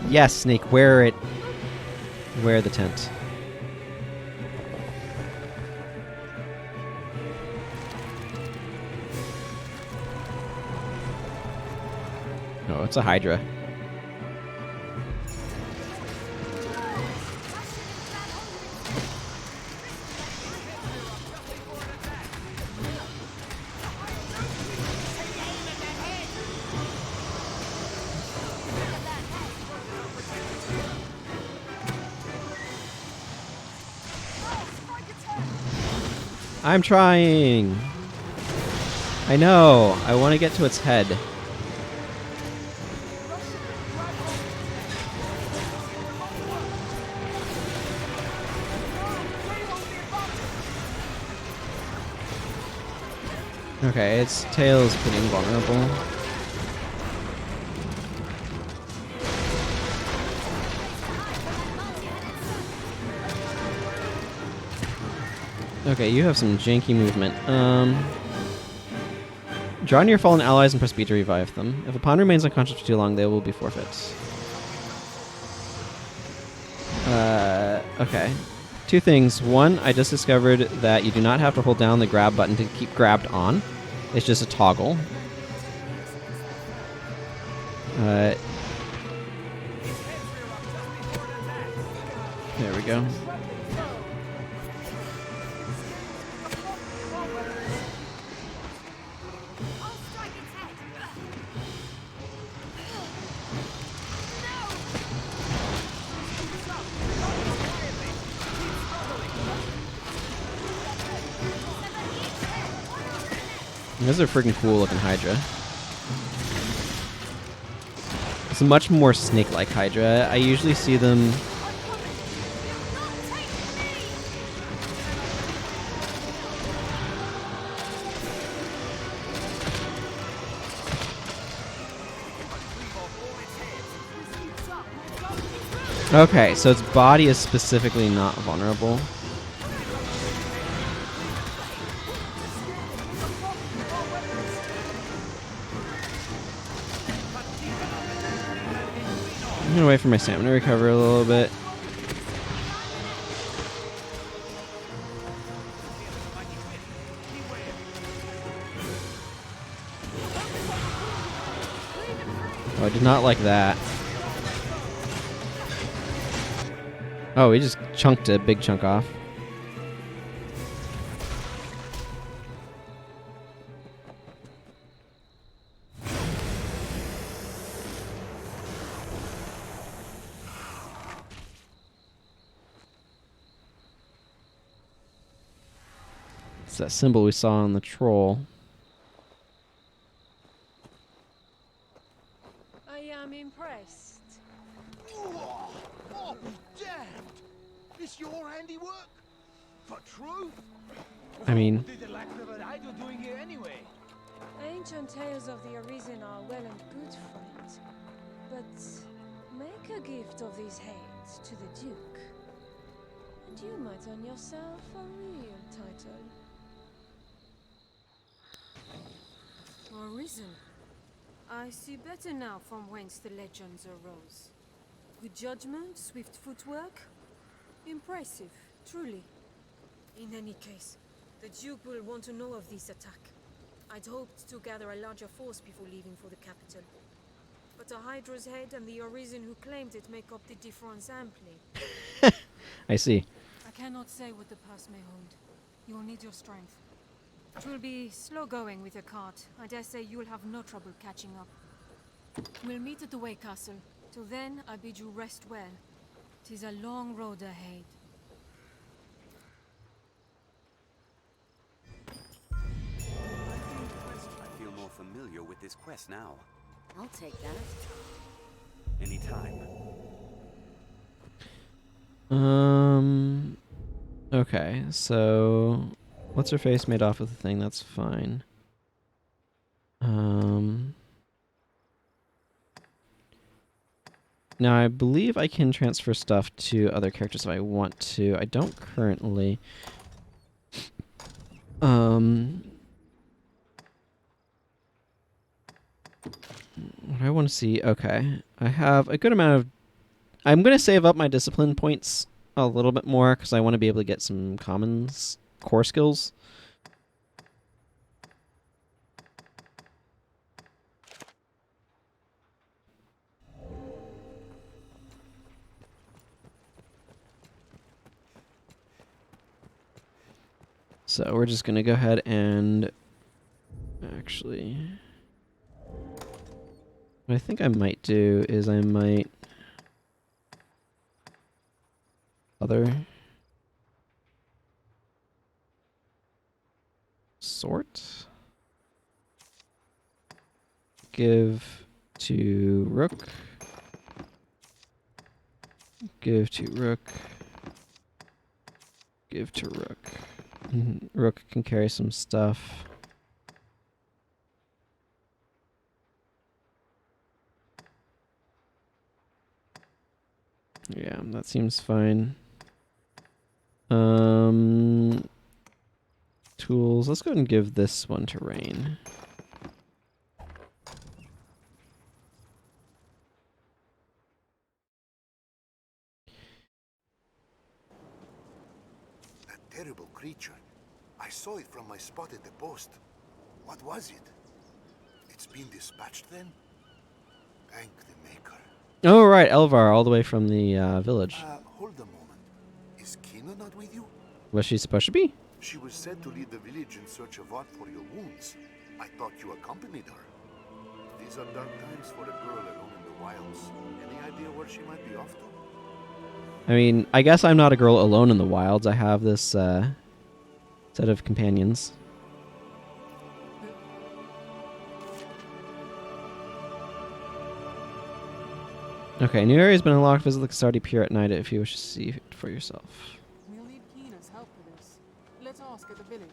Yes, Snake, wear it. Wear the tent. Oh, it's a hydra. I'm trying. I know. I want to get to its head. Okay, its tail is pretty invulnerable. Okay, you have some janky movement. Draw near fallen allies and press B to revive them. If a pawn remains unconscious for too long, they will be forfeit. Okay. Two things. One, I just discovered that you do not have to hold down the grab button to keep grabbed on. It's just a toggle. There we go. This is a freaking cool looking Hydra. It's a much more snake-like Hydra. I usually see them... Okay, so its body is specifically not vulnerable. I'm gonna wait for my stamina to recover a little bit. Oh, I did not like that. Oh, he just chunked a big chunk off. It's that symbol we saw on the troll. I am impressed. Oh, be damned! This your handiwork? For true? I mean... What did the lack of an idol doing here anyway? Ancient tales of the Arisen are well and good, friend. But make a gift of these heads to the Duke, and you might earn yourself a real title. Arisen. I see better now from whence the legends arose. Good judgment, swift footwork, Impressive, truly. In any case, the Duke will want to know of this attack. I'd hoped to gather a larger force before leaving for the capital. But a Hydra's head and the Arisen who claimed it make up the difference amply. I see. I cannot say what the pass may hold. You will need your strength. It will be slow going with a cart. I dare say you will have no trouble catching up. We'll meet at the Way Castle. Till then, I bid you rest well. 'Tis a long road ahead. I feel more familiar with this quest now. I'll take that. Anytime. Okay, so what's her face made off with the thing? That's fine. Now I believe I can transfer stuff to other characters if I want to. I don't currently. What I want to see. Okay, I have a good amount of. I'm going to save up my discipline points a little bit more because I want to be able to get some commons core skills. So we're just going to go ahead and actually, what I think I might do is I might sort, give to Rook, give to Rook, give to Rook. Rook can carry some stuff. Yeah, that seems fine. Tools. Let's go ahead and give this one to Rain. That terrible creature. I saw it from my spot at the post. What was it? It's been dispatched then? Thank the Maker. Oh, right, Elvar, all the way from the village. Hold a moment. Is Kina not with you? Was she supposed to be? She was said to lead the village in search of art for your wounds. I thought you accompanied her. These are dark times for a girl alone in the wilds. Any idea where she might be off to? I mean, I guess I'm not a girl alone in the wilds. I have this set of companions. Okay, new area has been unlocked. Visit the Casardi Pier at night if you wish to see it for yourself. We'll need Keena's help for this. Let's ask at the village.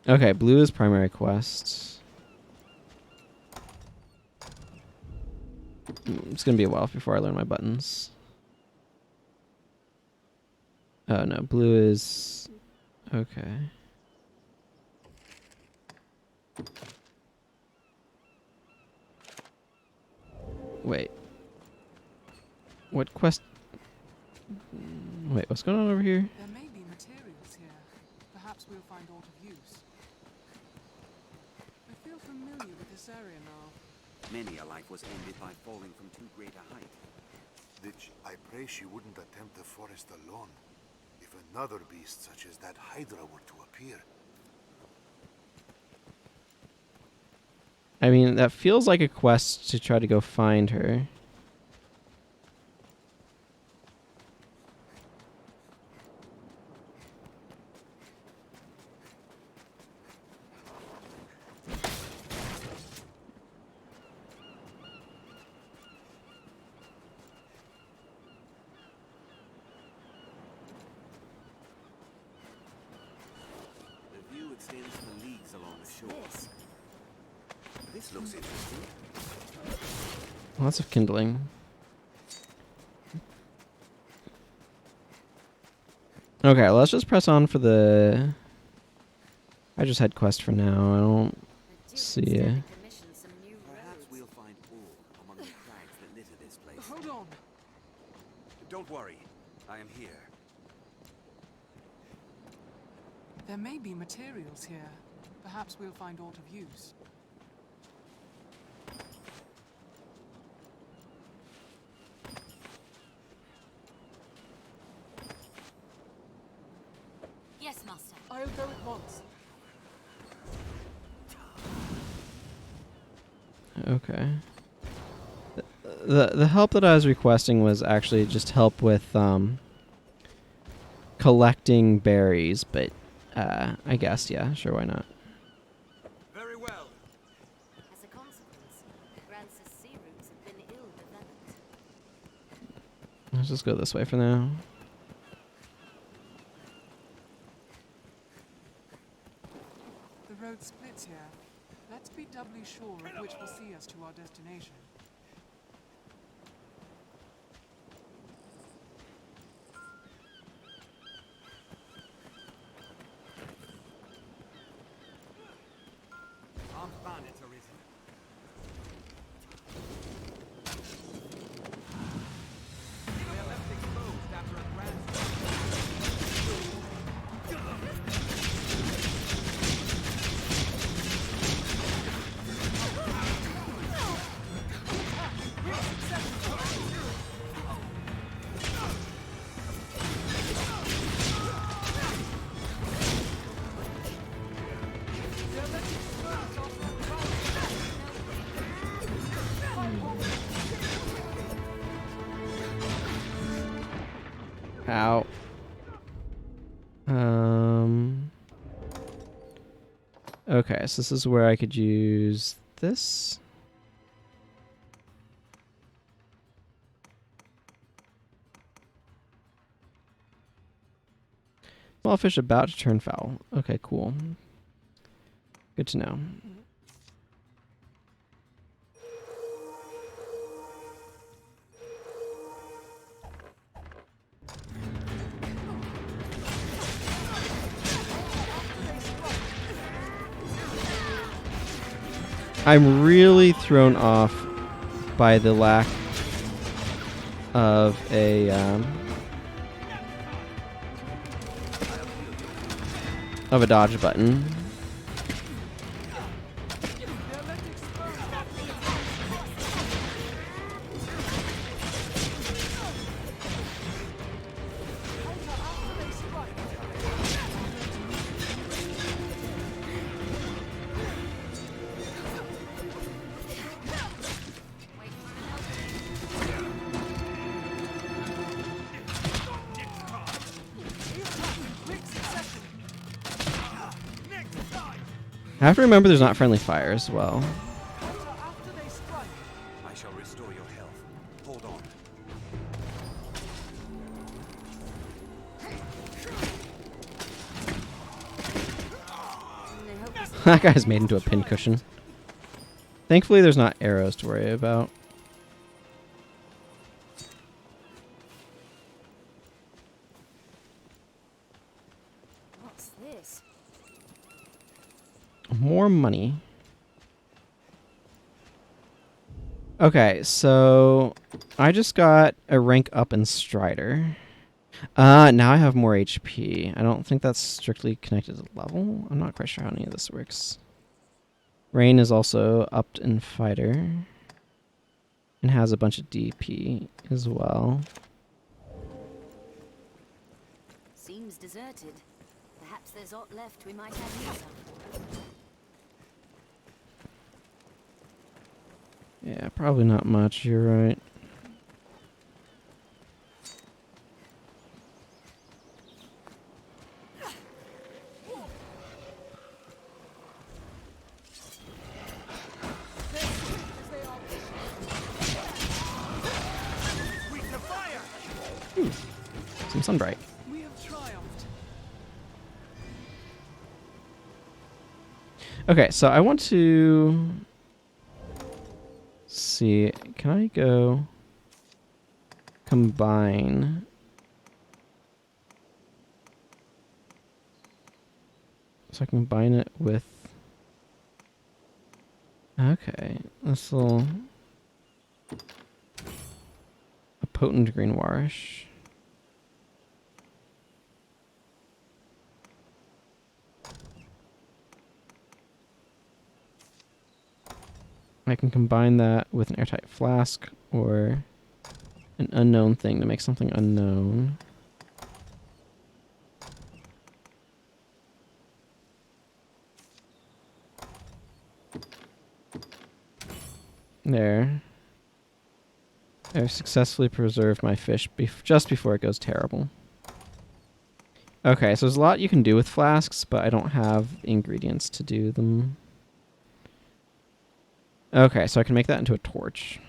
Okay, blue is primary quest. It's gonna be a while before I learn my buttons. Oh no, blue is okay. Wait. What quest? Wait, what's going on over here? There may be materials here. Perhaps we'll find aught of use. I feel familiar with this area now. Many a life was ended by falling from too great a height. I pray she wouldn't attempt the forest alone. If another beast such as that hydra were to appear. I mean, that feels like a quest to try to go find her. The view extends for leagues along the shore. This looks interesting. Lots of kindling. Okay, let's just press on for the... I just had quest for now. I don't see it. Perhaps we'll find ore among the crags that litter this place. Hold on. Don't worry. I am here. There may be materials here. Perhaps we'll find aught of use. Yes, Master. I'll go at once. Okay. The help that I was requesting was actually just help with collecting berries, but I guess yeah, sure, why not? Very well. As a consequence, Grant's sea routes have been ill developed. Let's just go this way for now. The road splits here. Let's be doubly sure of which will see us to our destination. Armed bandits, Arisen. They are left exposed after a Gran Ow. Okay, so this is where I could use this. Small fish about to turn foul. Okay, cool. Good to know. I'm really thrown off by the lack of a dodge button. I have to remember there's not friendly fire as well. I shall restore your health. Hold on. That guy's made into a pincushion. Thankfully, there's not arrows to worry about. What's this? More money. Okay, so I just got a rank up in Strider. Now I have more HP. I don't think that's strictly connected to level. I'm not quite sure how any of this works. Rain is also upped in Fighter. And has a bunch of DP as well. Seems deserted. Perhaps there's aught left we might have use of. Yeah, probably not much, you're right. Some sunbright. We have triumphed. Okay, so I want to see. Can I go combine? So I can combine it with. Okay, this will. potent green warish. I can combine that with an airtight flask or an unknown thing to make something unknown. There. I've successfully preserved my fish just before it goes terrible. Okay, so there's a lot you can do with flasks, but I don't have ingredients to do them. Okay, so I can make that into a torch.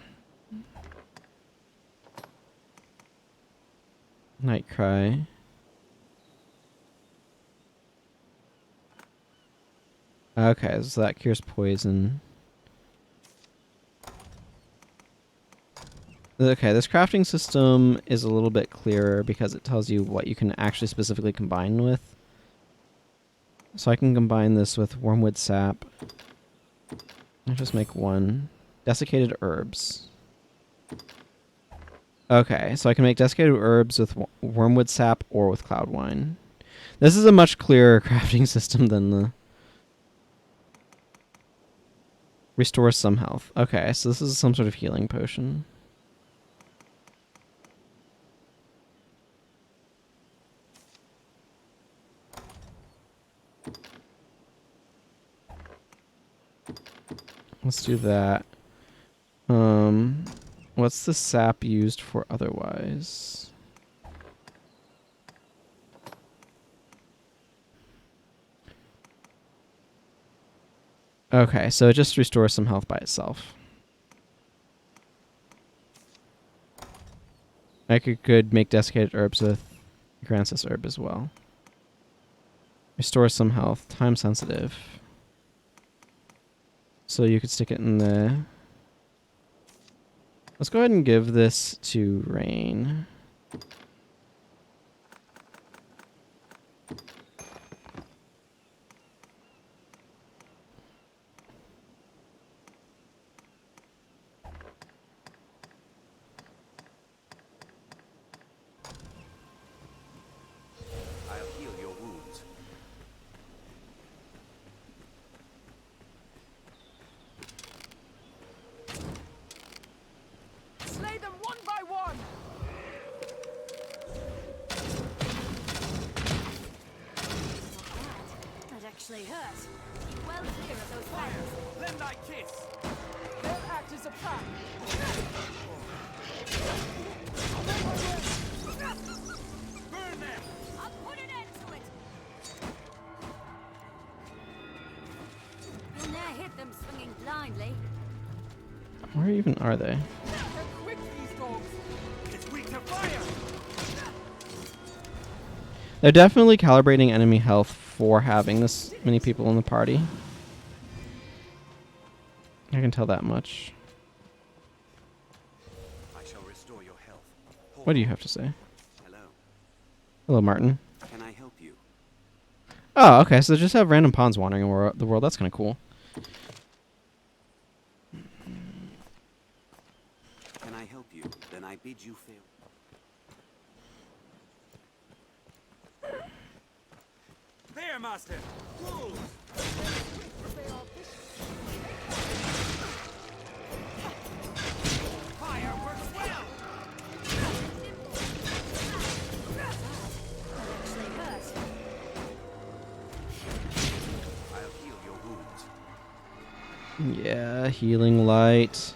Nightcry. Okay, so that cures poison. Okay, this crafting system is a little bit clearer because it tells you what you can actually specifically combine with. So I can combine this with wormwood sap. I'll just make one. Desiccated herbs. Okay, so I can make desiccated herbs with wormwood sap or with cloud wine. This is a much clearer crafting system than the... Restores some health. Okay, so this is some sort of healing potion. Let's do that. What's the sap used for otherwise? Okay, so it just restores some health by itself. I could make desiccated herbs with Gran Soren herb as well. Restore some health. Time sensitive. So you could stick it in the... Let's go ahead and give this to Rain. I'll heal your wounds. Slay them one by one! That actually hurt. Keep well clear of those fires. Lend thy kiss! They'll act as a pack! Burn them! I'll put an end to it! You'll ne'er hit them swinging blindly. Where even are they? They're quick, these dogs! It's weak to fire! They're definitely calibrating enemy health for having this many people in the party. I can tell that much. I shall restore your health. What do you have to say? Hello. Hello, Martin. Can I help you? Oh, okay, so they just have random pawns wandering around the world. That's kind of cool. Can I help you? Then I bid you farewell. There, master! Wolves! Fire works well! I'll heal your wounds. Yeah, healing light.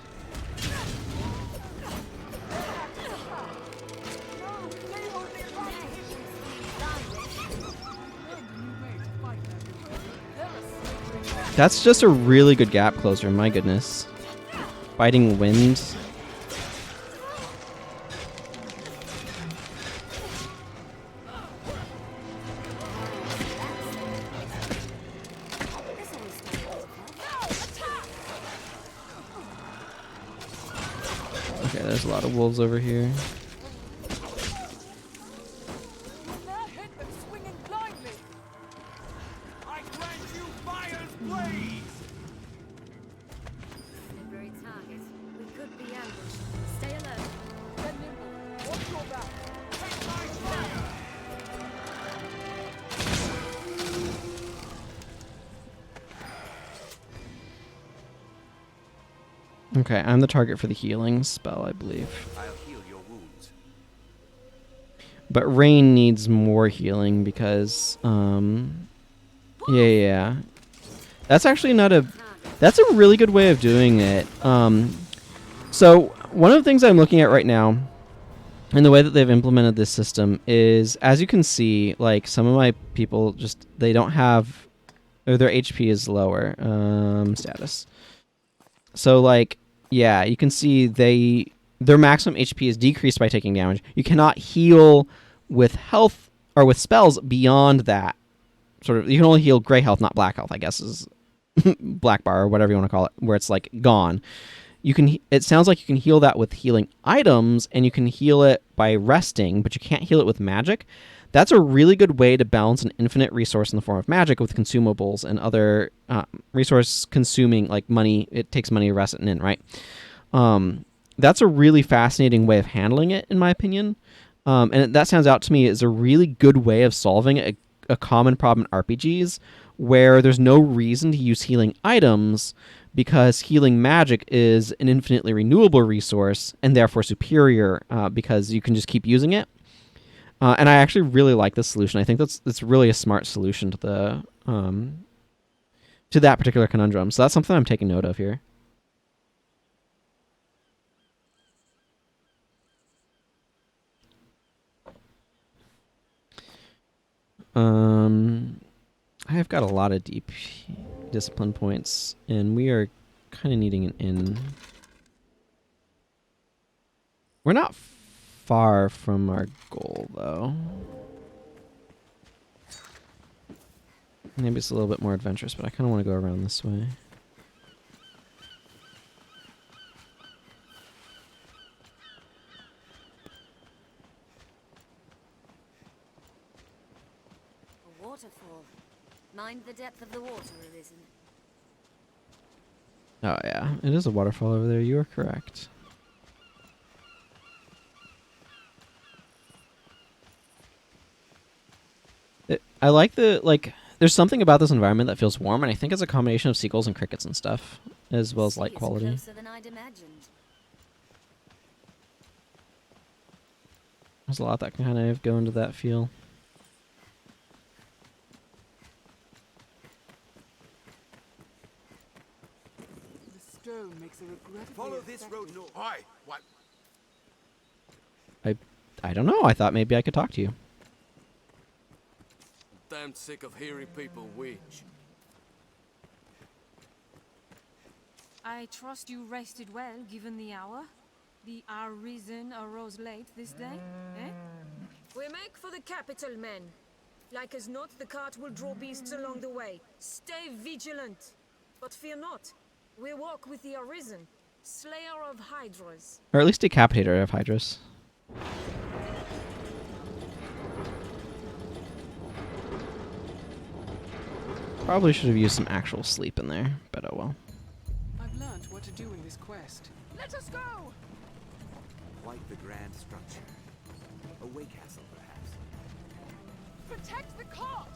That's just a really good gap closer, my goodness. Biting wind. Okay, there's a lot of wolves over here. Slippery target. We could be ambushed. Stay alert. Get nimble. Okay, I'm the target for the healing spell, I believe. I'll heal your wounds. But Rain needs more healing because, yeah. That's actually not a... That's a really good way of doing it. So, one of the things I'm looking at right now, and the way that they've implemented this system is, as you can see, like, some of my people just, they don't have... Or their HP is lower. Status. So, like, yeah, you can see their maximum HP is decreased by taking damage. You cannot heal with health or with spells beyond that. Sort of, you can only heal gray health, not black health, I guess is black bar or whatever you want to call it, where it's like gone. You can. It sounds like you can heal that with healing items, and you can heal it by resting, but you can't heal it with magic. That's a really good way to balance an infinite resource in the form of magic with consumables and other resource consuming, like money. It takes money to rest it in, right? That's a really fascinating way of handling it, in my opinion. And that sounds out to me as a really good way of solving a common problem in RPGs where there's no reason to use healing items because healing magic is an infinitely renewable resource and therefore superior because you can just keep using it. And I actually really like this solution. I think that's really a smart solution to the to that particular conundrum. So that's something I'm taking note of here. I have got a lot of deep discipline points, and we are kind of needing an inn. We're not far from our goal, though. Maybe it's a little bit more adventurous, but I kind of want to go around this way. A waterfall. Mind the depth of the water, Arisen. Oh yeah, it is a waterfall over there. You are correct. I like there's something about this environment that feels warm, and I think it's a combination of seagulls and crickets and stuff, as well as light quality. Closer than I'd imagined. There's a lot that can kind of go into that feel. The stone makes a regrettably Follow this road north. Why? What? I don't know. I thought maybe I could talk to you. Damn sick of hearing people whinge. I trust you rested well, given the hour. The Arisen arose late this day, eh? We make for the capital, men. Like as not, the cart will draw beasts along the way. Stay vigilant. But fear not. We walk with the Arisen, slayer of hydras. Or at least decapitator of hydras. Probably should have used some actual sleep in there, but oh well. I've learned what to do in this quest. Let us go! Like the grand structure. A way castle, perhaps. Protect the cart!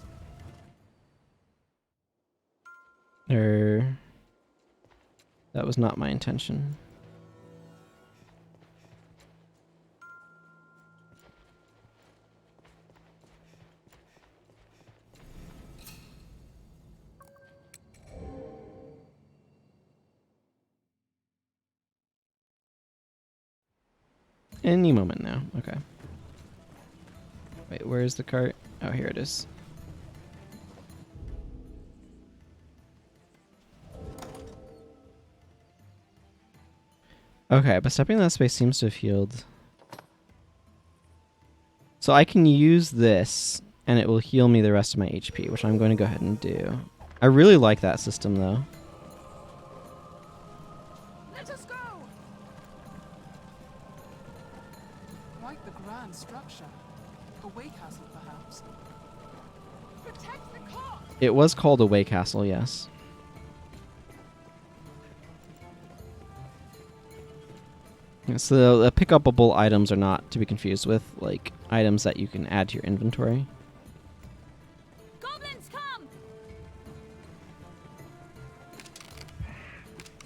That was not my intention. Any moment now. Okay. Wait, where is the cart? Oh, here it is. Okay, but stepping in that space seems to have healed. So I can use this, and it will heal me the rest of my HP, which I'm going to go ahead and do. I really like that system, though. Let us go! Quite the grand structure. A way castle, perhaps. Protect the cart! It was called a way castle, yes. So the pick-upable items are not to be confused with like items that you can add to your inventory. Goblins, come!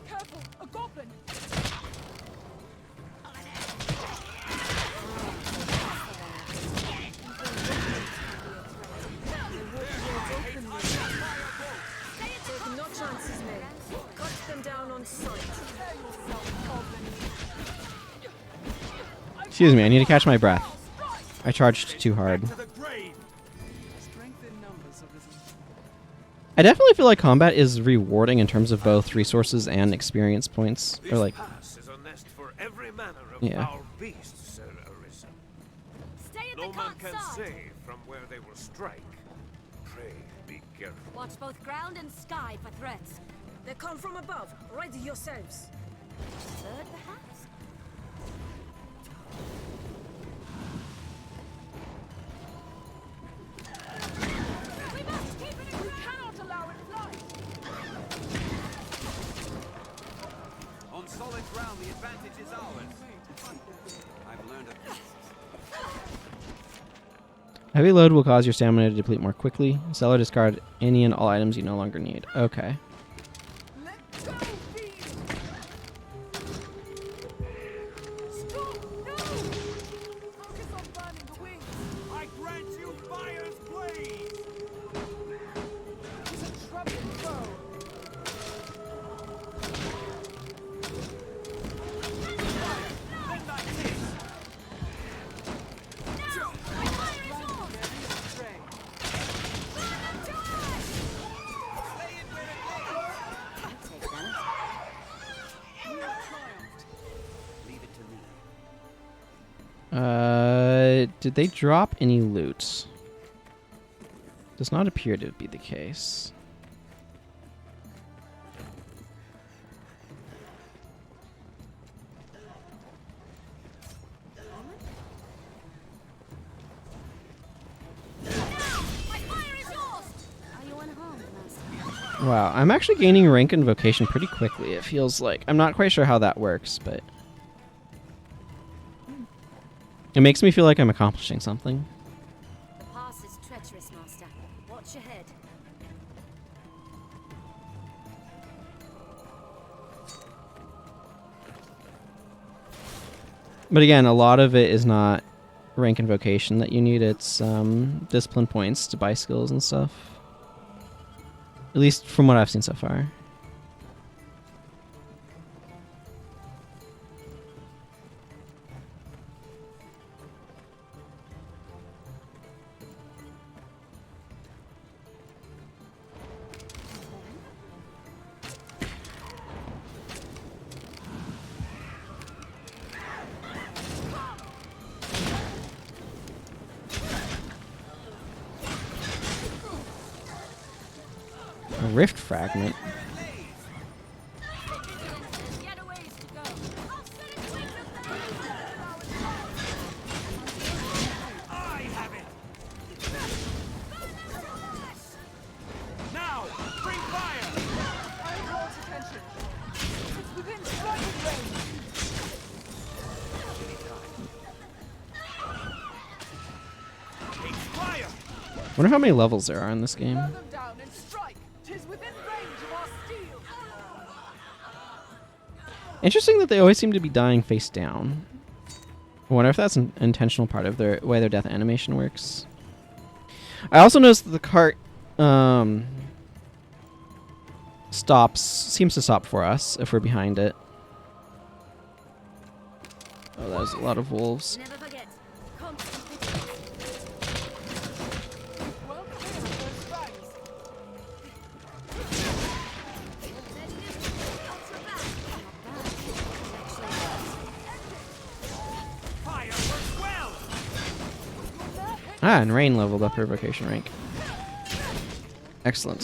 Careful, a goblin! Excuse me, I need to catch my breath. I charged too hard. I definitely feel like combat is rewarding in terms of both resources and experience points. Or like, yeah. Beasts, Sir Arisen. No man can say from where they will strike. Pray be careful. Watch both ground and sky for threats. They come from above. Ready yourselves. Third, perhaps? We must keep it. We cannot allow it flight. On solid ground, the advantage is ours. I've learned a Heavy load will cause your stamina to deplete more quickly. Sell or discard any and all items you no longer need. Okay. I grant you fire's blaze. He's a troubling foe. Did they drop any loot? Does not appear to be the case. Wow, I'm actually gaining rank and vocation pretty quickly, it feels like. I'm not quite sure how that works, but it makes me feel like I'm accomplishing something. The pass is treacherous, Master. Watch ahead. But again, a lot of it is not rank and vocation that you need. It's discipline points to buy skills and stuff. At least from what I've seen so far. A rift fragment. Now, bring fire. I draw attention. It's within striking range. Take fire. Wonder how many levels there are in this game. Throw them down and strike. 'Tis within range of our steel. Interesting that they always seem to be dying face down. I wonder if that's an intentional part of their way their death animation works. I also noticed that the cart seems to stop for us if we're behind it. Oh, that was a lot of wolves. Never forget. Ah, and Rain leveled up her vocation rank. Excellent.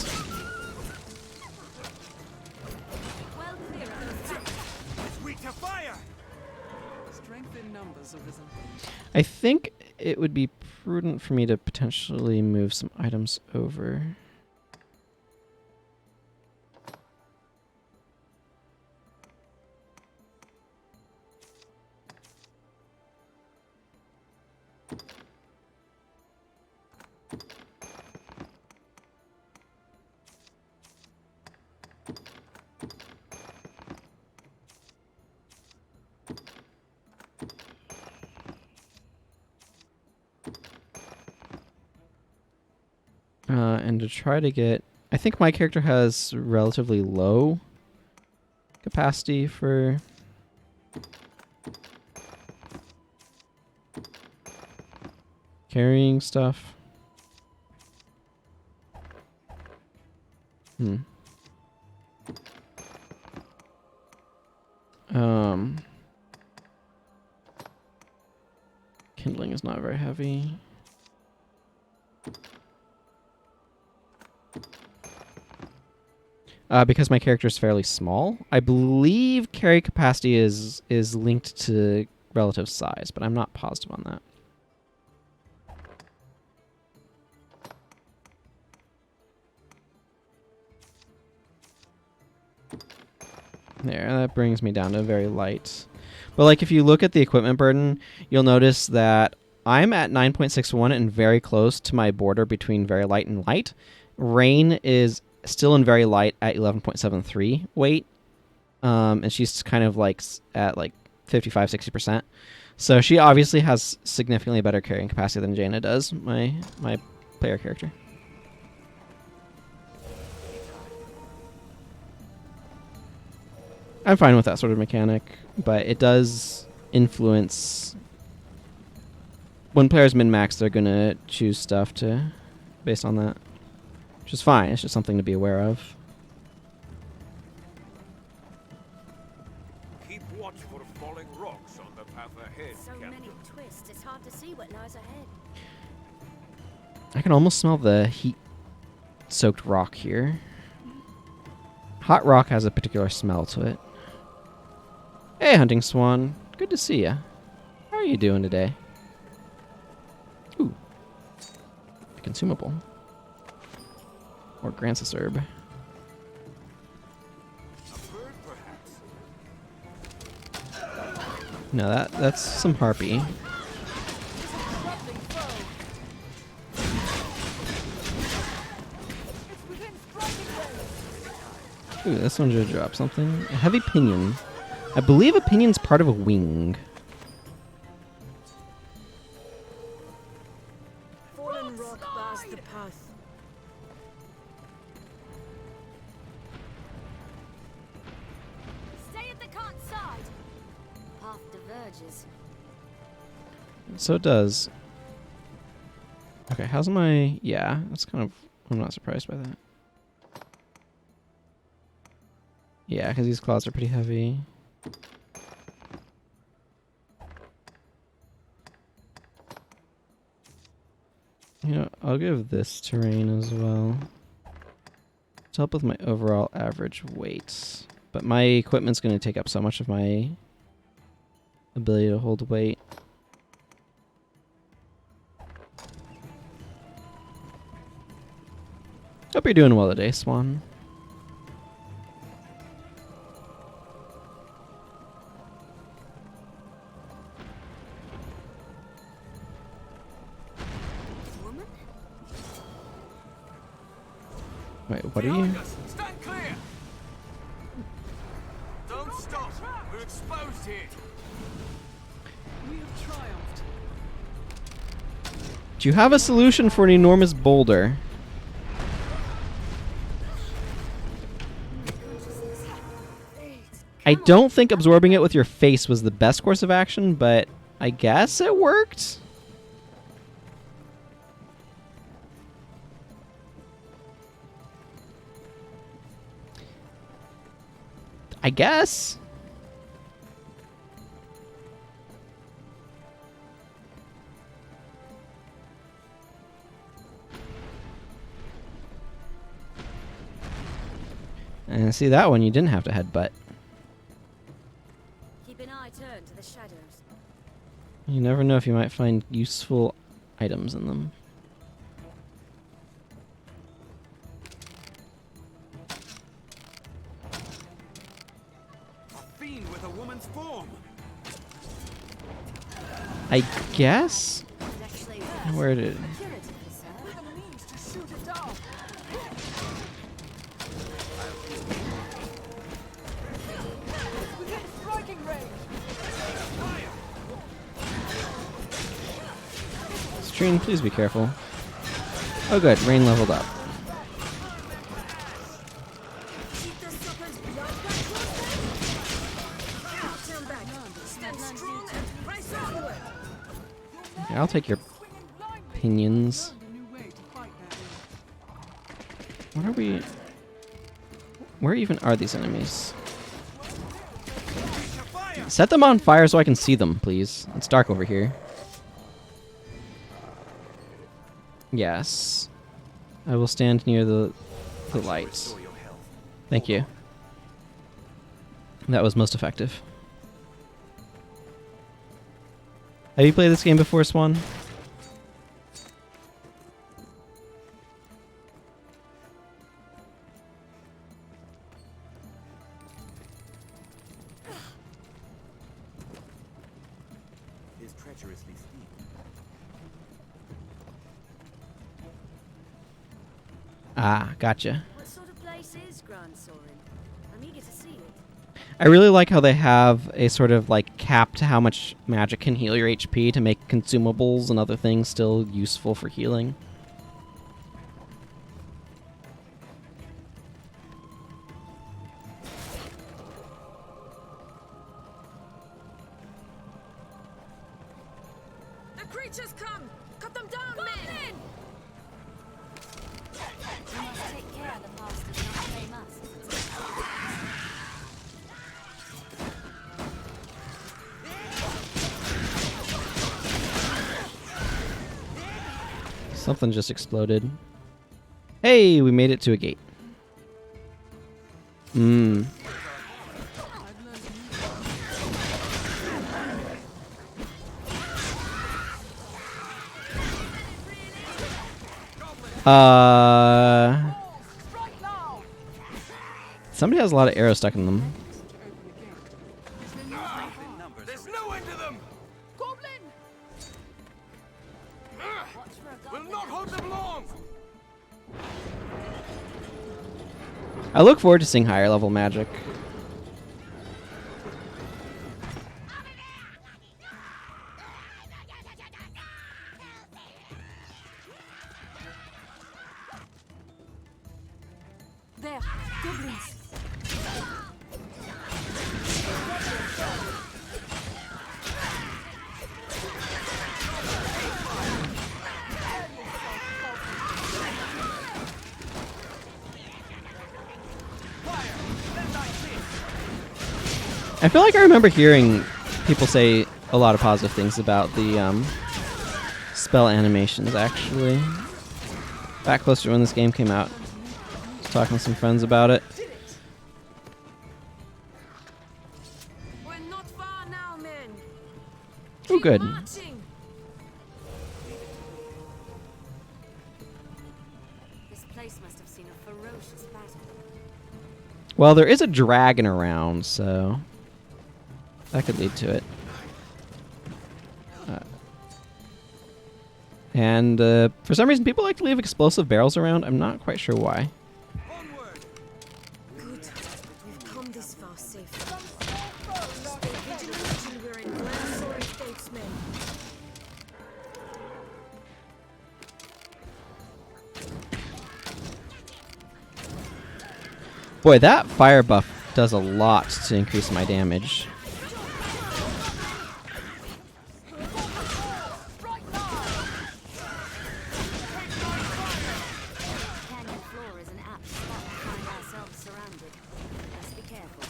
Strength in numbers, Arisen. I think it would be prudent for me to potentially move some items over. And to try to get... I think my character has relatively low capacity capacity for carrying stuff. Kindling is not very heavy. Because my character is fairly small, I believe carry capacity is linked to relative size, but I'm not positive on that. There, that brings me down to very light. But like if you look at the equipment burden, you'll notice that I'm at 9.61 and very close to my border between very light and light. Rain is still in very light at 11.73 weight. And she's kind of like at like 55-60%. So she obviously has significantly better carrying capacity than Jayna does, my player character. I'm fine with that sort of mechanic, but it does influence when players min-max. They're gonna choose stuff based on that, which is fine. It's just something to be aware of. Keep watch for falling rocks on the path ahead. So many twists, it's hard to see what lies ahead. I can almost smell the heat-soaked rock here. Hot rock has a particular smell to it. Hey, Hunting Swan. Good to see ya. How are you doing today? Ooh. A consumable. Or Gran Soren. No, that's some harpy. Ooh, this one should drop something. A heavy pinion. I believe a pinion's part of a wing. Fallen rock bars the path. Stay at the cart side. Path diverges. So it does. Okay, how's my... Yeah, that's kind of... I'm not surprised by that. Yeah, because these claws are pretty heavy. You know, I'll give this terrain as well to help with my overall average weight. But my equipment's going to take up so much of my ability to hold weight. Hope you're doing well today, Swan. Wait, what are you? Stand clear! Don't stop! We're exposed here! We have triumphed. Do you have a solution for an enormous boulder? I don't think absorbing it with your face was the best course of action, but I guess it worked. I guess. And see, that one you didn't have to headbutt. Keep an eye turned to the shadows. You never know if you might find useful items in them. With a woman's form. I guess? Where did... Stream, please be careful. Oh good, rain leveled up. Stand strong and press onward. Yeah, I'll take your opinions. What are we... Where even are these enemies? Set them on fire so I can see them, please. It's dark over here. Yes. I will stand near the lights. Thank you. That was most effective. Have you played this game before, Swan? Is treacherously steep. Ah, gotcha. What sort of place is Gran Soren? I'm eager to see it. I really like how they have a sort of like cap to how much magic can heal your HP to make consumables and other things still useful for healing. The creatures come! Cut them down, men! We must take care the past does not claim us. Something just exploded. Hey, we made it to a gate. Hmm. Somebody has a lot of arrows stuck in them. There's no end to them! Goblin! We'll not hold them long! I look forward to seeing higher level magic. There, goblins. I feel like I remember hearing people say a lot of positive things about the spell animations, actually. Back closer to when this game came out. I was talking to some friends about it. We're not far now, men. Oh, good. Marching. This place must have seen a ferocious battle. Well, there is a dragon around, so that could lead to it. And for some reason, people like to leave explosive barrels around. I'm not quite sure why. Good. We've come this far safely. Stay vigilant till we're in Gran Soren gates, men. Boy, that fire buff does a lot to increase my damage. Canyon floor is an apt spot to find ourselves surrounded. Let's be careful.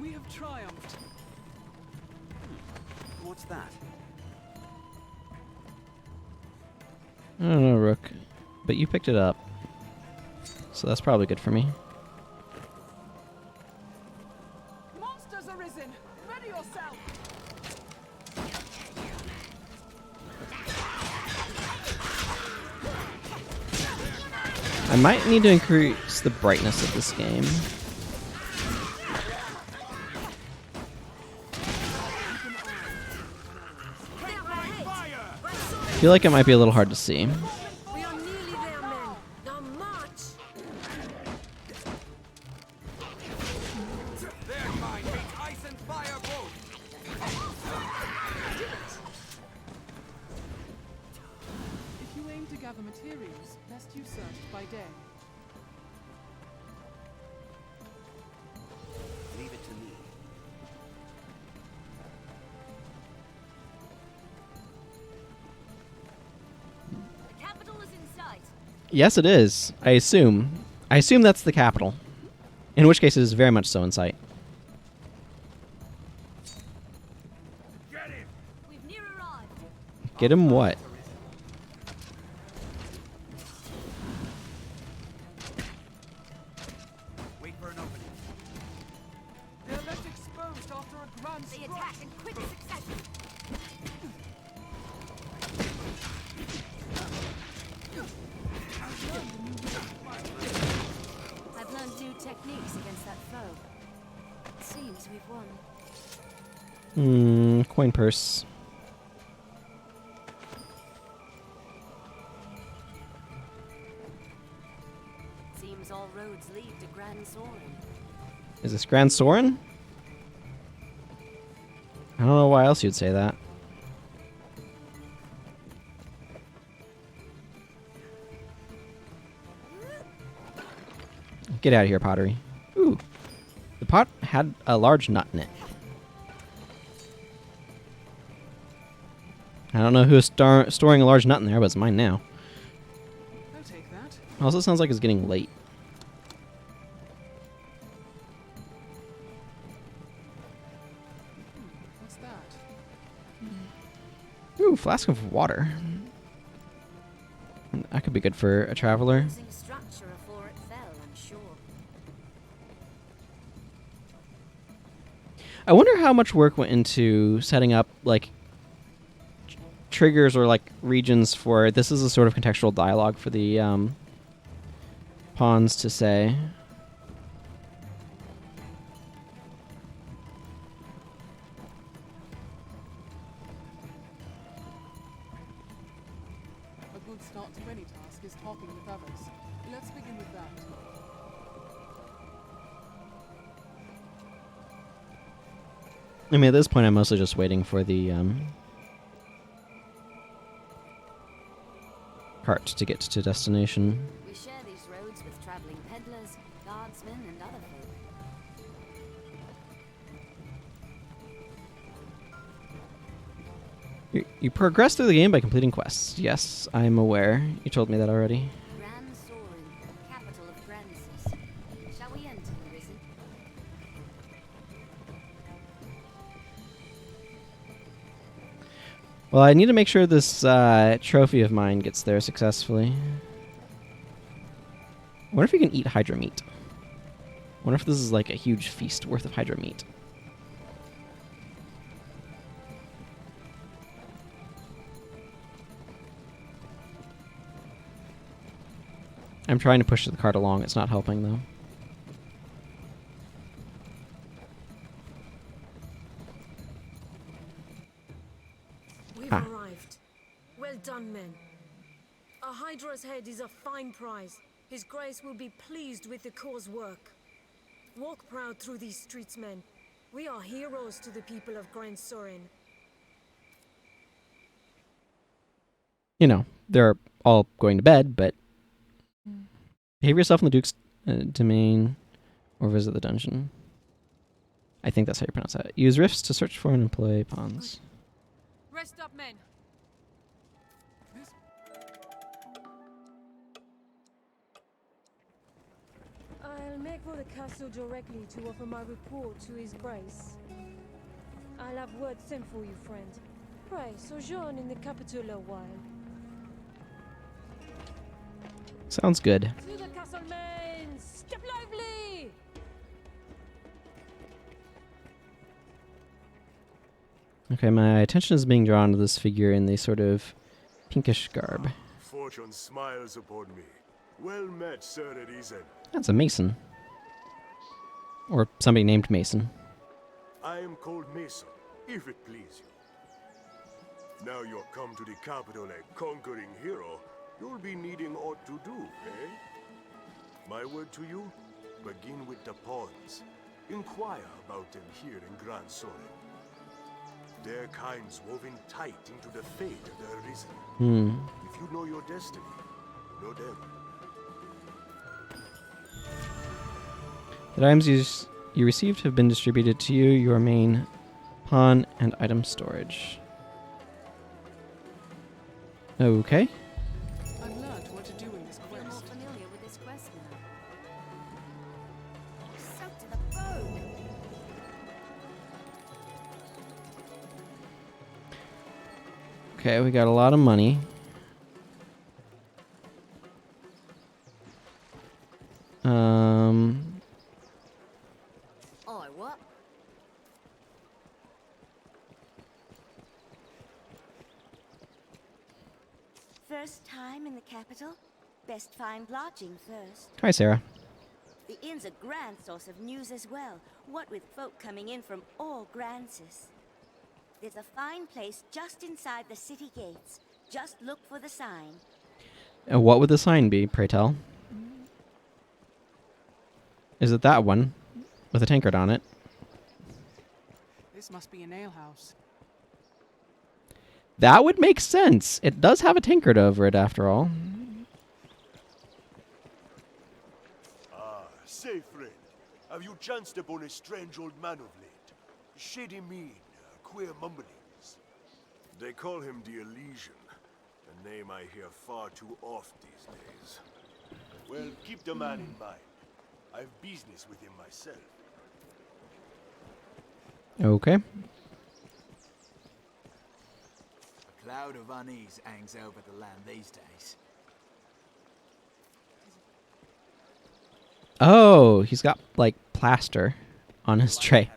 We have triumphed. What's that? I don't know, Rook. But you picked it up. So that's probably good for me. Monsters arisen. Ready yourself. I might need to increase the brightness of this game. I feel like it might be a little hard to see. We are nearly there, men. Now march. Their mind hates ice and fire both! If you aim to gather materials, best you search by day. Yes, it is. I assume. I assume that's the capital. In which case, it is very much so in sight. Get him what? Wait for an opening. They're left exposed after a grand They attack in quick succession. I've learned new techniques against that foe. It seems we've won. Coin purse. Seems all roads lead to Gran Soren. Is this Gran Soren? I don't know why else you'd say that. Get out of here, pottery. Ooh. The pot had a large nut in it. I don't know who is storing a large nut in there, but it's mine now. I'll take that. Also sounds like it's getting late. What's that? Ooh, flask of water. That could be good for a traveler. Structure afore it fell, I'm sure. I wonder how much work went into setting up, like, triggers or, like, regions for... This is a sort of contextual dialogue for the pawns to say. A good start to any task is talking with others. Let's begin with that. I mean, at this point, I'm mostly just waiting for the cart to get to destination. We share these roads with traveling peddlers, guardsmen, and other folk. You progress through the game by completing quests. Yes, I'm aware. You told me that already. Gran Soren, capital of Grancis. Shall we enter, Arisen? Well, I need to make sure this trophy of mine gets there successfully. I wonder if you can eat hydra meat. I wonder if this is like a huge feast worth of hydra meat. I'm trying to push the cart along. It's not helping, though. We've arrived. Well done, men. A hydra's head is a fine prize. His Grace will be pleased with the Corps' work. Walk proud through these streets, men. We are heroes to the people of Gran Soren. You know, they're all going to bed, but behave yourself in the Duke's domain or visit the dungeon. I think that's how you pronounce that. Use rifts to search for and employ pawns. Rest up, men. I'll make for the castle directly to offer my report to His Grace. I'll have word sent for you, friend. Pray, sojourn in the capital a while. Sounds good. To the castle, men! Step lively! Okay, my attention is being drawn to this figure in the sort of pinkish garb. Fortune smiles upon me. Well met, Sir Arisen. That's a mason. Or somebody named Mason. I am called Mason, if it please you. Now you're come to the capital a conquering hero, you'll be needing aught to do, eh? My word to you, begin with the pawns. Inquire about them here in Gran Soren. Their kind's woven tight into the fate of the Arisen. If you know your destiny, know them. The items you received have been distributed to you, your main pawn and item storage. Okay. I've learned what to do in this quest. Okay, we got a lot of money. Oh, what? First time in the capital? Best find lodging first. Hi, Sarah. The inn's a grand source of news as well, what with folk coming in from all Grances. There's a fine place just inside the city gates. Just look for the sign. And what would the sign be, pray tell? Is it that one? With a tankard on it? This must be an alehouse. That would make sense. It does have a tankard over it, after all. Say, friend, have you chanced upon a strange old man of late? Shady mien, queer mumblings. They call him the Elysian, a name I hear far too oft these days. Well, keep the man in mind. I've business with him myself. Okay. A cloud of unease hangs over the land these days. Oh, he's got, like, plaster on his tray.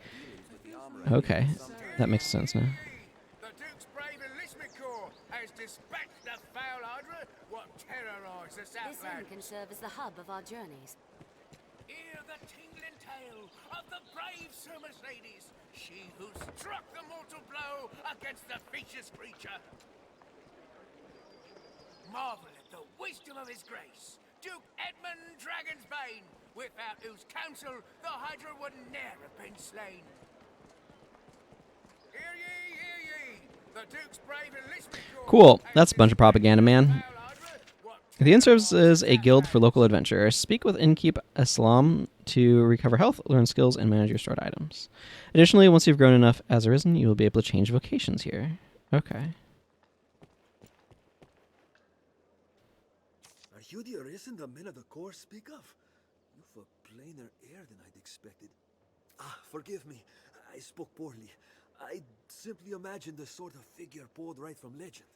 Okay, that makes sense now. The Duke's brave enlistment corps has dispatched the foul hydra what terrorized the This inn can serve as the hub of our journeys. Hear the tingling tale of the brave Sir Mercedes, she who struck the mortal blow against the vicious creature. Marvel at the wisdom of his grace, Duke Edmund Dragonsbane, without whose counsel the hydra would ne'er have been slain. Hear ye, hear ye! The Duke's brave enlistment corps. Cool. That's a bunch of propaganda, man. The inn serves as a guild for local adventurers. Speak with Innkeep Islam to recover health, learn skills, and manage your stored items. Additionally, once you've grown enough as Arisen, you will be able to change vocations here. Okay. Are you the Arisen the men of the Corps speak of? You've a plainer air than I'd expected. Ah, forgive me. I spoke poorly. I simply imagined the sort of figure pulled right from legend.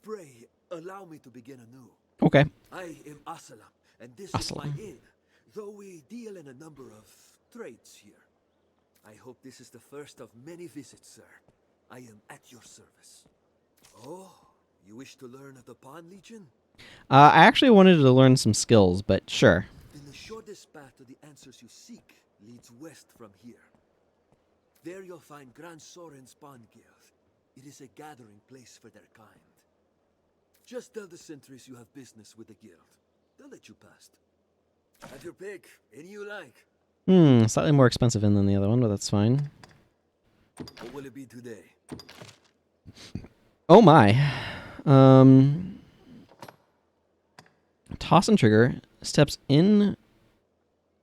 Pray, allow me to begin anew. Okay. I am Asalam, and this Asalam. is my inn, though we deal in a number of trades here. I hope this is the first of many visits, sir. I am at your service. Oh, you wish to learn of the Pawn Legion? I actually wanted to learn some skills, but sure. Then the shortest path to the answers you seek leads west from here. There you'll find Gran Soren's Pawn Guild. It is a gathering place for their kind. Just tell the sentries you have business with the guild. They'll let you past. Have your pick, any you like. Slightly more expensive inn than the other one, but that's fine. What will it be today? Oh my. Toss and trigger steps in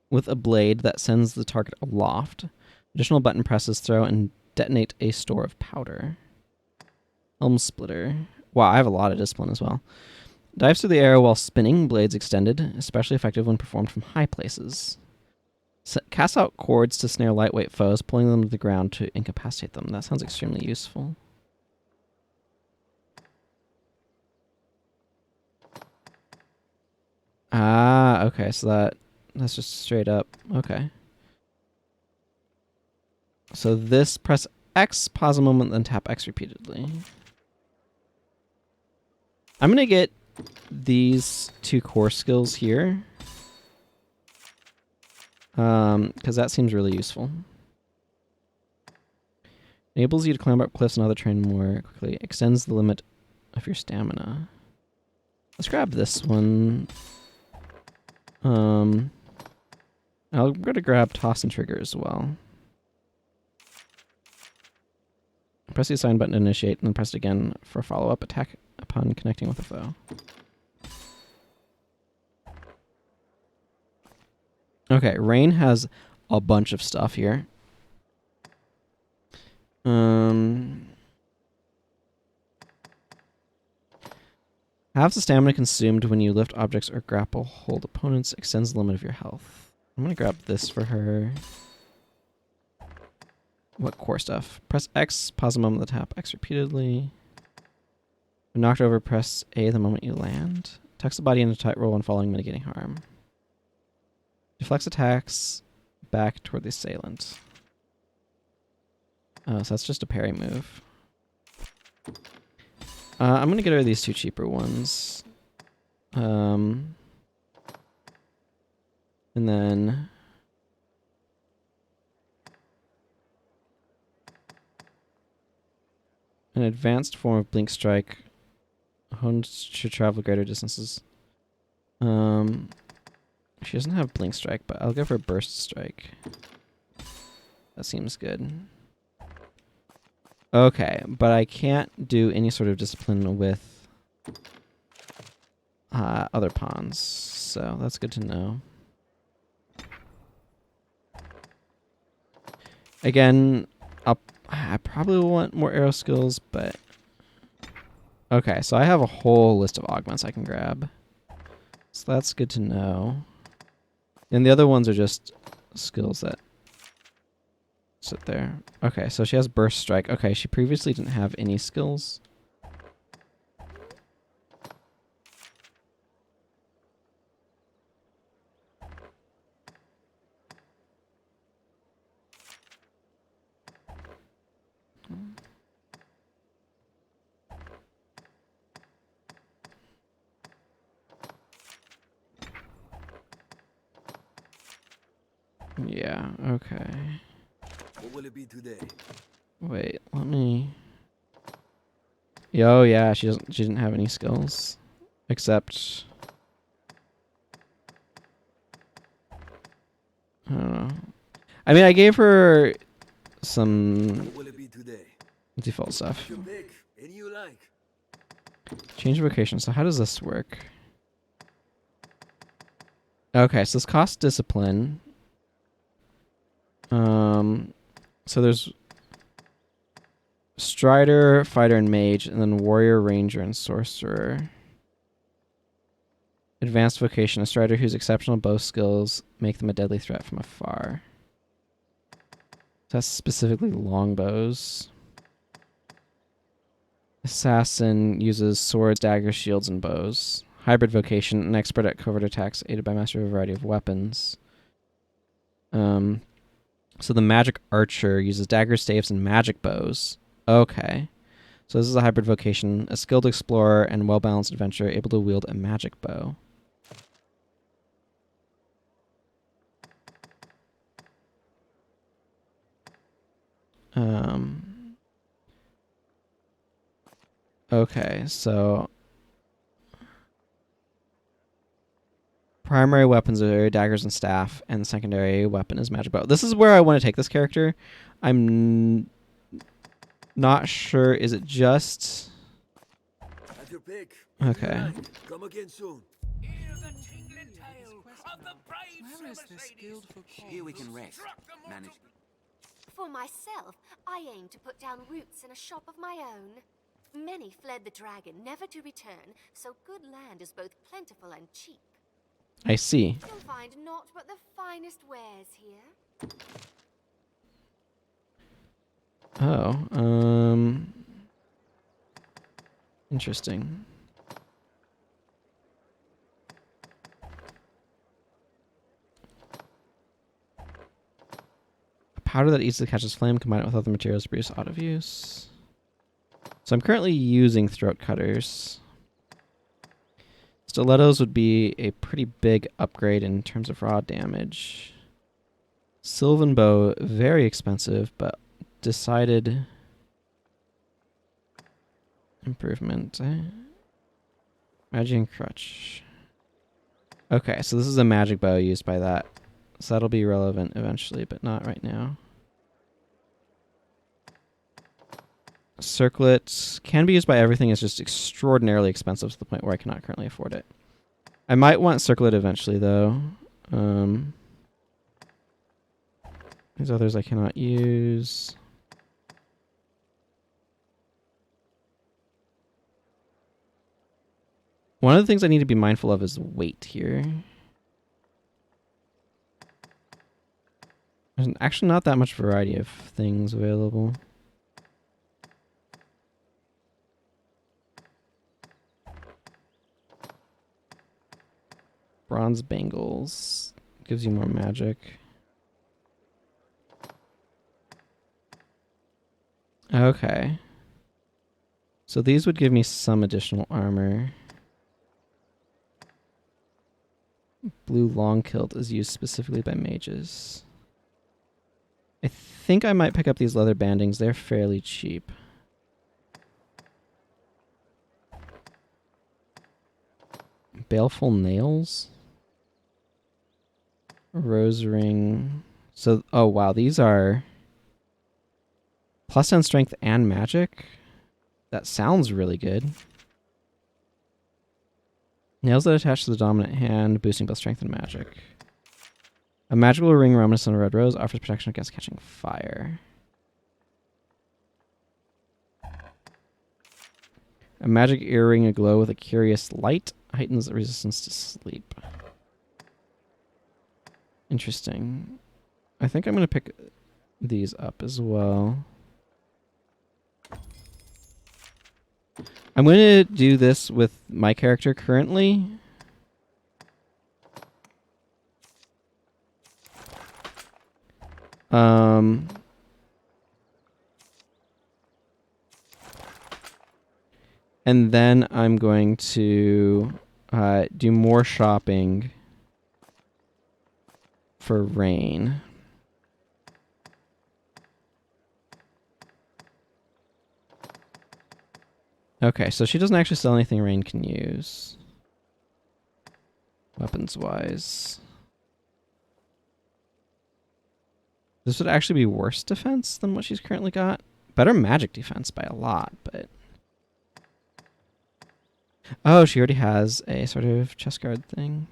with a blade that sends the target aloft. Additional button presses throw and detonate a store of powder. Helm splitter. Wow, I have a lot of discipline as well. Dives through the air while spinning, blades extended, especially effective when performed from high places. Cast out cords to snare lightweight foes, pulling them to the ground to incapacitate them. That sounds extremely useful. Ah, okay, so that's just straight up. Okay. So this, press X, pause a moment, then tap X repeatedly. I'm going to get these two core skills here. Because that seems really useful. Enables you to climb up cliffs and other terrain more quickly. Extends the limit of your stamina. Let's grab this one. I'm going to grab toss and trigger as well. Press the assign button to initiate, and then press it again for follow-up attack upon connecting with a foe. Okay, Rain has a bunch of stuff here. Halves the stamina consumed when you lift objects or grapple hold opponents, extends the limit of your health. I'm going to grab this for her. What core stuff? Press X, pause a moment to tap X repeatedly. When knocked over, press A the moment you land. Tucks the body into tight roll when falling, mitigating harm. Deflects attacks back toward the assailant. Oh, so that's just a parry move. I'm going to get rid of these two cheaper ones. And then... an advanced form of Blink Strike. Honed should travel greater distances. She doesn't have Blink Strike, but I'll give her Burst Strike. That seems good. Okay, but I can't do any sort of discipline with other pawns, so that's good to know. Again, I probably want more arrow skills, but... Okay, so I have a whole list of augments I can grab. So that's good to know. And the other ones are just skills that sit there. Okay, so she has Burst Strike. Okay, she previously didn't have any skills. Yeah, okay. What will it be today? Wait, let me... Oh yeah, she didn't have any skills. Except... I don't know. I mean, I gave her some What will it be today? default stuff. You pick, any you like. Change vocation. So how does this work? Okay, so this costs discipline. So there's Strider, Fighter, and Mage, and then Warrior, Ranger, and Sorcerer. Advanced vocation. A Strider whose exceptional bow skills make them a deadly threat from afar. That's specifically longbows. Assassin uses swords, daggers, shields, and bows. Hybrid vocation. An expert at covert attacks aided by master of a variety of weapons. So the magic archer uses daggers, staves, and magic bows. Okay. So this is a hybrid vocation. A skilled explorer and well-balanced adventurer able to wield a magic bow. Okay, so... primary weapons are daggers and staff, and the secondary weapon is magic bow. This is where I want to take this character. I'm not sure. Is it just... Have your pick. Okay. Come again soon. Where is this guild for Here we can rest. Manage. For myself, I aim to put down roots in a shop of my own. Many fled the dragon, never to return, so good land is both plentiful and cheap. I see. You'll find naught but the finest wares here. Oh, interesting. A powder that easily catches flame, combine it with other materials to produce out of use. So I'm currently using throat cutters. Stilettos would be a pretty big upgrade in terms of raw damage. Sylvan bow, very expensive, but decided improvement. Magic and crutch. Okay, so this is a magic bow used by that. So that'll be relevant eventually, but not right now. Circlet can be used by everything. It's just extraordinarily expensive to the point where I cannot currently afford it. I might want Circlet eventually, though. These others I cannot use. One of the things I need to be mindful of is weight here. There's actually not that much variety of things available. bronze bangles. Gives you more magic. Okay. So these would give me some additional armor. Blue long kilt is used specifically by mages. I think I might pick up these leather bandings. They're fairly cheap. Baleful nails? Rose ring. So, oh wow, these are +10 strength and magic? That sounds really good. Nails that attach to the dominant hand, boosting both strength and magic. A magical ring reminiscent of a red rose offers protection against catching fire. A magic earring aglow with a curious light heightens the resistance to sleep. Interesting. I think I'm going to pick these up as well. I'm going to do this with my character currently. And then I'm going to do more shopping for Rain. Okay, so she doesn't actually sell anything Rain can use. Weapons-wise. This would actually be worse defense than what she's currently got. Better magic defense by a lot, but... Oh, she already has a sort of chest guard thing.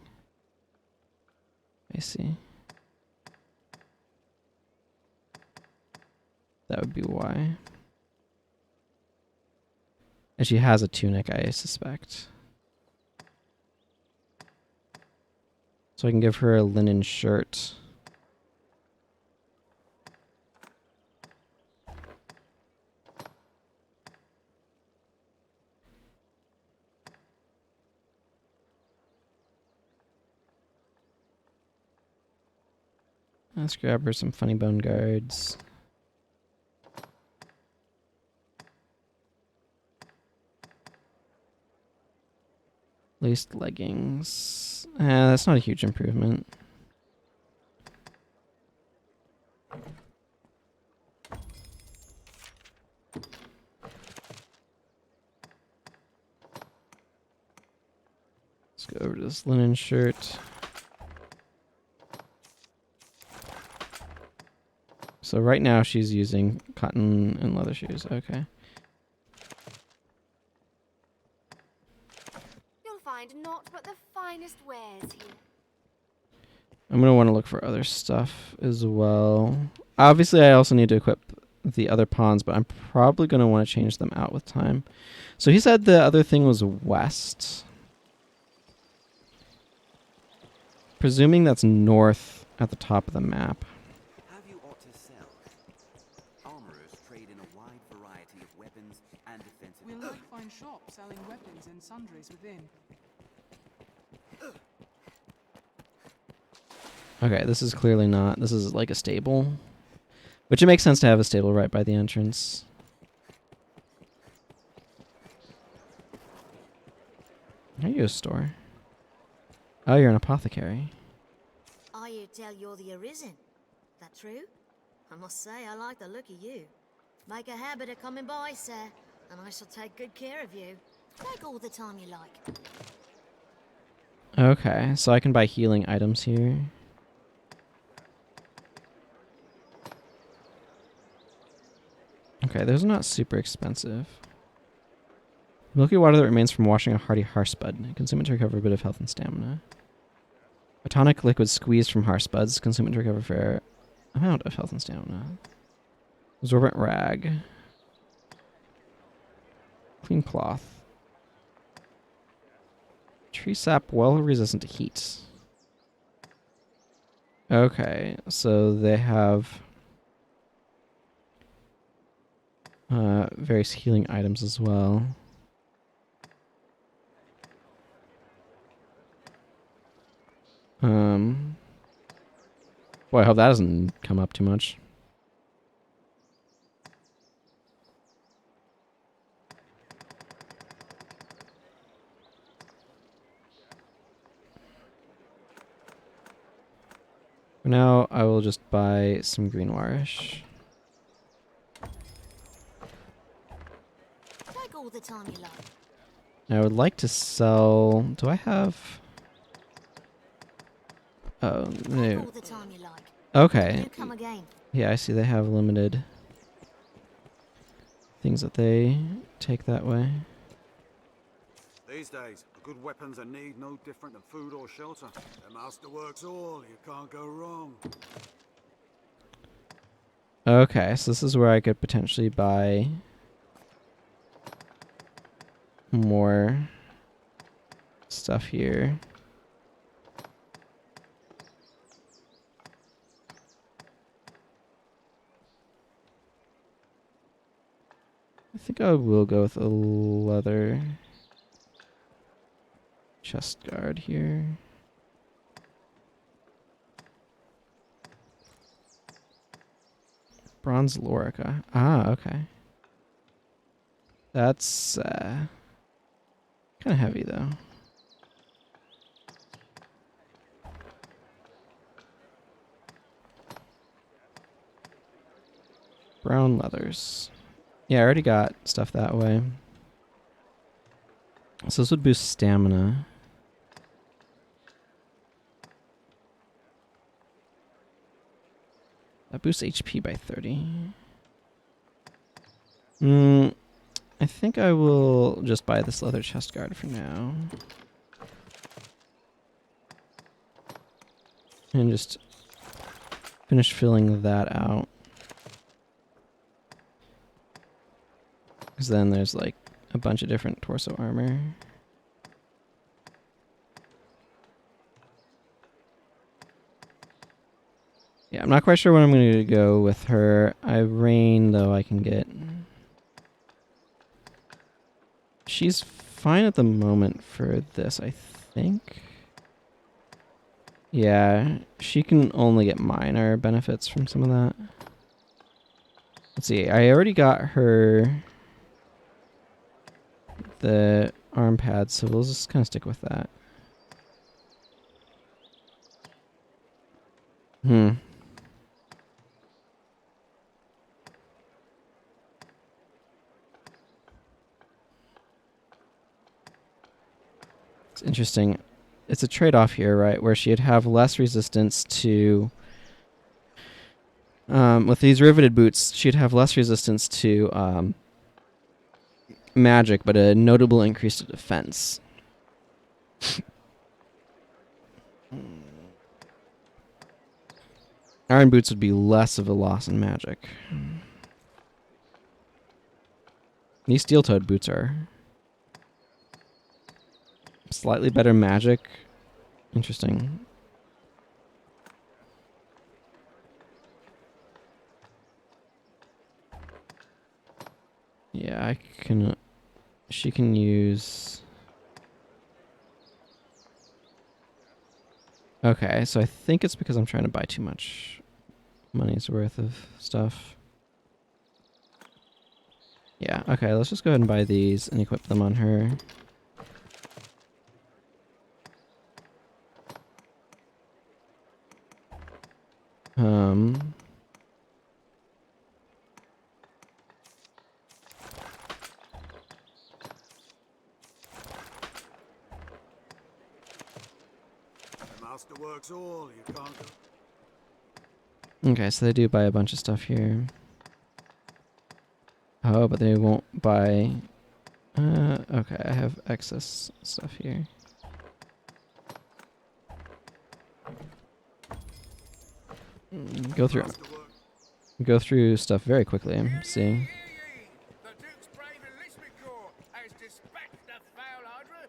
I see. That would be why. And she has a tunic, I suspect. So I can give her a linen shirt. Let's grab her some funny bone guards. Laced leggings. That's not a huge improvement. Let's go over to this linen shirt. So right now she's using cotton and leather shoes. Okay. You'll find naught but the finest wares here. I'm going to want to look for other stuff as well. Obviously, I also need to equip the other pawns, but I'm probably going to want to change them out with time. So he said the other thing was west. Presuming that's north at the top of the map. Have you aught to sell? Armorers trade in a wide variety of weapons and defensive... We'll not find shops selling weapons and sundries within. Okay, this is clearly not. This is like a stable. Which it makes sense to have a stable right by the entrance. Are you a store? Oh, you're an apothecary. I hear tell you're the Arisen. That true? I must say I like the look of you. Make a habit of coming by, sir, and I shall take good care of you. Take all the time you like. Okay, so I can buy healing items here. Okay, those are not super expensive. Milky water that remains from washing a hardy harspud. Consume it to recover a bit of health and stamina. A tonic liquid squeezed from harspuds. Consume it to recover a fair amount of health and stamina. Absorbent rag. Clean cloth. Tree sap well resistant to heat. Okay, so they have various healing items as well. Boy, I hope that doesn't come up too much. For now, I will just buy some green warish. Take all the time you like. I would like to sell... Do I have... Oh, no. All the time you like. Okay. Do come again. Yeah, I see they have limited things that they take that way. These days, a good weapon's a need no different than food or shelter. The master works all, you can't go wrong. Okay, so this is where I could potentially buy more stuff here. I think I will go with a leather chest guard here. Bronze Lorica. Ah, okay. That's kind of heavy though. Brown leathers. Yeah, I already got stuff that way. So this would boost stamina. That boosts HP by 30. I think I will just buy this leather chest guard for now. And just finish filling that out. Because then there's like a bunch of different torso armor. Yeah, I'm not quite sure when I'm going to go with her. Rain, though, I can get. She's fine at the moment for this, I think. Yeah, she can only get minor benefits from some of that. Let's see, I already got her the arm pads, so we'll just kind of stick with that. It's interesting. It's a trade-off here, right? Where she'd have less resistance to... with these riveted boots, she'd have less resistance to magic, but a notable increase to defense. Iron boots would be less of a loss in magic. These steel-toed boots are slightly better magic. Interesting. Yeah, I can... She can use... Okay, so I think it's because I'm trying to buy too much money's worth of stuff. Yeah, okay, let's just go ahead and buy these and equip them on her. Master works all, you can't go. Okay, so they do buy a bunch of stuff here. Oh, but they won't buy... okay, I have excess stuff here. Go through stuff very quickly, I'm seeing. The Duke's brave enlistment corps has dispatched the foul hydra.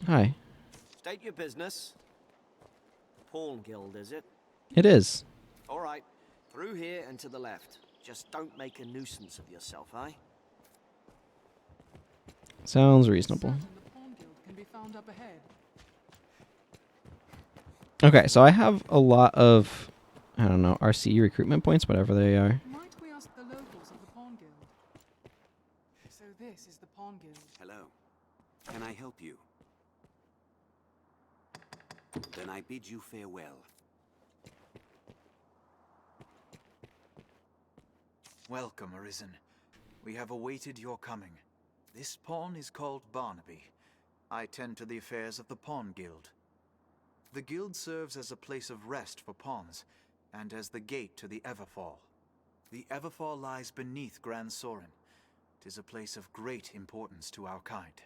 Hi. State your business. Pawn Guild, is it? It is. All right. Through here and to the left. Just don't make a nuisance of yourself, eh? Sounds reasonable. The Pawn Guild can be found up ahead. Okay, so I have a lot of, I don't know, RC recruitment points, whatever they are. Might we ask the locals of the Pawn Guild? So this is the Pawn Guild. Hello. Can I help you? Then I bid you farewell. Welcome, Arisen. We have awaited your coming. This pawn is called Barnaby. I tend to the affairs of the Pawn Guild. The guild serves as a place of rest for pawns, and as the gate to the Everfall. The Everfall lies beneath Gran Soren. 'Tis a place of great importance to our kind.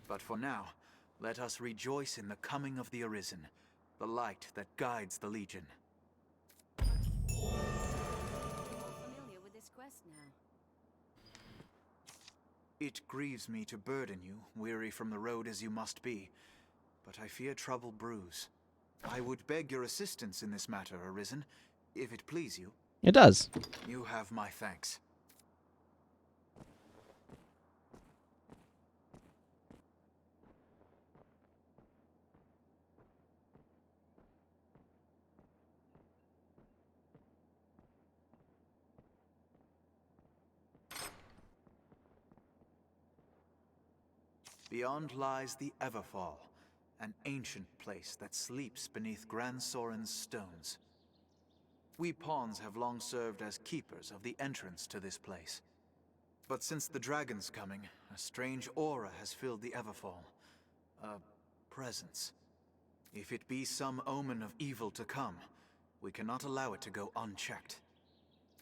But for now, let us rejoice in the coming of the Arisen, the light that guides the Legion. Familiar with this quest now. It grieves me to burden you, weary from the road as you must be, but I fear trouble brews. I would beg your assistance in this matter, Arisen, if it please you. It does. You have my thanks. Beyond lies the Everfall, an ancient place that sleeps beneath Gran Soren's stones. We pawns have long served as keepers of the entrance to this place. But since the dragon's coming, a strange aura has filled the Everfall. A presence. If it be some omen of evil to come, we cannot allow it to go unchecked.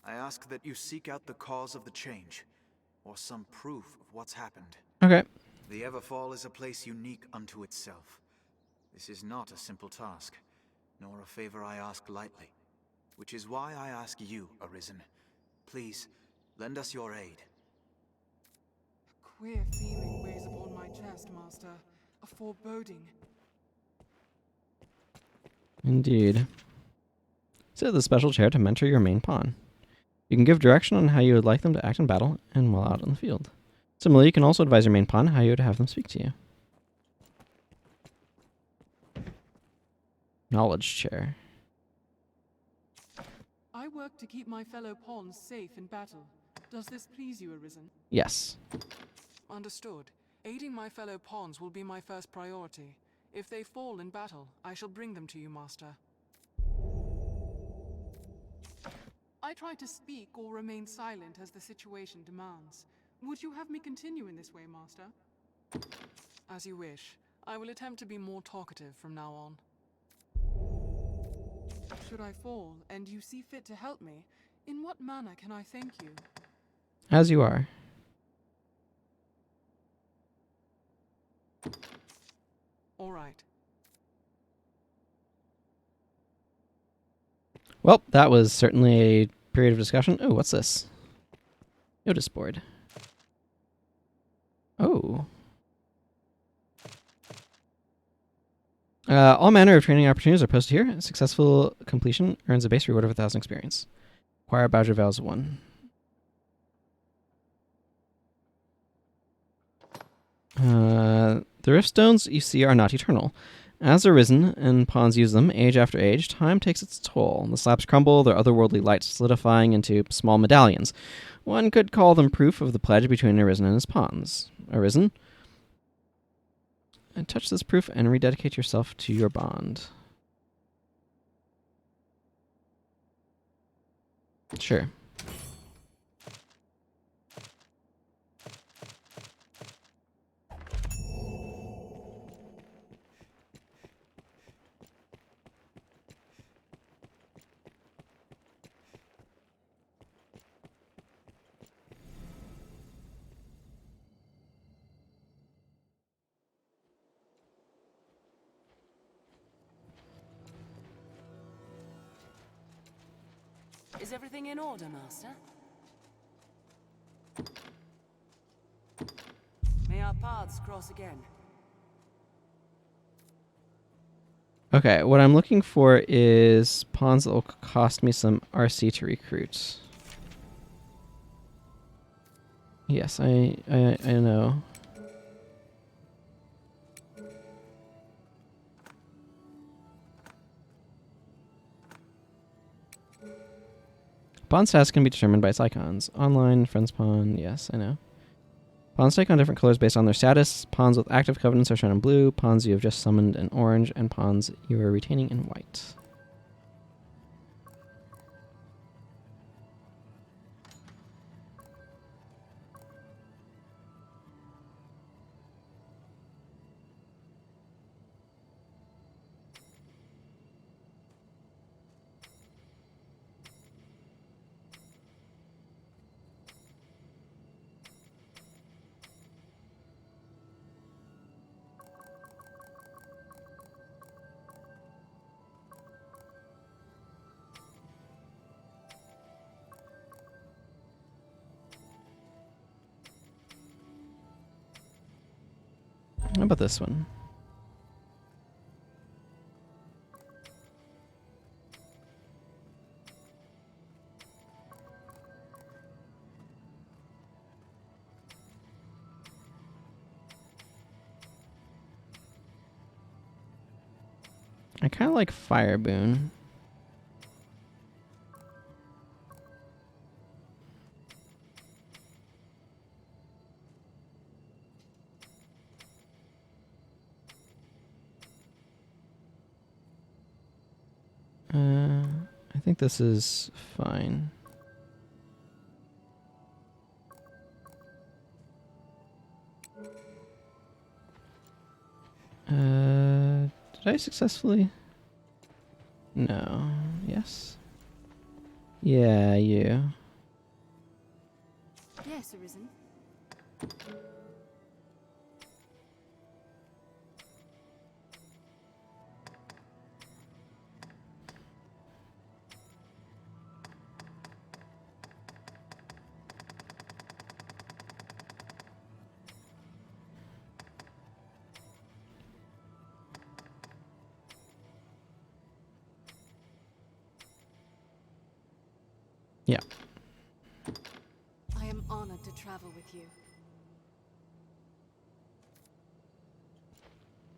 I ask that you seek out the cause of the change, or some proof of what's happened. Okay. The Everfall is a place unique unto itself. This is not a simple task, nor a favor I ask lightly. Which is why I ask you, Arisen. Please, lend us your aid. A queer feeling weighs upon my chest, Master. A foreboding. Indeed. Sit at the special chair to mentor your main pawn. You can give direction on how you would like them to act in battle and while out in the field. Similarly, you can also advise your main pawn how you would have them speak to you. Knowledge chair. I work to keep my fellow pawns safe in battle. Does this please you, Arisen? Yes. Understood. Aiding my fellow pawns will be my first priority. If they fall in battle, I shall bring them to you, Master. I try to speak or remain silent as the situation demands. Would you have me continue in this way, Master? As you wish. I will attempt to be more talkative from now on. Should I fall, and you see fit to help me, in what manner can I thank you? As you are. All right. Well, that was certainly a period of discussion. Oh, what's this? Notice board. Oh. All manner of training opportunities are posted here. Successful completion earns a base reward of 1,000 experience. Acquire Badger Vows 1. The rift stones you see are not eternal. As Arisen and pawns use them, age after age, time takes its toll. The slabs crumble, their otherworldly light solidifying into small medallions. One could call them proof of the pledge between Arisen and his pawns. Arisen, and touch this proof and rededicate yourself to your bond. Sure. Is everything in order, Master? May our paths cross again. Okay, what I'm looking for is pawns that will cost me some RC to recruit. Yes, I know. Pawn status can be determined by its icons. Online, friends pawn, yes, I know. Pawns take on different colors based on their status. Pawns with active covenants are shown in blue, pawns you have just summoned in orange, and pawns you are retaining in white. How about this one? I kind of like Fire Boon. I think this is fine. Did I successfully? No. Yes? Yeah, you. Yes, Arisen. Yeah. I am honored to travel with you.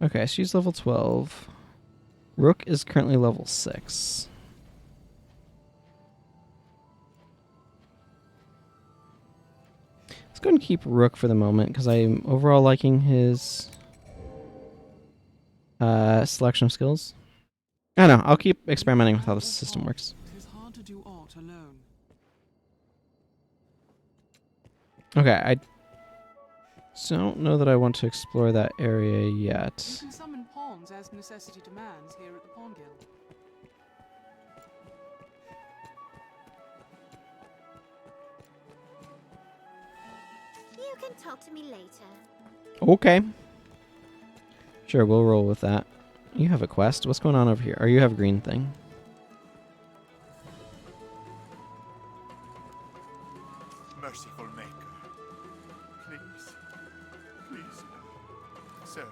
Okay, she's level 12. Rook is currently level 6. Let's go and keep Rook for the moment, because I'm overall liking his selection of skills. I don't know, I'll keep experimenting with how the system works. It is hard to do aught alone. Okay, I don't know that I want to explore that area yet. You can summon pawns as necessity demands here at the Pawn Guild. You can talk to me later. Okay. Sure, we'll roll with that. You have a quest. What's going on over here? Or you have a green thing. Merciful Maker, please, sir,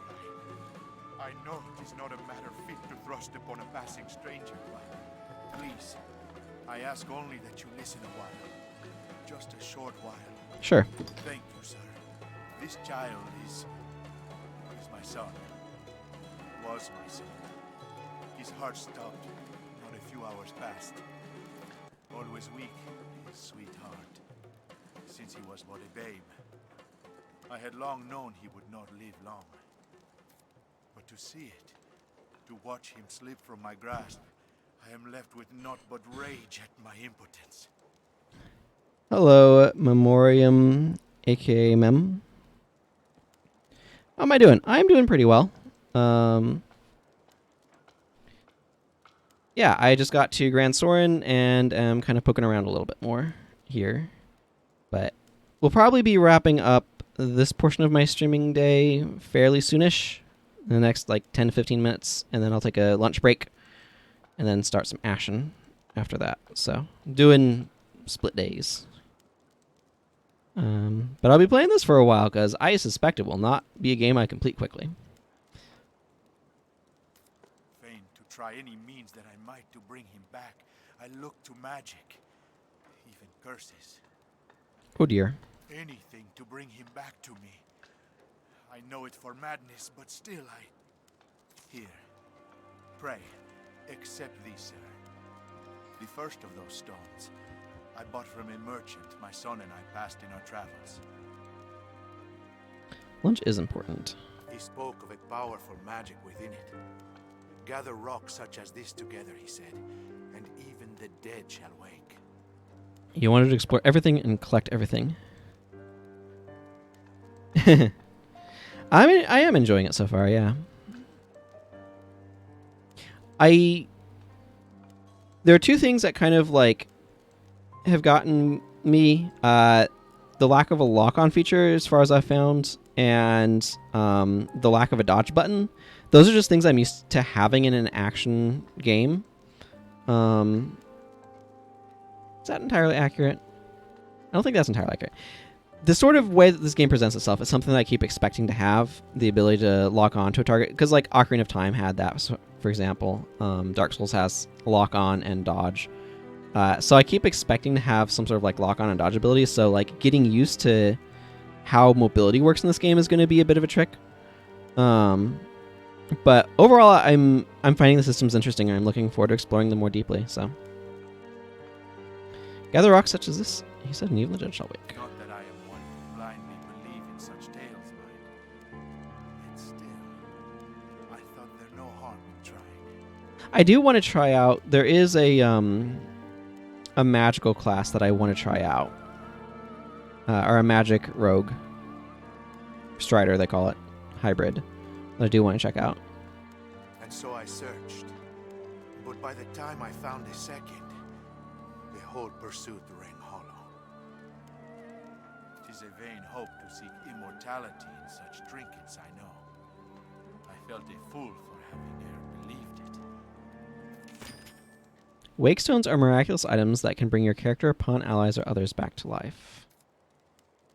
I know it is not a matter fit to thrust upon a passing stranger, but please, I ask only that you listen a while, just a short while. Sure. Thank you, sir. This child is my son. Was my son. His heart stopped not a few hours past. Always weak, his sweet heart. Since he was but a babe, I had long known he would not live long. But to see it, to watch him slip from my grasp, I am left with naught but rage at my impotence. Hello, Memoriam, aka Mem. How am I doing? I'm doing pretty well. Yeah, I just got to Gran Soren and am kind of poking around a little bit more here. But we'll probably be wrapping up this portion of my streaming day fairly soonish, in the next like 10 to 15 minutes, and then I'll take a lunch break and then start some Ashen after that. So, doing split days. But I'll be playing this for a while because I suspect it will not be a game I complete quickly. Fain to try any means that I might to bring him back, I look to magic, even curses. Oh dear. Anything to bring him back to me. I know it for madness, but still Here. Pray, accept these, sir. The first of those stones I bought from a merchant my son and I passed in our travels. Lunch is important. He spoke of a powerful magic within it. Gather rocks such as this together, he said, and even the dead shall wake. You wanted to explore everything and collect everything. I am enjoying it so far, yeah. There are two things that kind of like have gotten me. The lack of a lock-on feature, as far as I've found, and the lack of a dodge button. Those are just things I'm used to having in an action game. Is that entirely accurate? I don't think that's entirely accurate. The sort of way that this game presents itself is something that I keep expecting to have, the ability to lock on to a target. Because like Ocarina of Time had that, for example. Dark Souls has lock on and dodge. So I keep expecting to have some sort of like lock on and dodge ability. So like getting used to how mobility works in this game is going to be a bit of a trick. But overall, I'm finding the systems interesting, and I'm looking forward to exploring them more deeply. So, gather rocks such as this. He said, "And even the dead shall wake." Not that I am one who blindly believe in such tales, mind. Yet still, I thought there no harm in trying. I do want to try out. There is a magical class that I want to try out, or a magic rogue strider, they call it, hybrid. That I do want to check out. And so I searched, but by the time I found a second, the whole pursuit rang hollow. 'Tis a vain hope to seek immortality in such trinkets, I know. I felt a fool for having e'er believed it. Wake stones are miraculous items that can bring your character, pawn, allies, or others back to life.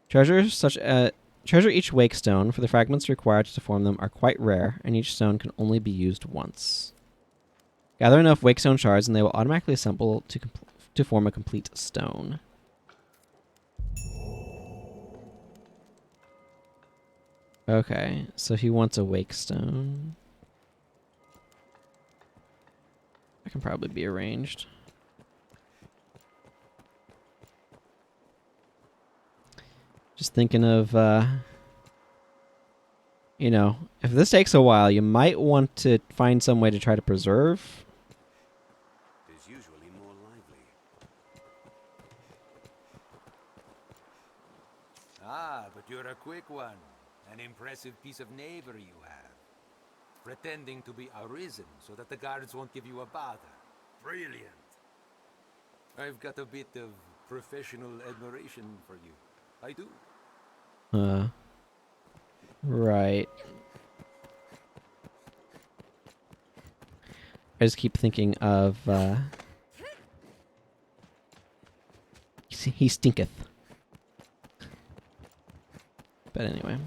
Treasure each wake stone, for the fragments required to form them are quite rare, and each stone can only be used once. Gather enough wake stone shards, and they will automatically assemble to form a complete stone. Okay, so he wants a wake stone. That can probably be arranged. Just thinking of, you know, if this takes a while, you might want to find some way to try to preserve. Is usually more lively. Ah, but you're a quick one. An impressive piece of knavery you have. Pretending to be Arisen so that the guards won't give you a bother. Brilliant. I've got a bit of professional admiration for you. I do. Right. I just keep thinking of, he stinketh. But anyway.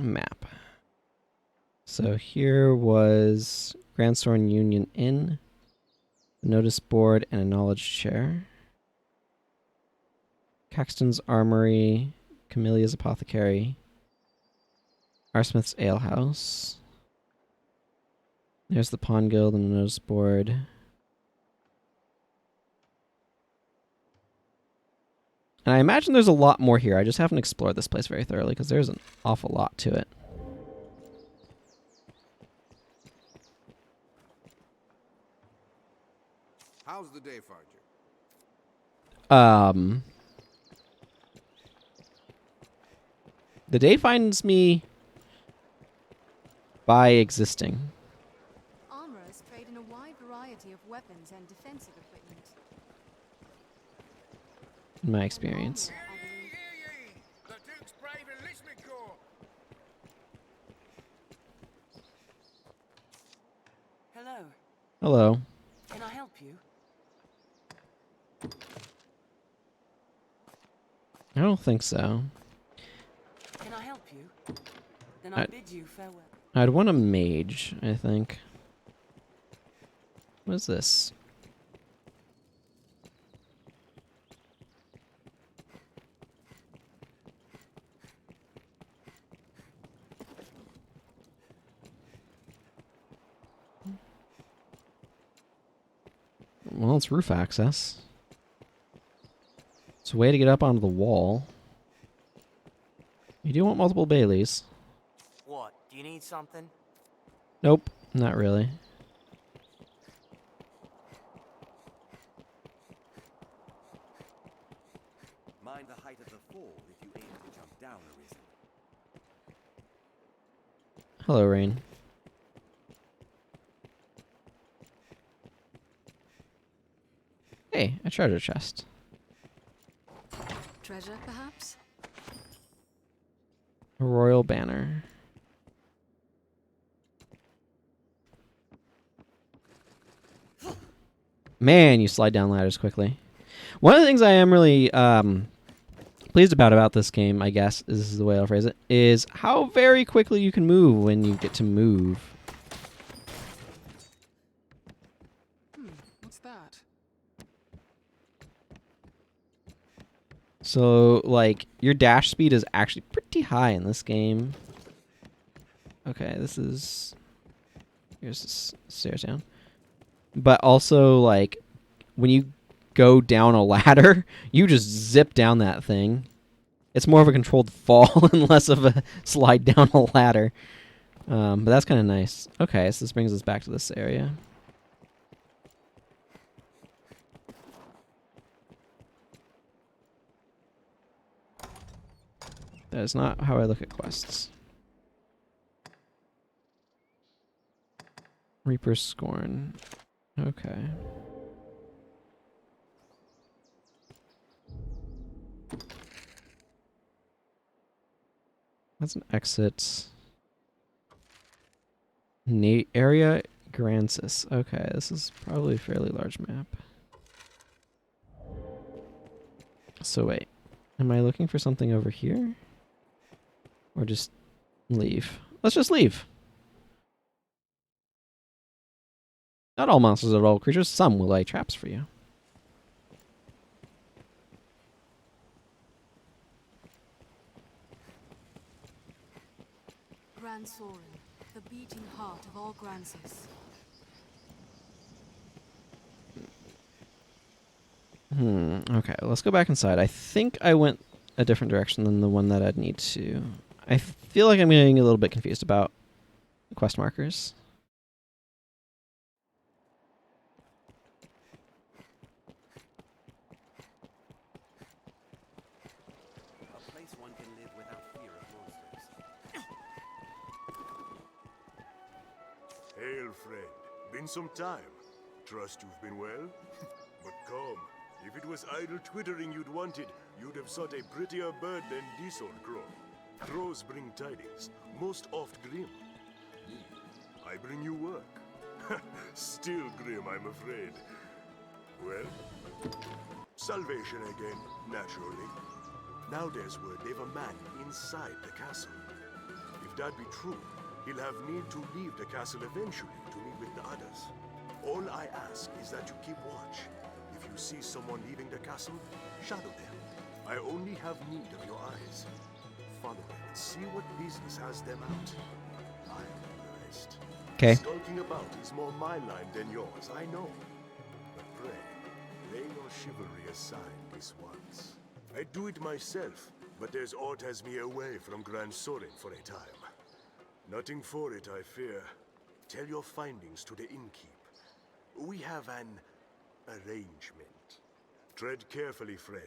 Map. So here was Gran Soren Union Inn, a notice board, and a knowledge chair. Caxton's Armory, Camelia's Apothecary, Arsmith's Alehouse. There's the Pawn Guild and the notice board. And I imagine there's a lot more here. I just haven't explored this place very thoroughly because there's an awful lot to it. How's the day, Farger? The day finds me by existing. Armorers trade in a wide variety of weapons and defensive equipment. In my experience. The Duke's brave enlistment corps. Hello. Hello. Can I help you? I don't think so. Can I help you? Then I bid you farewell. I'd want a mage, I think. What is this? Well, it's roof access. It's a way to get up onto the wall. You do want multiple Baileys. What? Do you need something? Nope, not really. Mind the height of the fall if you aim to jump down, Arisen. Hello, Rain. Hey, a treasure chest. Treasure, perhaps? A royal banner. Man, you slide down ladders quickly. One of the things I am really pleased about this game, I guess, is the way I'll phrase it, is how very quickly you can move when you get to move. What's that? So, like, your dash speed is actually pretty high in this game. Okay, this is... Here's the stairs down. But also, like, when you go down a ladder, you just zip down that thing. It's more of a controlled fall and less of a slide down a ladder. But that's kind of nice. Okay, so this brings us back to this area. That is not how I look at quests. Reaper's Scorn. Okay. That's an exit. Area Gransis. Okay, this is probably a fairly large map. So wait, am I looking for something over here? Or just leave? Let's just leave. Not all monsters are all creatures. Some will lay traps for you. Gran Soren, the beating heart of all Gransis. Okay, let's go back inside. I think I went a different direction than the one that I'd need to. I feel like I'm getting a little bit confused about quest markers. A place one can live without fear of monsters. Hail, friend. Been some time. Trust you've been well? But come, if it was idle twittering you'd wanted, you'd have sought a prettier bird than this old crow. Crows bring tidings, most oft grim. I bring you work. Still grim, I'm afraid. Well, salvation again, naturally. Now there's word they've a man inside the castle. If that be true, he'll have need to leave the castle eventually to meet with the others. All I ask is that you keep watch. If you see someone leaving the castle, shadow them. I only have need of your eyes. Follow them and see what business has them out. I'll do the rest. Okay. Skulking about is more my line than yours, I know. But pray, lay your chivalry aside this once. I'd do it myself, but there's aught has me away from Gran Soren for a time. Nothing for it, I fear. Tell your findings to the innkeep. We have an arrangement. Tread carefully, friend.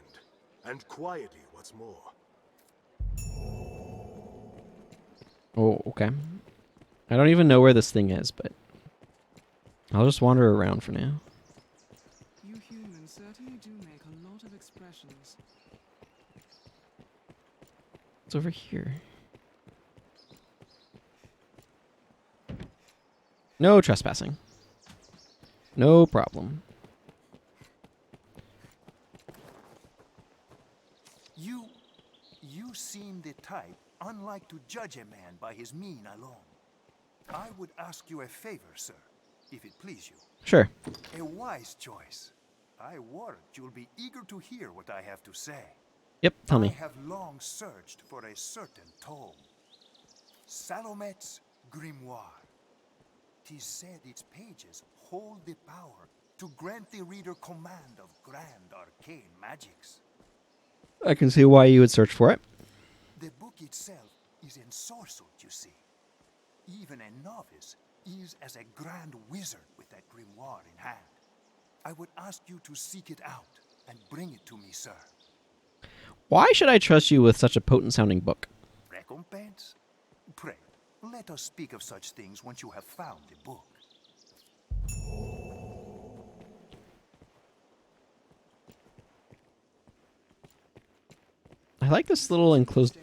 And quietly, what's more. Oh, okay. I don't even know where this thing is, but I'll just wander around for now. You humans certainly do make a lot of expressions. It's over here. No trespassing. No problem. You seem the type unlike to judge a man by his mien alone. I would ask you a favor, sir, if it please you. Sure. A wise choice. I warrant you'll be eager to hear what I have to say. Yep, tell me. I have long searched for a certain tome. Salomet's Grimoire. 'Tis said its pages hold the power to grant the reader command of grand arcane magics. I can see why you would search for it. The book itself is ensorcelled, you see. Even a novice is as a grand wizard with that grimoire in hand. I would ask you to seek it out and bring it to me, sir. Why should I trust you with such a potent-sounding book? Recompense? Pray, let us speak of such things once you have found the book. I like this little enclosed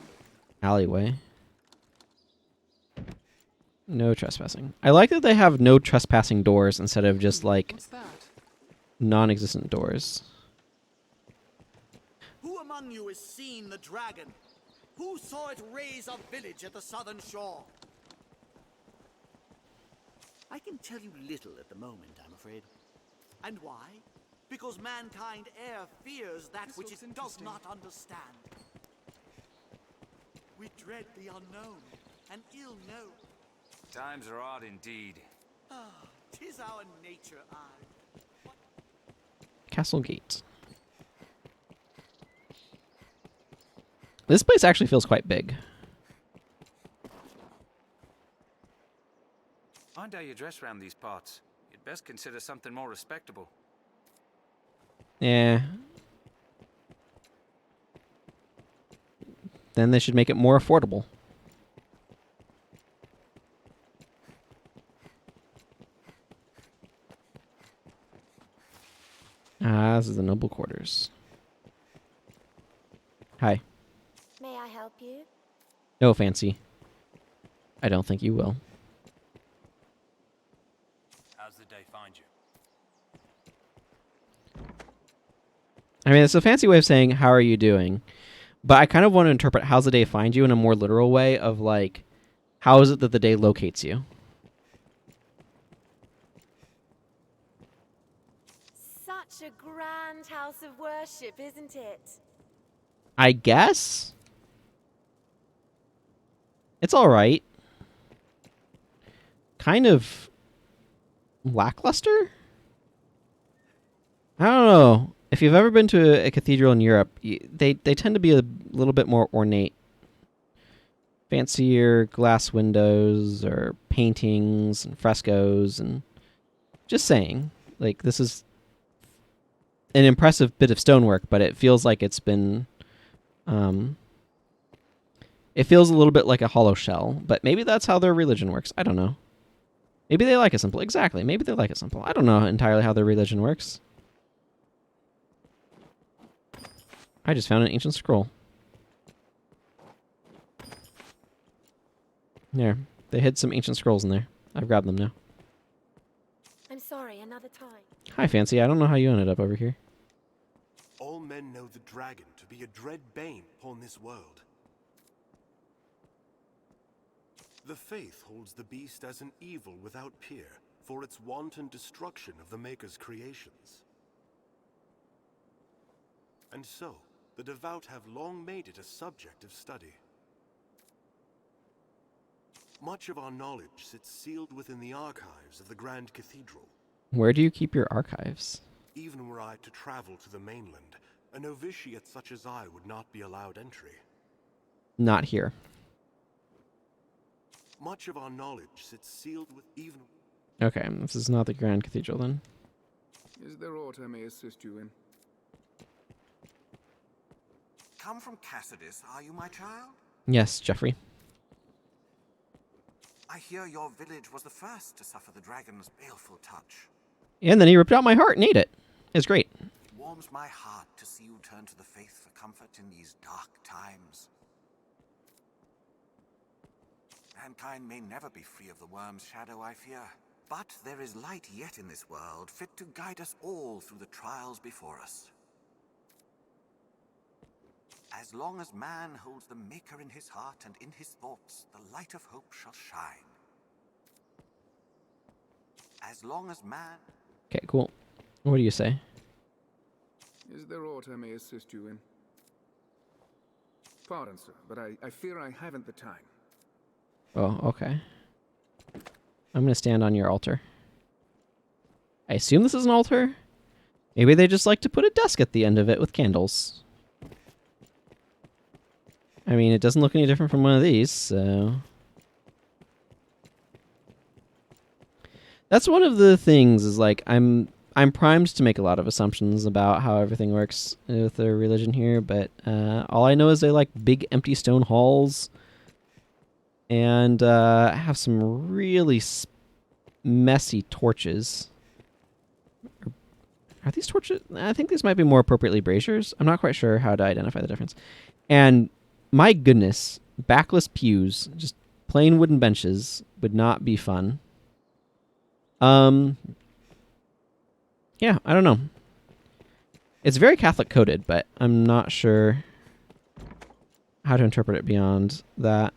alleyway. No trespassing. I like that they have no trespassing doors instead of just like non-existent doors. Who among you has seen the dragon? Who saw it raise a village at the southern shore? I can tell you little at the moment, I'm afraid. And why? Because mankind ere fears that which it does not understand. We dread the unknown, and ill know. Times are odd indeed. Ah, 'tis our nature, I. Castle Gate. This place actually feels quite big. Mind how you dress round these parts. You'd best consider something more respectable. Yeah. Then they should make it more affordable. Ah, this is the noble quarters. Hi. May I help you? No, Fancy. I don't think you will. How's the day find you? I mean, it's a fancy way of saying, how are you doing? But I kind of want to interpret how's the day find you in a more literal way of like, how is it that the day locates you? Such a grand house of worship, isn't it? I guess? It's alright. Kind of lackluster? I don't know. If you've ever been to a cathedral in Europe, they tend to be a little bit more ornate. Fancier glass windows or paintings and frescoes and just saying. Like, this is an impressive bit of stonework, but it feels like it's been... it feels a little bit like a hollow shell, but maybe that's how their religion works. I don't know. Maybe they like it simple. Exactly. Maybe they like it simple. I don't know entirely how their religion works. I just found an ancient scroll. There. They hid some ancient scrolls in there. I've grabbed them now. I'm sorry, another time. Hi, Fancy. I don't know how you ended up over here. All men know the dragon to be a dread bane upon this world. The faith holds the beast as an evil without peer, for its wanton destruction of the Maker's creations. And so, the devout have long made it a subject of study. Much of our knowledge sits sealed within the archives of the Grand Cathedral. Where do you keep your archives? Even were I to travel to the mainland, a novitiate such as I would not be allowed entry. Not here. Much of our knowledge sits sealed with even... Okay, this is not the Grand Cathedral then. Is there aught I may assist you in? Come from Cassidus, are you, my child? Yes, Jeffrey. I hear your village was the first to suffer the dragon's baleful touch. And then he ripped out my heart and ate it. It's great. It warms my heart to see you turn to the faith for comfort in these dark times. Mankind may never be free of the worm's shadow, I fear. But there is light yet in this world, fit to guide us all through the trials before us. As long as man holds the Maker in his heart and in his thoughts, the light of hope shall shine. As long as man... Okay, cool. What do you say? Is there aught I may assist you in? Pardon, sir, but I fear I haven't the time. Oh, okay. I'm going to stand on your altar. I assume this is an altar. Maybe they just like to put a desk at the end of it with candles. I mean, it doesn't look any different from one of these, so... That's one of the things, is like, I'm primed to make a lot of assumptions about how everything works with their religion here, but all I know is they like big empty stone halls and have some really messy torches. Are these torches? I think these might be more appropriately braziers. I'm not quite sure how to identify the difference. And my goodness, backless pews, just plain wooden benches would not be fun. Yeah, I don't know. It's very Catholic coded, but I'm not sure how to interpret it beyond that.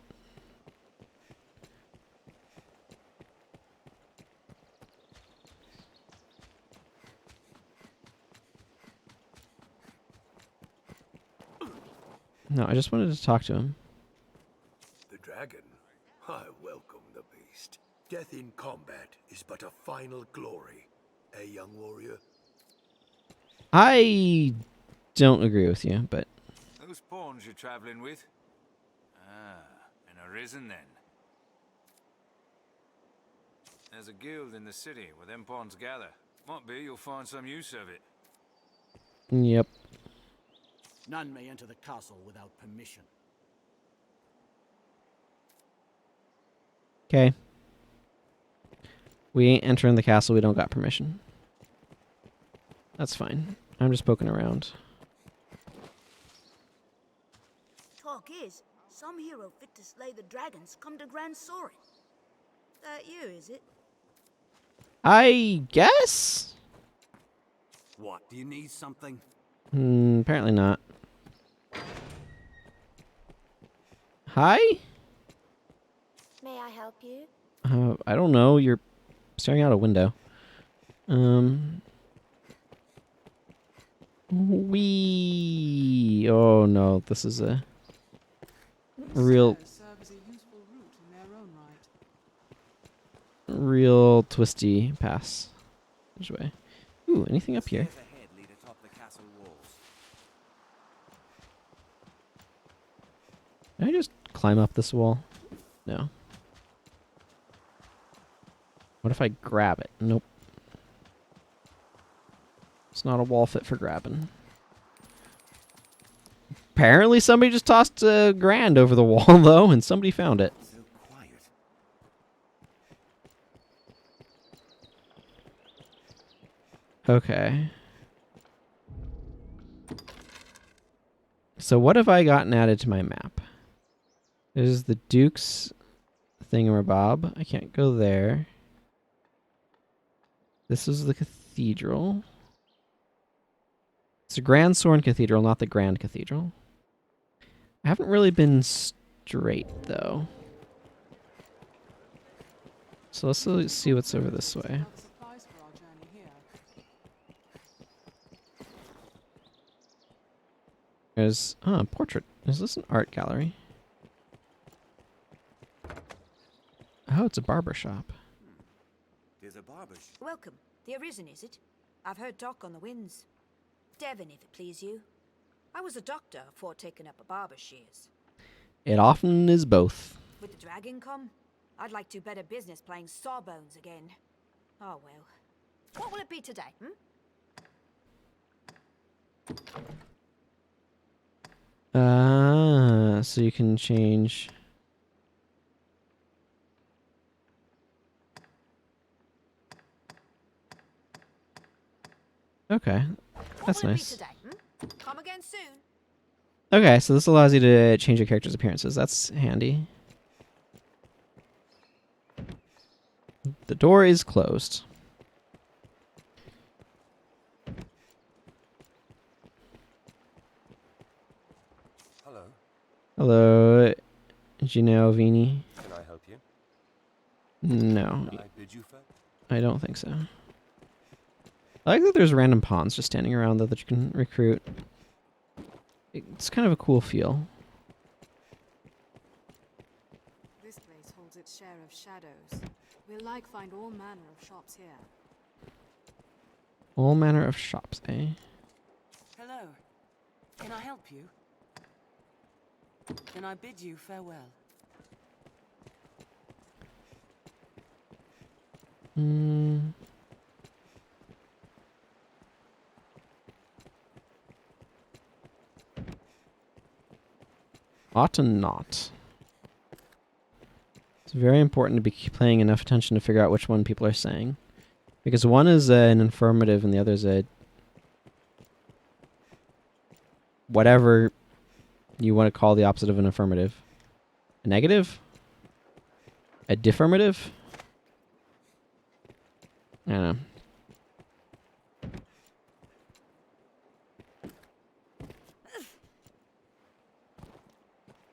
No, I just wanted to talk to him. The dragon? I welcome the beast. Death in combat is but a final glory. Eh, young warrior? I don't agree with you, but... Whose pawns you traveling with? Ah, an Arisen then. There's a guild in the city where them pawns gather. Might be you'll find some use of it. Yep. None may enter the castle without permission. Okay. We ain't entering the castle, we don't got permission. That's fine. I'm just poking around. Talk is, some hero fit to slay the dragons come to Gran Soren. That you, is it? I guess? What, do you need something? Apparently not. Hi? May I help you? I don't know. You're staring out a window. Wee. Oh no, this is a real, real twisty pass. Which way? Ooh, anything up here? Can I just climb up this wall? No. What if I grab it? Nope. It's not a wall fit for grabbing. Apparently somebody just tossed a grand over the wall, though, and somebody found it. So quiet. Okay. So what have I gotten added to my map? There's the Duke's thingamabob. I can't go there. This is the cathedral. It's a Gran Soren Cathedral, not the Grand Cathedral. I haven't really been straight, though. So let's see what's over this way. There's a portrait. Is this an art gallery? Oh, it's a barber shop. There's a barber shop. Welcome. The Arisen, is it? I've heard talk on the winds. Devon, if it please you. I was a doctor before taking up a barber's shears. It often is both. With the dragon come, I'd like to better business playing sawbones again. Oh well. What will it be today, So you can change. Okay, that's nice. Come again soon. Okay, so this allows you to change your character's appearances. That's handy. The door is closed. Hello. Hello, Jayna Vini. Can I help you? No. Can I bid you fair? I don't think so. I like that there's random pawns just standing around though that you can recruit. It's kind of a cool feel. This place holds its share of shadows. We'll find all manner of shops here. All manner of shops, eh? Hello. Can I help you? Then I bid you farewell. Hmm. Ought to not. It's very important to be paying enough attention to figure out which one people are saying. Because one is an affirmative and the other is a... whatever you want to call the opposite of an affirmative. A negative? A defermative? I don't know.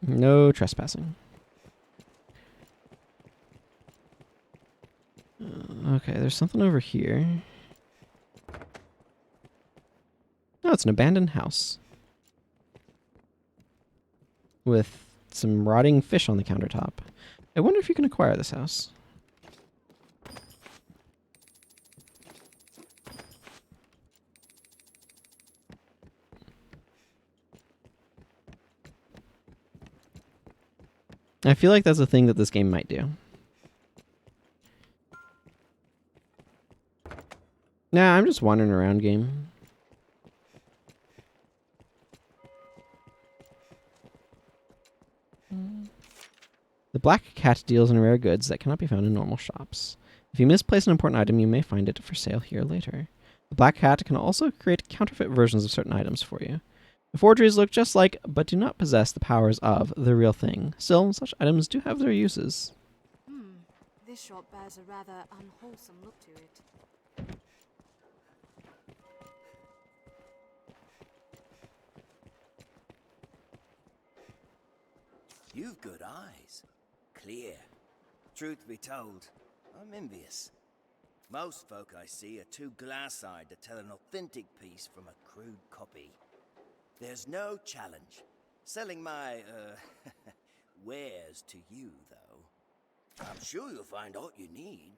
No trespassing. Okay, there's something over here. Oh, it's an abandoned house. With some rotting fish on the countertop. I wonder if you can acquire this house. I feel like that's a thing that this game might do. Nah, I'm just wandering around, game. The Black Cat deals in rare goods that cannot be found in normal shops. If you misplace an important item, you may find it for sale here later. The Black Cat can also create counterfeit versions of certain items for you. The forgeries look just like, but do not possess the powers of, the real thing. Still, such items do have their uses. This shop bears a rather unwholesome look to it. You've good eyes. Clear. Truth be told, I'm envious. Most folk I see are too glass-eyed to tell an authentic piece from a crude copy. There's no challenge. Selling my, wares to you, though. I'm sure you'll find all you need.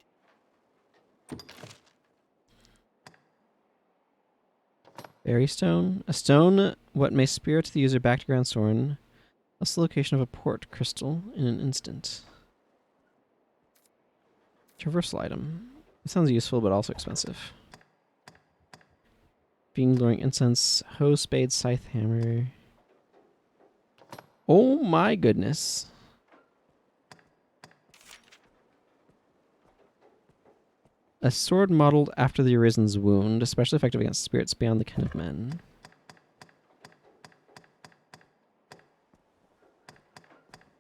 Fairy stone. A stone what may spirit the user back to Gran Soren. That's the location of a port crystal in an instant. Traversal item. It sounds useful, but also expensive. Fiend glowing incense, hoe, spade, scythe, hammer. Oh my goodness. A sword modeled after the Arisen's wound, especially effective against spirits beyond the ken of men.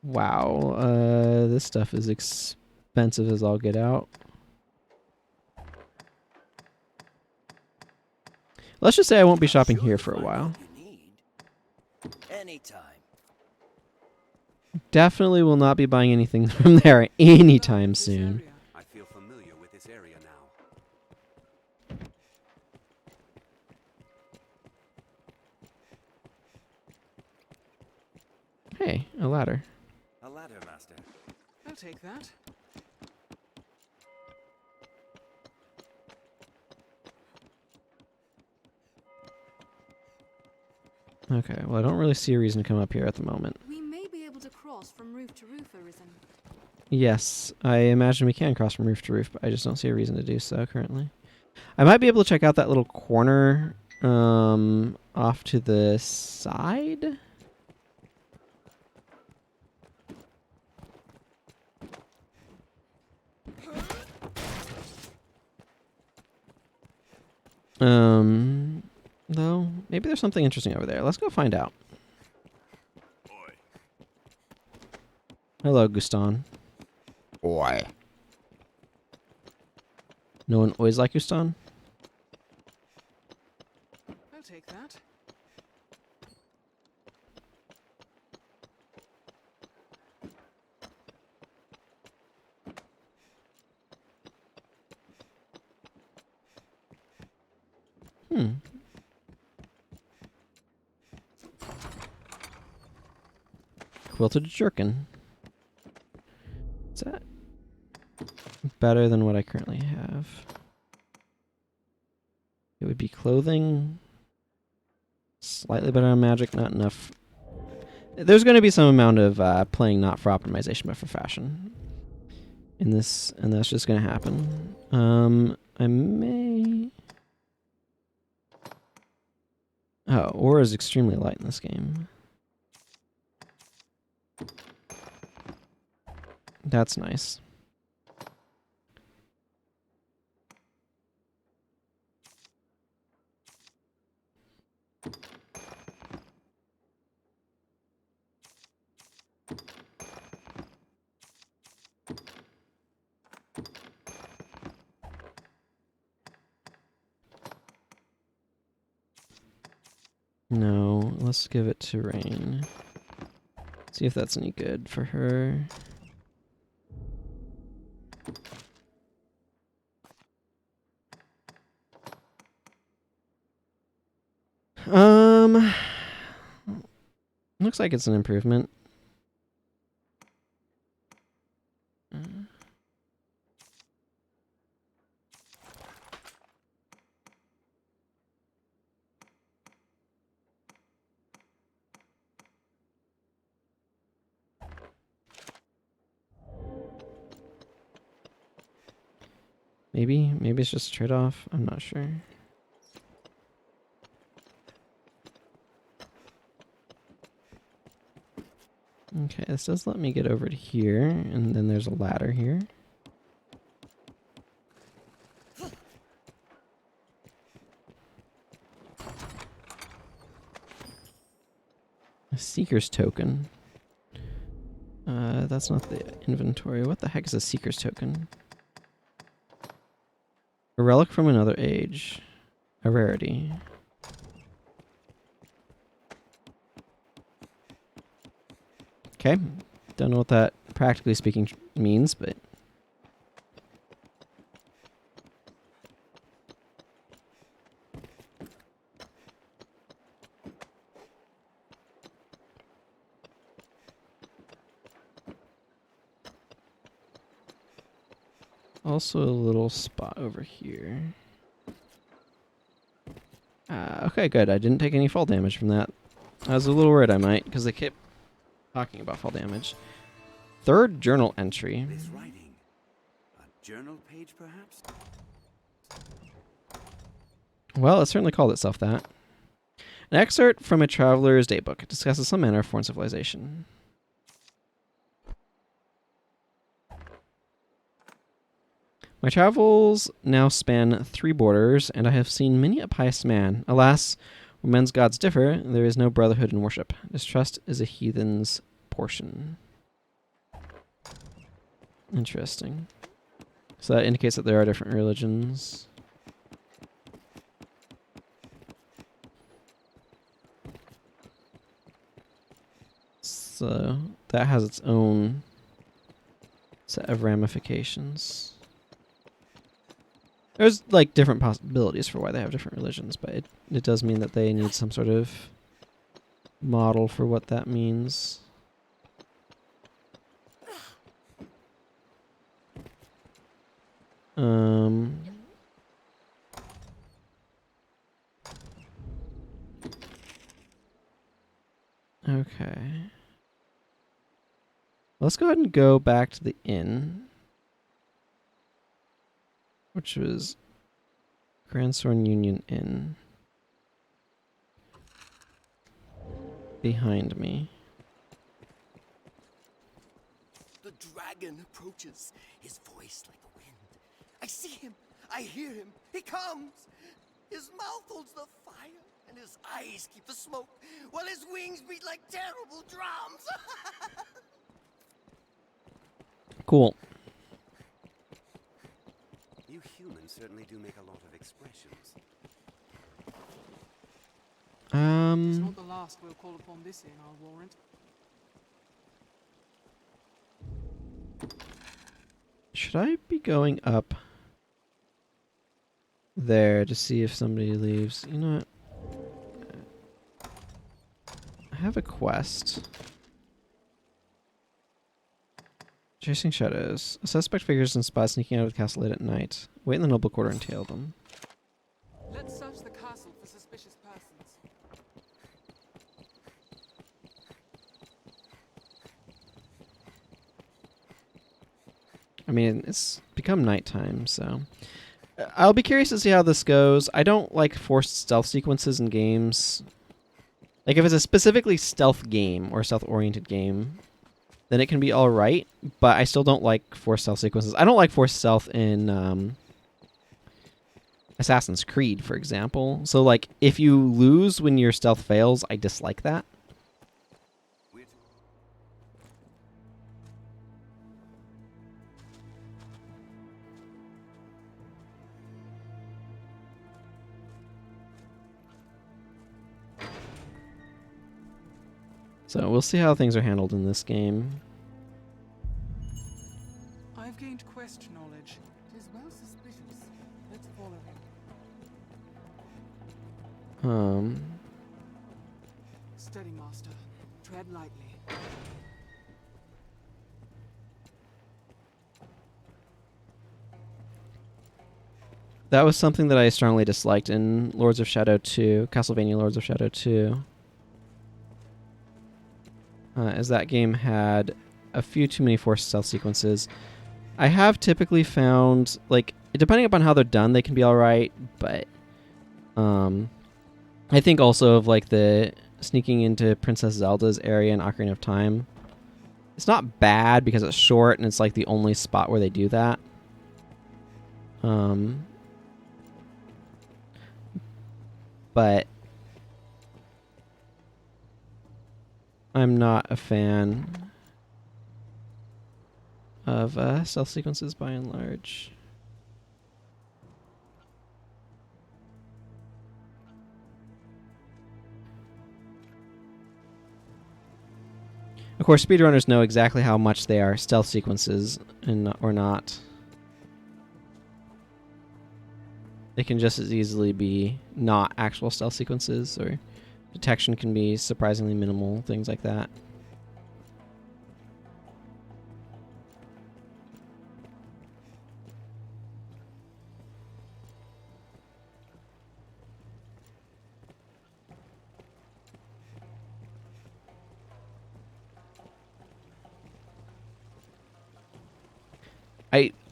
Wow, this stuff is expensive as all get out. Let's just say I won't be shopping here for a while. Anytime. Definitely will not be buying anything from there anytime soon. I feel familiar with this area now. Hey, a ladder. A ladder, master. I'll take that. Okay, well I don't really see a reason to come up here at the moment. We may be able to cross from roof to roof, Arisen. Yes, I imagine we can cross from roof to roof, but I just don't see a reason to do so currently. I might be able to check out that little corner off to the side. Though, maybe there's something interesting over there. Let's go find out. Hello, Guston. Oi. No one always like Guston? I'll take that. Quilted jerkin. Is that better than what I currently have? would be clothing. Slightly better on magic, not enough. There's going to be some amount of playing not for optimization, but for fashion in this, and that's just going to happen. I may... Oh, aura is extremely light in this game. That's nice. No, let's give it to Rain. See if that's any good for her. Looks like it's an improvement. Maybe it's just a trade-off. I'm not sure. Okay, this does let me get over to here, and then there's a ladder here. A Seeker's Token. That's not the inventory. What the heck is a Seeker's Token? A relic from another age. A rarity. Okay. Don't know what that, practically speaking, means, but... Also a little spot over here. Okay, good. I didn't take any fall damage from that. I was a little worried I might, because they kept talking about fall damage. Third journal entry. This writing. A journal page, perhaps? Well, it certainly called itself that. An excerpt from a traveler's daybook. It discusses some manner of foreign civilization. My travels now span 3 borders, and I have seen many a pious man. Alas, when men's gods differ, there is no brotherhood in worship. Distrust is a heathen's portion. Interesting. So that indicates that there are different religions. So that has its own set of ramifications. There's like different possibilities for why they have different religions, but it does mean that they need some sort of model for what that means. Okay. Let's go ahead and go back to the inn, which was Gran Soren Union Inn. Behind me. The dragon approaches, his voice like the wind. I see him, I hear him, he comes. His mouth holds the fire, and his eyes keep the smoke, while his wings beat like terrible drums. Cool. You humans certainly do make a lot of expressions. It's not the last we'll call upon this inn, I'll warrant. Should I be going up there to see if somebody leaves? You know what? I have a quest. Chasing shadows. A suspect figures and spies sneaking out of the castle late at night. Wait in the noble quarter and tail them. Let's search the I mean, it's become nighttime, so I'll be curious to see how this goes. I don't like forced stealth sequences in games. Like, if it's a specifically stealth game or stealth-oriented game, then it can be alright, but I still don't like forced stealth sequences. I don't like forced stealth in Assassin's Creed, for example. So, like, if you lose when your stealth fails, I dislike that. So we'll see how things are handled in this game. I've gained quest knowledge. It is well suspicious. Let's follow him. Steady, Master. Tread lightly. That was something that I strongly disliked in Lords of Shadow 2, Castlevania Lords of Shadow 2. As that game had a few too many forced stealth sequences. I have typically found, like, depending upon how they're done, they can be alright, but I think also of, like, the sneaking into Princess Zelda's area in Ocarina of Time. It's not bad because it's short and it's, like, the only spot where they do that. But I'm not a fan of stealth sequences by and large. Of course, speedrunners know exactly how much they are stealth sequences and or not. They can just as easily be not actual stealth sequences, or detection can be surprisingly minimal, things like that.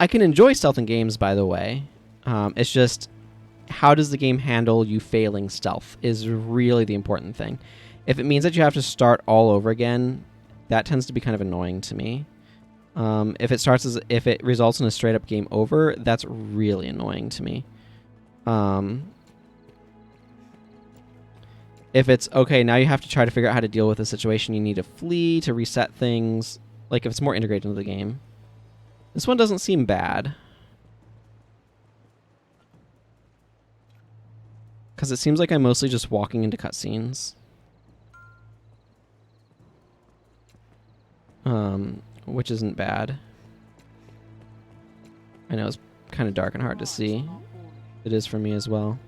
I can enjoy stealth in games, by the way. It's just, how does the game handle you failing stealth is really the important thing. If it means that you have to start all over again, that tends to be kind of annoying to me. If it results in a straight up game over, that's really annoying to me. If it's, okay, now you have to try to figure out how to deal with the situation, you need to flee to reset things, like if it's more integrated into the game. This one doesn't seem bad. Because it seems like I'm mostly just walking into cutscenes. Which isn't bad. I know it's kind of dark and hard to see. It is for me as well.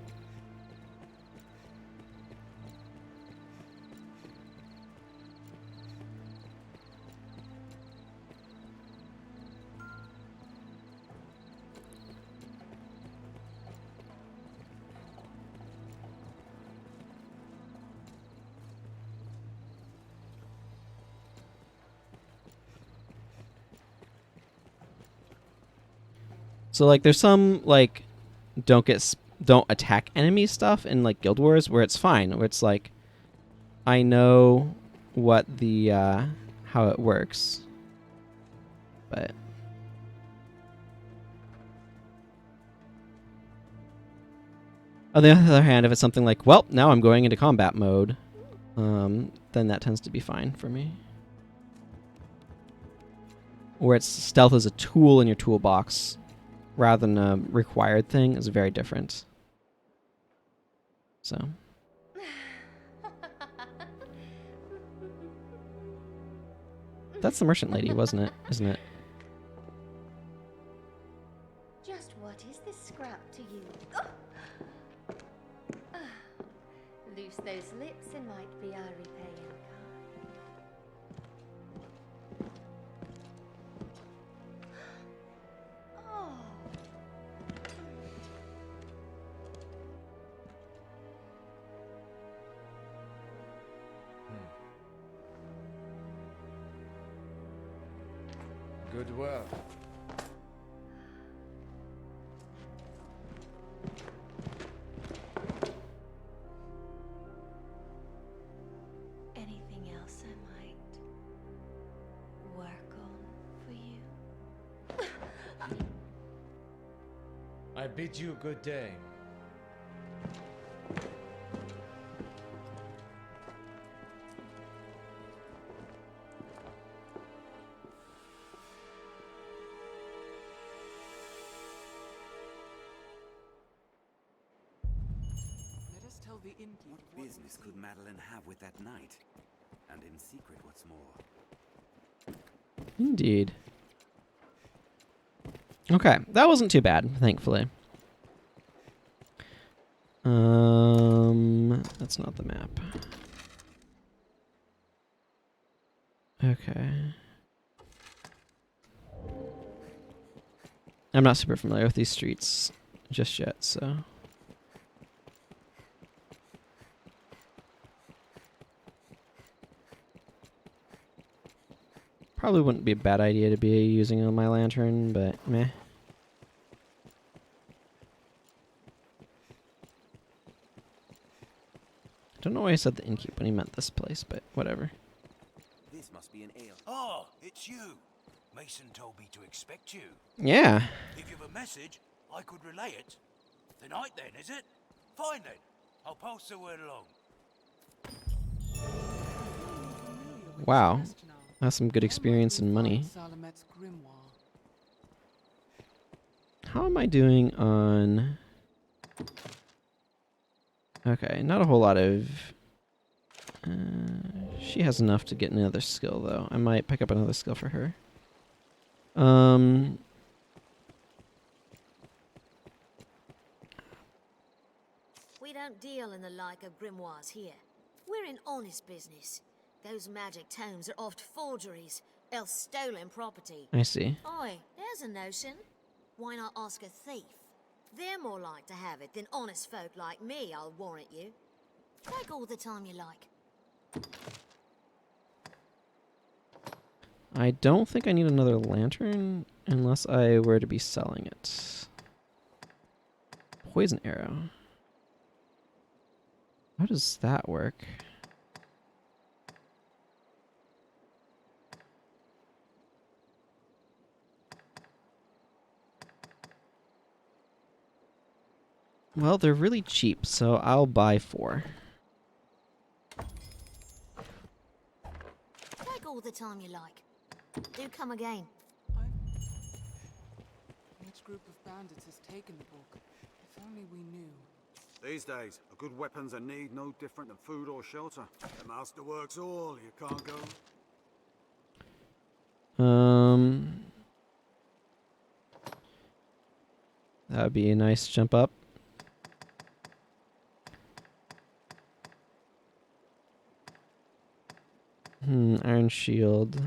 So, like, there's some, like, don't attack enemy stuff in, like, Guild Wars where it's fine, where it's like, I know what the, how it works. But on the other hand, if it's something like, well, now I'm going into combat mode, then that tends to be fine for me. Where it's stealth as a tool in your toolbox rather than a required thing is very different. So. That's the merchant lady, wasn't it? Isn't it? Just what is this scrap to you? Loose those lips and might be our repaying card. Oh. Good work. bid you good day. Let us tell the innkeeper What what business could Madeline have with that knight? And in secret, what's more? Indeed. Okay, that wasn't too bad, thankfully. That's not the map. Okay. I'm not super familiar with these streets just yet, so. Probably wouldn't be a bad idea to be using my lantern, but meh. Don't know why I said the innkeep when he meant this place, but whatever. This must be an ale. Oh, it's you. Mason told me to expect you. Yeah. If you've a message, I could relay it. Tonight then, is it? Fine then. I'll pass the word along. Wow. That's some good experience and money. Salamet's grimoire. How am I doing on... Okay, not a whole lot of... she has enough to get another skill, though. I might pick up another skill for her. We don't deal in the like of grimoires here. We're in honest business. Those magic tomes are oft forgeries, else stolen property. I see. Oi, there's a notion. Why not ask a thief? They're more like to have it than honest folk like me, I'll warrant you. Take all the time you like. I don't think I need another lantern unless I were to be selling it. Poison arrow. How does that work? Well, they're really cheap, so I'll buy 4. Take all the time you like. Do come again. Which group of bandits has taken the book? If only we knew. These days, a good weapon's a need no different than food or shelter. The master works all, you can't go. That would be a nice jump up. Iron shield.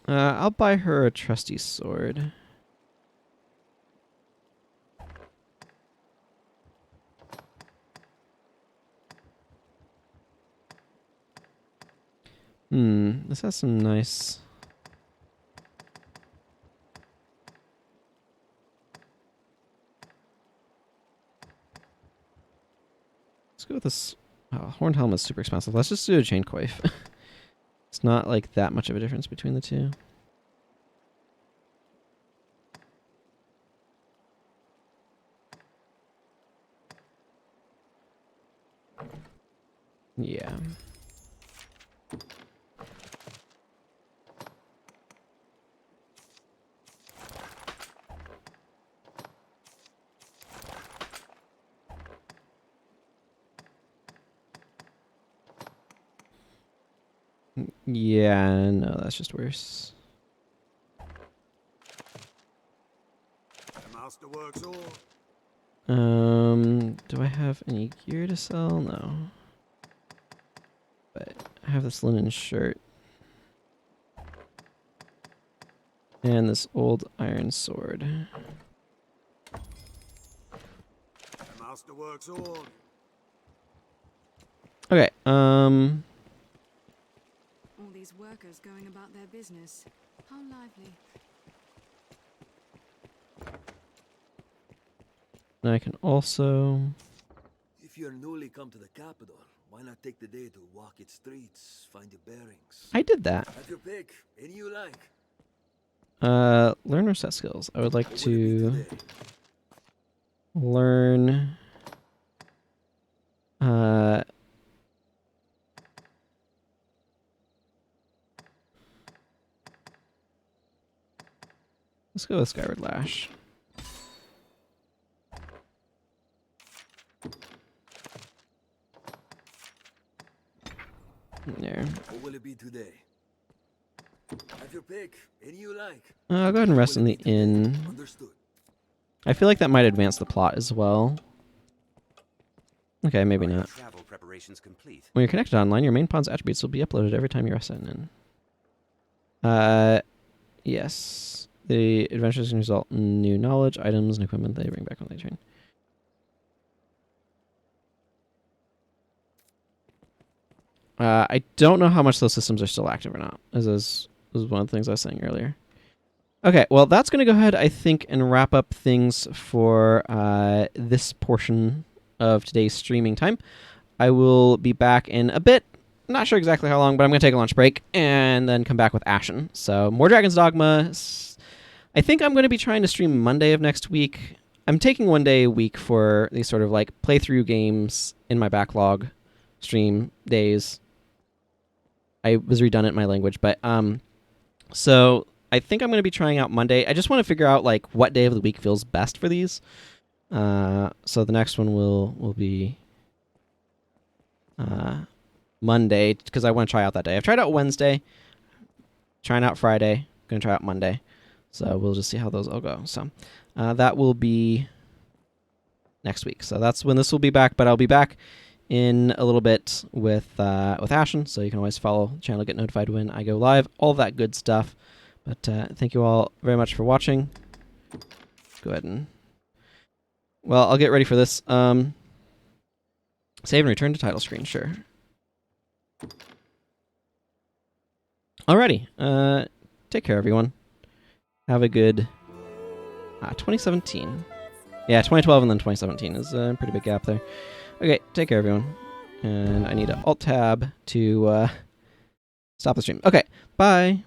I'll buy her a trusty sword. This has some nice... Let's go with this. Oh, horned helmet is super expensive. Let's just do a chain coif. It's not like that much of a difference between the two. Yeah. Yeah, no, that's just worse. The master works all. Do I have any gear to sell? No. But I have this linen shirt. And this old iron sword. The master works all. Okay, All these workers going about their business. How lively. and I can also... If you're newly come to the capital, Why not take the day to walk its streets, find your bearings? I did that. Have your pick. Any you like. Learn or set skills. I would like to learn. Let's go with Skyward Lash. There. What will it be today? Have your pick. Any you like. I'll go ahead and rest in the inn. Understood. I feel like that might advance the plot as well. Okay, maybe not. Travel preparations complete. When you're connected online, your main pawn's attributes will be uploaded every time you rest in an inn. Yes. The adventures can result in new knowledge, items, and equipment they bring back when they train. I don't know how much those systems are still active or not. This is one of the things I was saying earlier. Okay, well, that's going to go ahead, I think, and wrap up things for this portion of today's streaming time. I will be back in a bit. Not sure exactly how long, but I'm going to take a lunch break and then come back with Ashen. So, more Dragon's Dogma. I think I'm going to be trying to stream Monday of next week. I'm taking one day a week for these sort of like playthrough games in my backlog stream days. I was redundant in my language, but so I think I'm going to be trying out Monday. I just want to figure out like what day of the week feels best for these. So the next one will be Monday because I want to try out that day. I've tried out Wednesday, trying out Friday, going to try out Monday. So we'll just see how those all go. So that will be next week. So that's when this will be back, but I'll be back in a little bit with Ashen, so you can always follow the channel, get notified when I go live, all that good stuff. But thank you all very much for watching. Go ahead and... Well, I'll get ready for this. Save and return to title screen, sure. Alrighty. Take care, everyone. Have a good... 2017. Yeah, 2012 and then 2017 is a pretty big gap there. Okay, take care, everyone. And I need to Alt-Tab to stop the stream. Okay, bye.